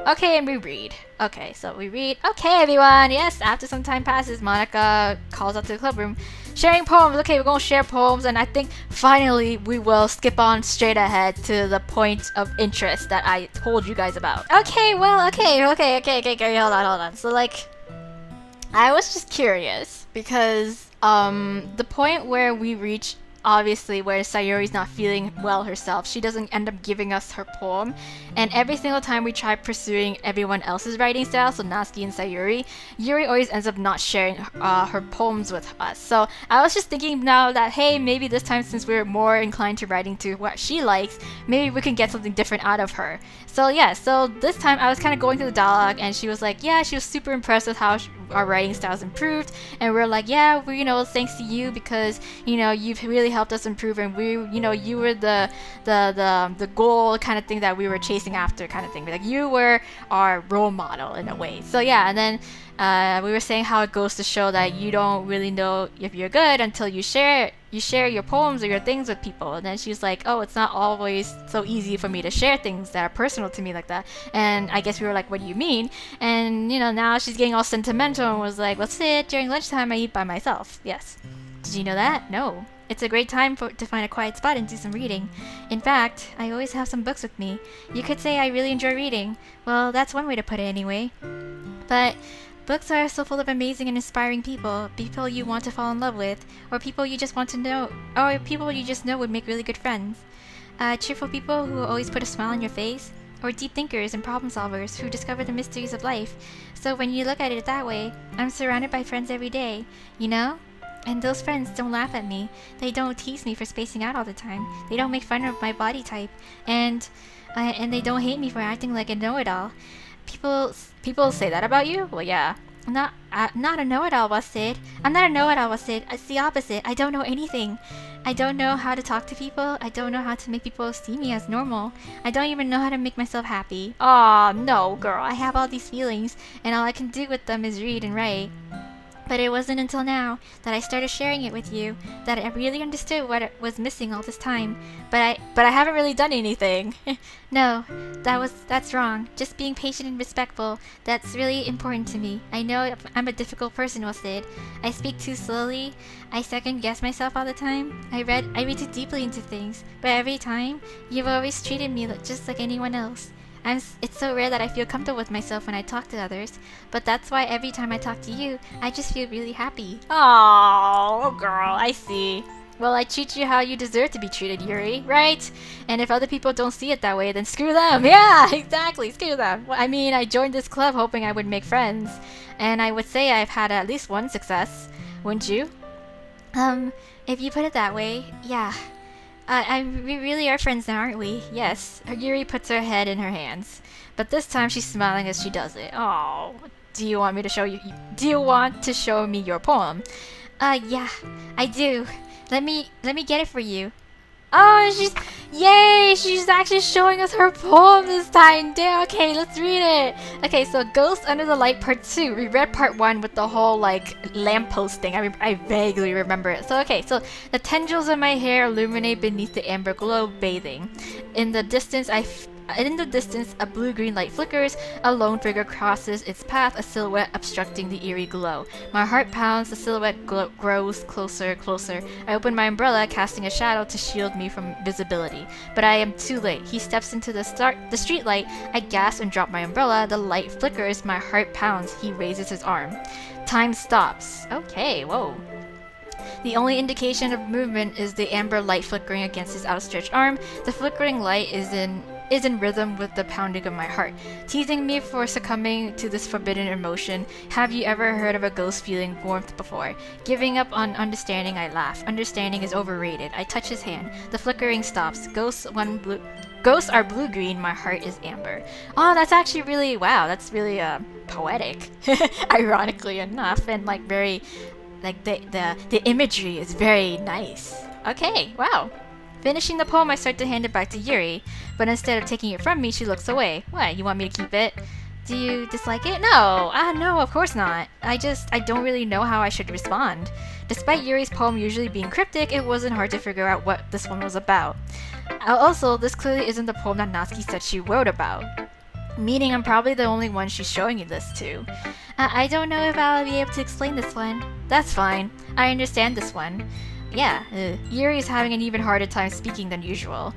Speaker 1: Okay, and we read. Okay, so we read. Okay, everyone. Yes, after some time passes, Monica calls out to the club room. Sharing poems. Okay, we're gonna share poems, and I think finally we will skip on straight ahead to the point of interest that I told you guys about. Okay, well, okay, hold on. So, like, I was just curious because the point where we reach, obviously, where Sayuri's not feeling well herself, she doesn't end up giving us her poem, and every single time we try pursuing everyone else's writing style, so Natsuki and Sayuri, Yuri always ends up not sharing her poems with us. So I was just thinking now that, hey, maybe this time, since we're more inclined to writing to what she likes, maybe we can get something different out of her. So yeah, so this time I was kind of going through the dialogue, and she was like, yeah, she was super impressed with how our writing styles improved, and we're like, yeah, we, thanks to you, because you've really helped us improve, and we, you were the goal kind of thing that we were chasing after, kind of thing. Like, you were our role model in a way. So yeah, and then we were saying how it goes to show that you don't really know if you're good until you share your poems or your things with people. And then she's like, oh, it's not always so easy for me to share things that are personal to me like that. And I guess we were like, what do you mean? And now she's getting all sentimental and was like, let's sit during lunchtime, I eat by myself. Yes. Did you know that? No. It's a great time to find a quiet spot and do some reading. In fact, I always have some books with me. You could say I really enjoy reading. Well, that's one way to put it anyway. But books are so full of amazing and inspiring people you want to fall in love with, or people you just want to know, or people you just know would make really good friends. Cheerful people who always put a smile on your face, or deep thinkers and problem solvers who discover the mysteries of life. So when you look at it that way, I'm surrounded by friends every day, And those friends don't laugh at me. They don't tease me for spacing out all the time. They don't make fun of my body type, and they don't hate me for acting like a know-it-all. People say that about you? Well, yeah. I'm not a know-it-all, Wasid. I'm not a know-it-all, Wasid. It's the opposite. I don't know anything. I don't know how to talk to people. I don't know how to make people see me as normal. I don't even know how to make myself happy. Aw, no, girl. I have all these feelings, and all I can do with them is read and write. But it wasn't until now that I started sharing it with you that I really understood what was missing all this time. But I haven't really done anything. No, that's wrong. Just being patient and respectful. That's really important to me. I know I'm a difficult person, Sid. I speak too slowly. I second guess myself all the time. I read too deeply into things. But every time, you've always treated me just like anyone else. It's so rare that I feel comfortable with myself when I talk to others, but that's why every time I talk to you, I just feel really happy. Oh, girl, I see. Well, I treat you how you deserve to be treated, Yuri, right? And if other people don't see it that way, then screw them. Yeah, exactly, screw them. Well, I mean, I joined this club hoping I would make friends, and I would say I've had at least one success, wouldn't you? If you put it that way, yeah. We really are friends now, aren't we? Yes. Yuri puts her head in her hands, but this time she's smiling as she does it. Oh, do you want me to show you? Do you want to show me your poem? Yeah, I do. Let me get it for you. Oh, yay! She's actually showing us her poem this time. Damn. Okay, let's read it. Okay, so Ghost Under the Light Part 2. We read Part 1 with the whole like lamppost thing. I vaguely remember it. So okay, so the tendrils of my hair illuminate beneath the amber glow, bathing. In the distance, a blue-green light flickers. A lone figure crosses its path, a silhouette obstructing the eerie glow. My heart pounds, the silhouette grows closer, closer. I open my umbrella, casting a shadow to shield me from visibility. But I am too late. He steps into the street light. I gasp and drop my umbrella. The light flickers. My heart pounds. He raises his arm. Time stops. Okay, whoa. The only indication of movement is the amber light flickering against his outstretched arm. The flickering light is in rhythm with the pounding of my heart, teasing me for succumbing to this forbidden emotion. Have you ever heard of a ghost feeling warmth before? Giving up on understanding, I laugh. Understanding is overrated. I touch his hand. The flickering stops. Ghosts are blue-green, my heart is amber. Oh, that's actually really, wow, that's really poetic. Ironically enough, and like very, like the imagery is very nice. Okay, wow. Finishing the poem, I start to hand it back to Yuri, but instead of taking it from me, she looks away. What, you want me to keep it? Do you dislike it? No! No, of course not. I don't really know how I should respond. Despite Yuri's poem usually being cryptic, it wasn't hard to figure out what this one was about. Also, this clearly isn't the poem that Natsuki said she wrote about. Meaning I'm probably the only one she's showing you this to. I don't know if I'll be able to explain this one. That's fine. I understand this one. Yeah, Yuri is having an even harder time speaking than usual.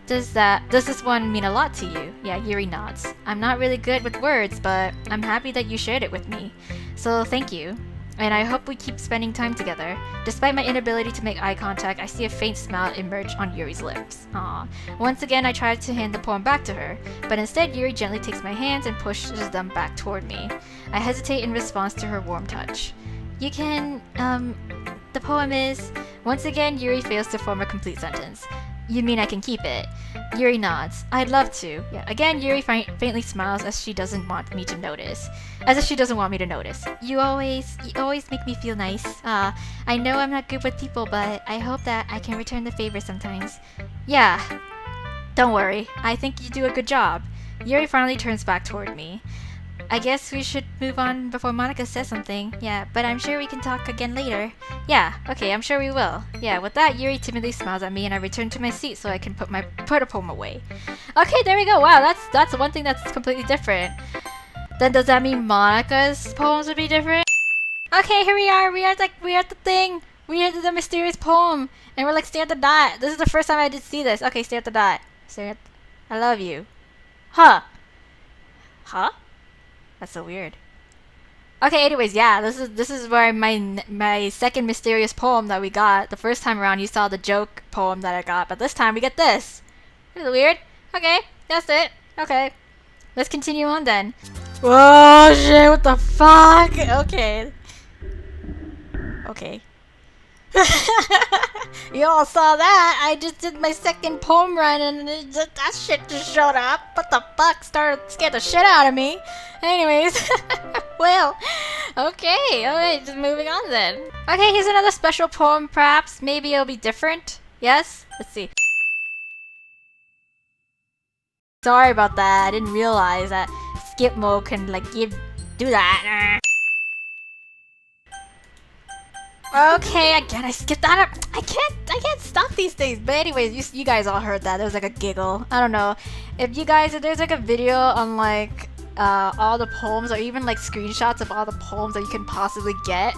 Speaker 1: Does this one mean a lot to you? Yeah, Yuri nods. I'm not really good with words, but I'm happy that you shared it with me. So thank you. And I hope we keep spending time together. Despite my inability to make eye contact, I see a faint smile emerge on Yuri's lips. Aww. Once again, I tried to hand the poem back to her, but instead Yuri gently takes my hands and pushes them back toward me. I hesitate in response to her warm touch. You can, the poem is... Once again, Yuri fails to form a complete sentence. You mean I can keep it? Yuri nods. I'd love to. Yeah. Again, Yuri faintly smiles as she doesn't want me to notice. As if she doesn't want me to notice. You always make me feel nice. I know I'm not good with people, but I hope that I can return the favor sometimes. Yeah. Don't worry. I think you do a good job. Yuri finally turns back toward me. I guess we should move on before Monica says something. Yeah, but I'm sure we can talk again later. Yeah, okay, I'm sure we will. Yeah, with that, Yuri timidly smiles at me and I return to my seat so I can put a poem away. Okay, there we go. Wow, that's one thing that's completely different. Then does that mean Monica's poems would be different? Okay, here we are. We're at the thing. We're at the mysterious poem. And we're like, stare at the dot. This is the first time I did see this. Okay, stare at the dot. I love you. Huh? Huh? That's so weird. Okay, anyways, yeah, this is where my second mysterious poem that we got. The first time around, you saw the joke poem that I got, but this time we get this. Isn't it weird? Okay, that's it. Okay, let's continue on then. Whoa, shit! What the fuck? Okay. Okay. You all saw that? I just did my second poem run and that shit just showed up. What the fuck? Scared the shit out of me. Anyways, well, okay, alright, just moving on then. Okay, here's another special poem, perhaps. Maybe it'll be different. Yes? Let's see. Sorry about that. I didn't realize that skip mode can, like, do that. Okay, again, I skipped that up. I can't stop these things. But anyways, you guys all heard that. There was like a giggle. I don't know. If there's like a video on like all the poems or even like screenshots of all the poems that you can possibly get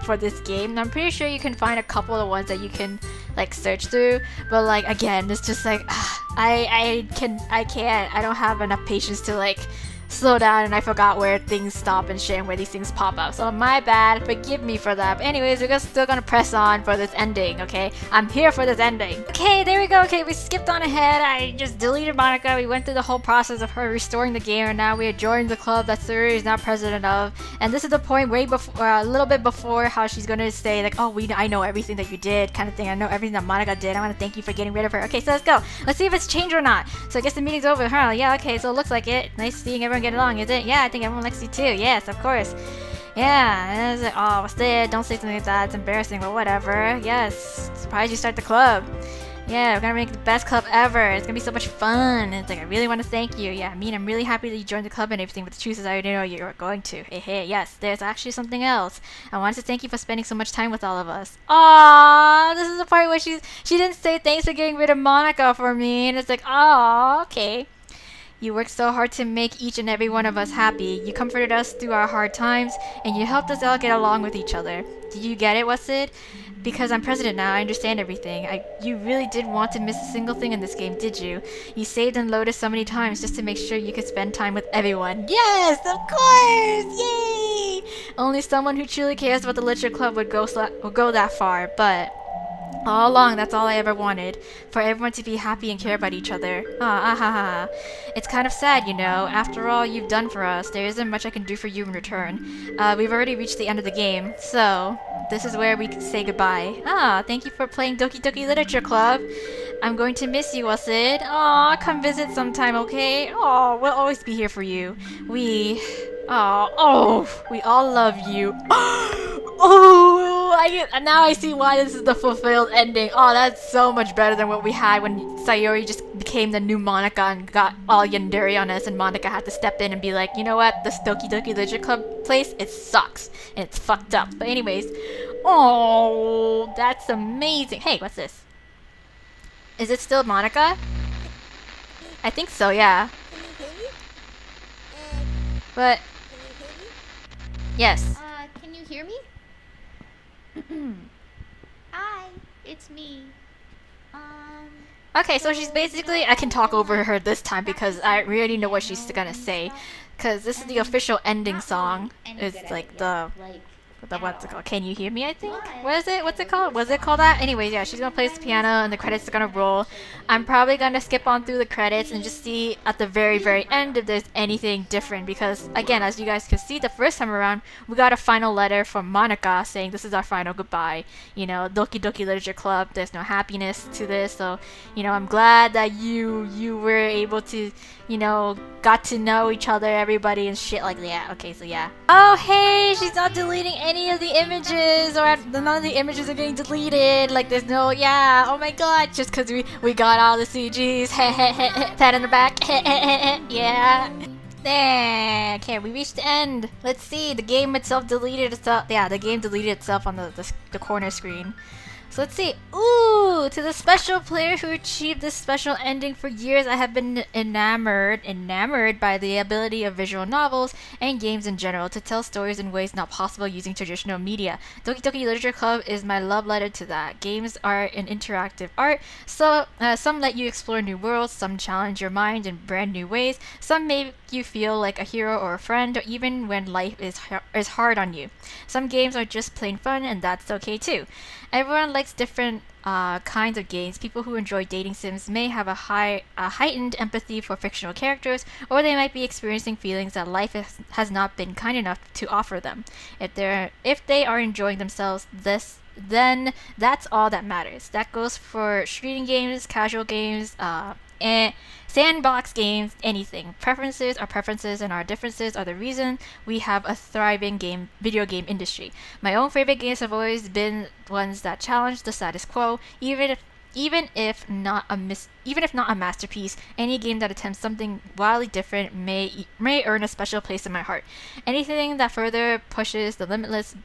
Speaker 1: for this game, and I'm pretty sure you can find a couple of ones that you can like search through. But like again, it's just like I can't. I don't have enough patience to like slow down, and I forgot where things stop and shit and where these things pop up. So my bad, forgive me for that. But anyways, we're still gonna press on for this ending, okay? I'm here for this ending. Okay, there we go. Okay, we skipped on ahead. I just deleted Monica. We went through the whole process of her restoring the game, and now we are joining the club that Suri is now president of. And this is the point way before, a little bit before, how she's gonna say like, oh, I know everything that you did, kind of thing. I know everything that Monica did. I want to thank you for getting rid of her. Okay, so let's go. Let's see if it's changed or not. So I guess the meeting's over, huh? Yeah, okay, so it looks like it. Nice seeing everyone get along, is it? Yeah, I think everyone likes you too. Yes, of course. Yeah, and I was like, oh, what's this? Don't say something like that. It's embarrassing, but whatever. Yes, surprised you start the club. Yeah, we're gonna make the best club ever. It's gonna be so much fun. And it's like, I really want to thank you. Yeah, I mean, I'm really happy that you joined the club and everything, but the truth is I already know you were going to. Hey, yes, there's actually something else. I wanted to thank you for spending so much time with all of us. Aww, this is the part where she didn't say thanks for getting rid of Monica for me, and it's like, aww, okay. You worked so hard to make each and every one of us happy. You comforted us through our hard times, and you helped us all get along with each other. Did you get it, what's it? Because I'm president now, I understand everything. You really did want to miss a single thing in this game, did you? You saved and loaded so many times just to make sure you could spend time with everyone. Yes, of course! Yay! Only someone who truly cares about the Literature Club would go that far, but all along, that's all I ever wanted. For everyone to be happy and care about each other. It's kind of sad, you know. After all you've done for us, there isn't much I can do for you in return. We've already reached the end of the game, so this is where we can say goodbye. Thank you for playing Doki Doki Literature Club. I'm going to miss you, Wasid. Come visit sometime, okay? We'll always be here for you. We all love you. Now I see why this is the fulfilled ending. That's so much better than what we had when Sayori just became the new Monica and got all yandere on us, and Monica had to step in and be like, you know what, this Doki Doki Literature Club place, it sucks and it's fucked up. But anyways, that's amazing. Hey, what's this? Is it still Monica? I think so, yeah. But yes.
Speaker 2: Can you hear me? Hi, it's me.
Speaker 1: Okay, so she's basically, I can talk over her this time because I already know what she's gonna say. Because this is the official ending song. It's like what's it called? Can you hear me, I think? What is it? What's it called? Was it called that? Anyways, yeah, she's gonna play the piano and the credits are gonna roll. I'm probably gonna skip on through the credits and just see at the very, very end if there's anything different. Because, again, as you guys could see the first time around, we got a final letter from Monica saying this is our final goodbye. You know, Doki Doki Literature Club, there's no happiness to this. So, you know, I'm glad that you were able to, you know, got to know each other, everybody, and shit like that. Okay, so yeah. Oh, hey, she's not deleting any of the images, or none of the images are getting deleted. Like, there's no, yeah, oh my god, just because we got all the CGs. Pat on the back. Yeah. There. Okay, we reached the end. Let's see, the game itself deleted itself. Yeah, the game deleted itself on the corner screen. So let's see. Ooh, to the special player who achieved this special ending. For years I have been enamored by the ability of visual novels and games in general to tell stories in ways not possible using traditional media. Doki Doki Literature Club is my love letter to that. Games are an interactive art, so some let you explore new worlds, some challenge your mind in brand new ways, some make you feel like a hero or a friend, or even when life is hard on you. Some games are just plain fun, and that's okay too. Everyone likes different kinds of games. People who enjoy dating sims may have a heightened empathy for fictional characters, or they might be experiencing feelings that life has not been kind enough to offer them. If they are enjoying themselves, then that's all that matters. That goes for shooting games, casual games, and sandbox games, anything. Preferences are preferences, and our differences are the reason we have a thriving video game industry. My own favorite games have always been ones that challenge the status quo, even if not a masterpiece. Any game that attempts something wildly different may earn a special place in my heart. Anything that further pushes the limitless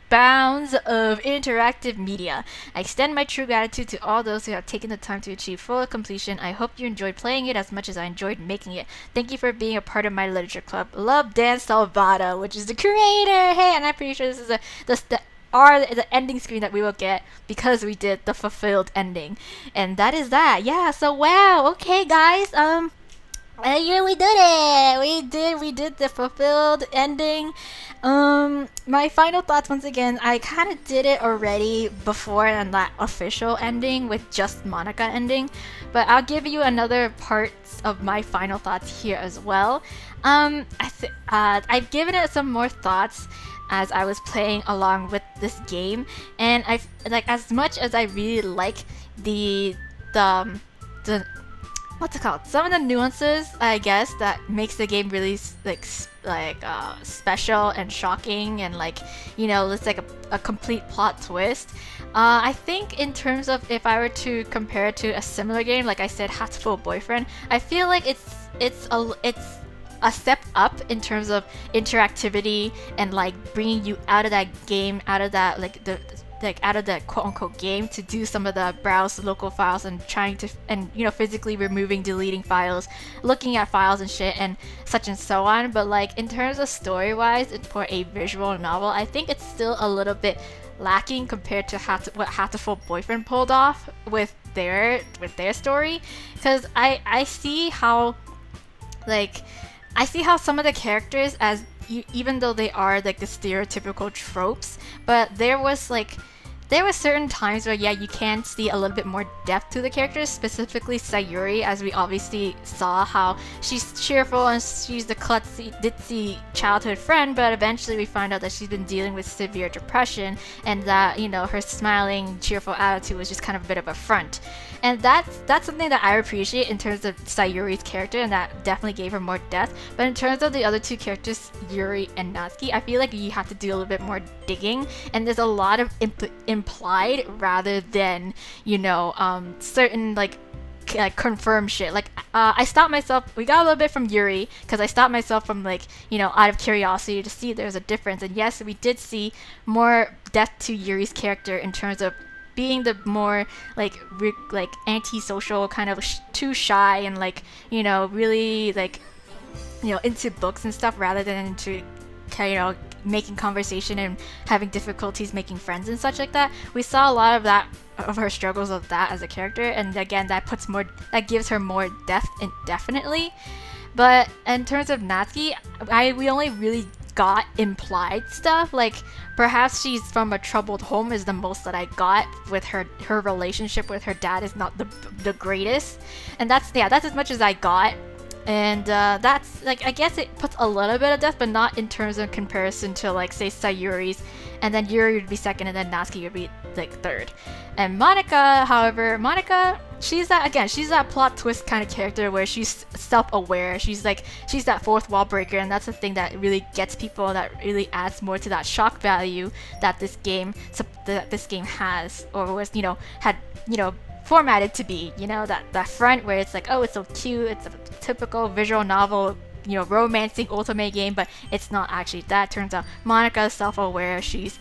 Speaker 1: bounds of interactive media. I extend my true gratitude to all those who have taken the time to achieve full completion. I hope you enjoyed playing it as much as I enjoyed making it. Thank you for being a part of my literature club. Love, Dan Salvata, which is the creator. Hey, and I'm pretty sure this is the ending screen that we will get because we did the fulfilled ending, and that is that. Yeah. So wow. Okay, guys. Yeah, we did it. We did the fulfilled ending. My final thoughts once again. I kind of did it already before in that official ending with just Monica ending, but I'll give you another parts of my final thoughts here as well. I've given it some more thoughts as I was playing along with this game, and I've like as much as I really like the what's it called? Some of the nuances, I guess, that makes the game really special and shocking, and it's like a complete plot twist. I think in terms of if I were to compare it to a similar game, like I said, Hatful Boyfriend, I feel like it's a step up in terms of interactivity and like bringing you out of that game, out of that out of the quote-unquote game to do some of the browse local files and trying to physically removing, deleting files, looking at files and shit and such and so on. But like in terms of story-wise, for a visual novel, I think it's still a little bit lacking compared to what Hatful Boyfriend pulled off with their story, because I see how some of the characters, as even though they are like the stereotypical tropes, but there were certain times where you can see a little bit more depth to the characters, specifically Sayuri, as we obviously saw how she's cheerful and she's the klutzy, ditzy childhood friend, but eventually we find out that she's been dealing with severe depression, and that her smiling, cheerful attitude was just kind of a bit of a front. And that's something that I appreciate in terms of Sayuri's character, and that definitely gave her more depth. But in terms of the other two characters, Yuri and Natsuki, I feel like you have to do a little bit more digging, and there's a lot of implied rather than certain confirmed shit. I stopped myself. We got a little bit from Yuri because I stopped myself from out of curiosity to see there's a difference. And yes, we did see more depth to Yuri's character in terms of being the more antisocial, kind of too shy, and really into books and stuff rather than into making conversation and having difficulties making friends and such like that. We saw a lot of that, of her struggles of that as a character, and again that gives her more depth, indefinitely. But in terms of Natsuki, we only really got implied stuff, like perhaps she's from a troubled home is the most that I got with her relationship with her dad is not the greatest, and that's as much as I got. And that's I guess it puts a little bit of depth, but not in terms of comparison to say Sayuri's, and then Yuri would be second, and then Natsuki would be third. And Monica, however, she's that plot twist kind of character where she's self-aware. She's that fourth wall breaker, and that's the thing that really gets people, that really adds more to that shock value that this game has, or was had formatted to be. That front where it's oh, it's so cute, it's a typical visual novel romancing ultimate game, but it's not actually that. Turns out Monica is self-aware. She's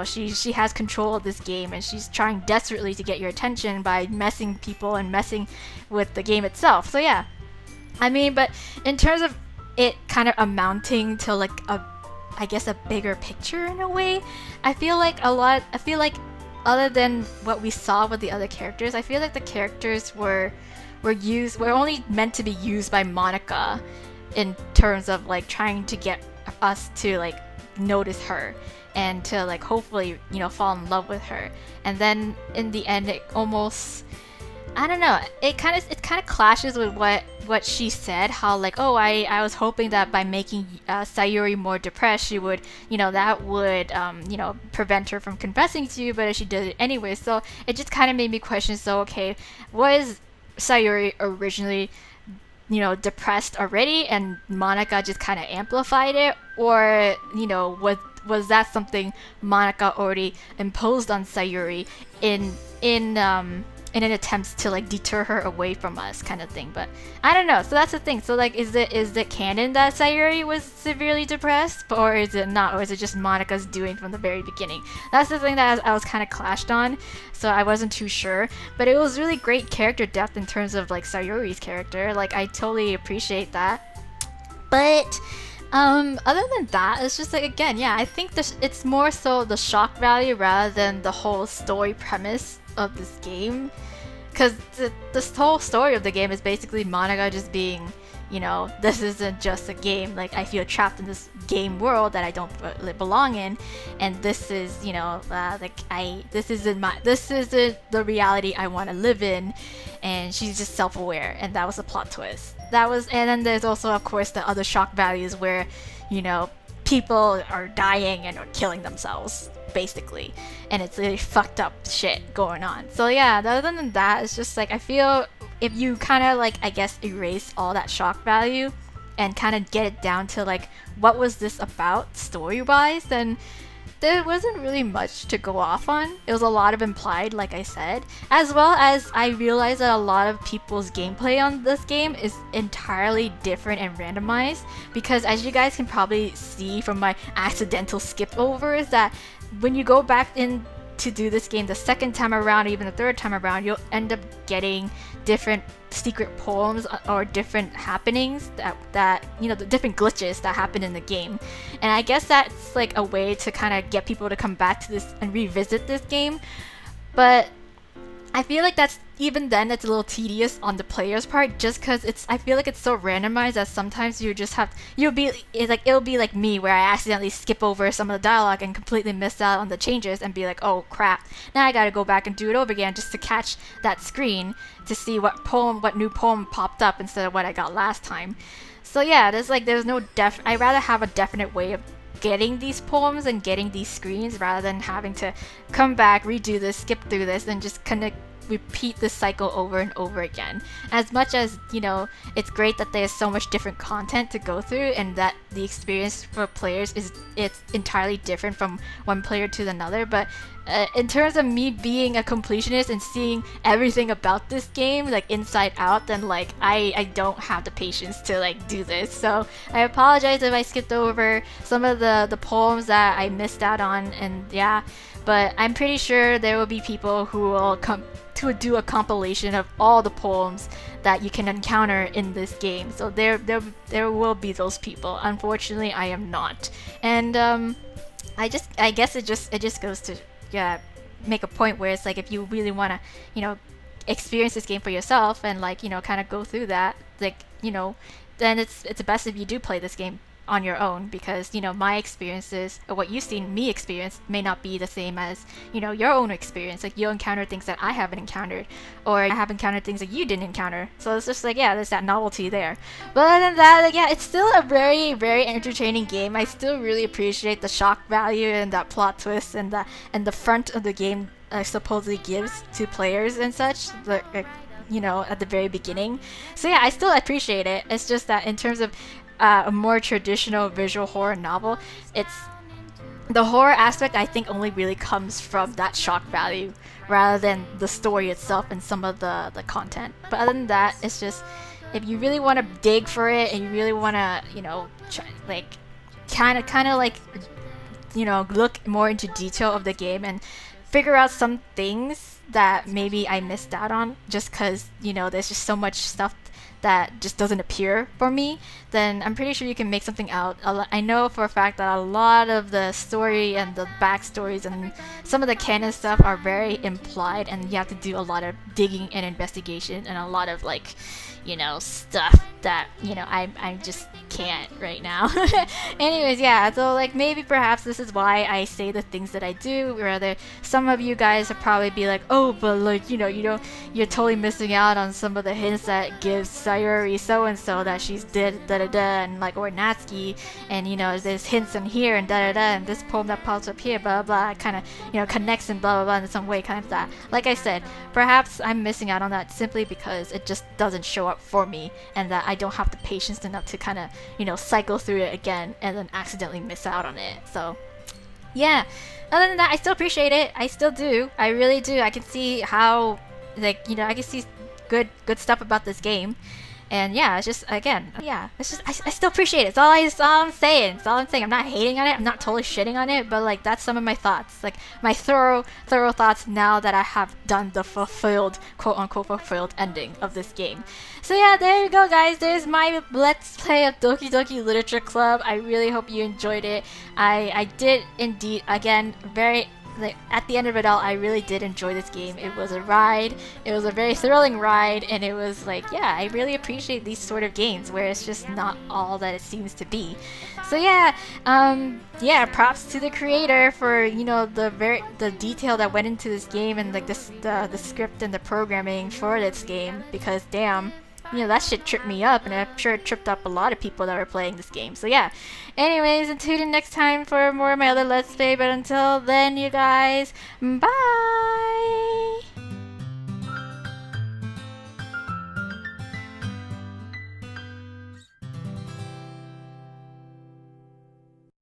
Speaker 1: she has control of this game, and she's trying desperately to get your attention by messing people and messing with the game itself. So yeah, but in terms of it kind of amounting to a bigger picture in a way, I feel like other than what we saw with the other characters, I feel like the characters were only meant to be used by Monica in terms of trying to get us to notice her and to hopefully fall in love with her. And then in the end, it almost, I don't know, it kind of clashes with what she said, how I was hoping that by making Sayuri more depressed, she would that would prevent her from confessing to you, but she did it anyway. So it just kind of made me question, so okay, was Sayuri originally depressed already and Monica just kind of amplified it, or was that something Monica already imposed on Sayuri in in an attempt to like deter her away from us, kind of thing. But I don't know. So that's the thing. So like, is it canon that Sayuri was severely depressed, or is it not, or is it just Monika's doing from the very beginning? That's the thing that I was kind of clashed on. So I wasn't too sure. But it was really great character depth in terms of like Sayuri's character. Like I totally appreciate that. But other than that, it's just like, again, yeah, I think it's more so the shock value rather than the whole story premise of this game. Because this whole story of the game is basically Monica just being, you know, this isn't just a game. Like, I feel trapped in this game world that I don't belong in, and this is, you know, this isn't the reality I want to live in. And she's just self-aware, and that was a plot twist. And then there's also, of course, the other shock values where, you know, people are dying and are killing themselves, basically, and it's really fucked up shit going on. So yeah, other than that, it's just like, I feel if you kind of like, I guess, erase all that shock value and kind of get it down to like, what was this about story-wise, then there wasn't really much to go off on. It was a lot of implied, like I said, as well as I realized that a lot of people's gameplay on this game is entirely different and randomized, because as you guys can probably see from my accidental skip overs, that when you go back in to do this game the second time around, or even the third time around, you'll end up getting different secret poems or different happenings that you know, the different glitches that happen in the game. And I guess that's like a way to kind of get people to come back to this and revisit this game. But I feel like that's, even then, it's a little tedious on the player's part, just because I feel like it's so randomized that sometimes you just have, it'll be like me, where I accidentally skip over some of the dialogue and completely miss out on the changes and be like, oh crap, now I gotta go back and do it over again just to catch that screen to see what new poem popped up instead of what I got last time. So yeah, there's no I'd rather have a definite way of getting these poems and getting these screens rather than having to come back, redo this, skip through this, and just kind of repeat this cycle over and over again. As much as, you know, it's great that there's so much different content to go through and that the experience for players it's entirely different from one player to another, but in terms of me being a completionist and seeing everything about this game like inside out, then like I don't have the patience to like do this. So I apologize if I skipped over some of the poems that I missed out on, and yeah, but I'm pretty sure there will be people who will come to do a compilation of all the poems that you can encounter in this game. So there will be those people. Unfortunately, I am not. And I guess it just goes to make a point where it's like, if you really want to, you know, experience this game for yourself and like, you know, kind of go through that, like, you know, then it's best if you do play this game on your own, because, you know, my experiences or what you've seen me experience may not be the same as, you know, your own experience. Like, you'll encounter things that I haven't encountered, or I have encountered things that you didn't encounter. So it's just like, yeah, there's that novelty there. But other than that, like, yeah, it's still a very, very entertaining game. I still really appreciate the shock value and that plot twist and the front of the game supposedly gives to players and such, you know, at the very beginning. So yeah, I still appreciate it. It's just that in terms of a more traditional visual horror novel, it's the horror aspect, I think, only really comes from that shock value rather than the story itself and some of the content. But other than that, it's just, if you really want to dig for it and you really want to, you know, kind of like, you know, look more into detail of the game and figure out some things that maybe I missed out on just because, you know, there's just so much stuff that just doesn't appear for me, then I'm pretty sure you can make something out. I know for a fact that a lot of the story and the backstories and some of the canon stuff are very implied, and you have to do a lot of digging and investigation and a lot of, like, you know, stuff that, you know, I just can't right now. Anyways, yeah, so like maybe perhaps this is why I say the things that I do. Rather, some of you guys would probably be like, oh, but like, you know, you're totally missing out on some of the hints that gives Sayuri so and so that she's did da da da, and like, or Natsuki, and you know, there's hints in here and da da da, and this poem that pops up here, blah blah blah, kind of, you know, connects and blah blah blah in some way, kind of that. Like I said, perhaps I'm missing out on that simply because it just doesn't show up for me, and that I don't have the patience enough to kind of, you know, cycle through it again and then accidentally miss out on it. So yeah, other than that, I still appreciate it. I still do. I really do. I can see how like, you know, I can see good stuff about this game. And yeah, it's just again, yeah, it's just I still appreciate it. It's all I'm saying. It's all I'm saying. I'm not hating on it. I'm not totally shitting on it, but like that's some of my thoughts, like my thorough thoughts now that I have done the fulfilled, quote unquote fulfilled ending of this game. So yeah, there you go, guys. There's my let's play of Doki Doki Literature Club. I really hope you enjoyed it. I did indeed. Again, very like at the end of it all, I really did enjoy this game. It was a ride. It was a very thrilling ride, and it was like, yeah, I really appreciate these sort of games where it's just not all that it seems to be. So yeah, yeah, props to the creator for, you know, the detail that went into this game, and like the script and the programming for this game, because damn, you know, that shit tripped me up, and I'm sure it tripped up a lot of people that were playing this game. So yeah. Anyways, and tune in next time for more of my other Let's Play. But until then, you guys, bye!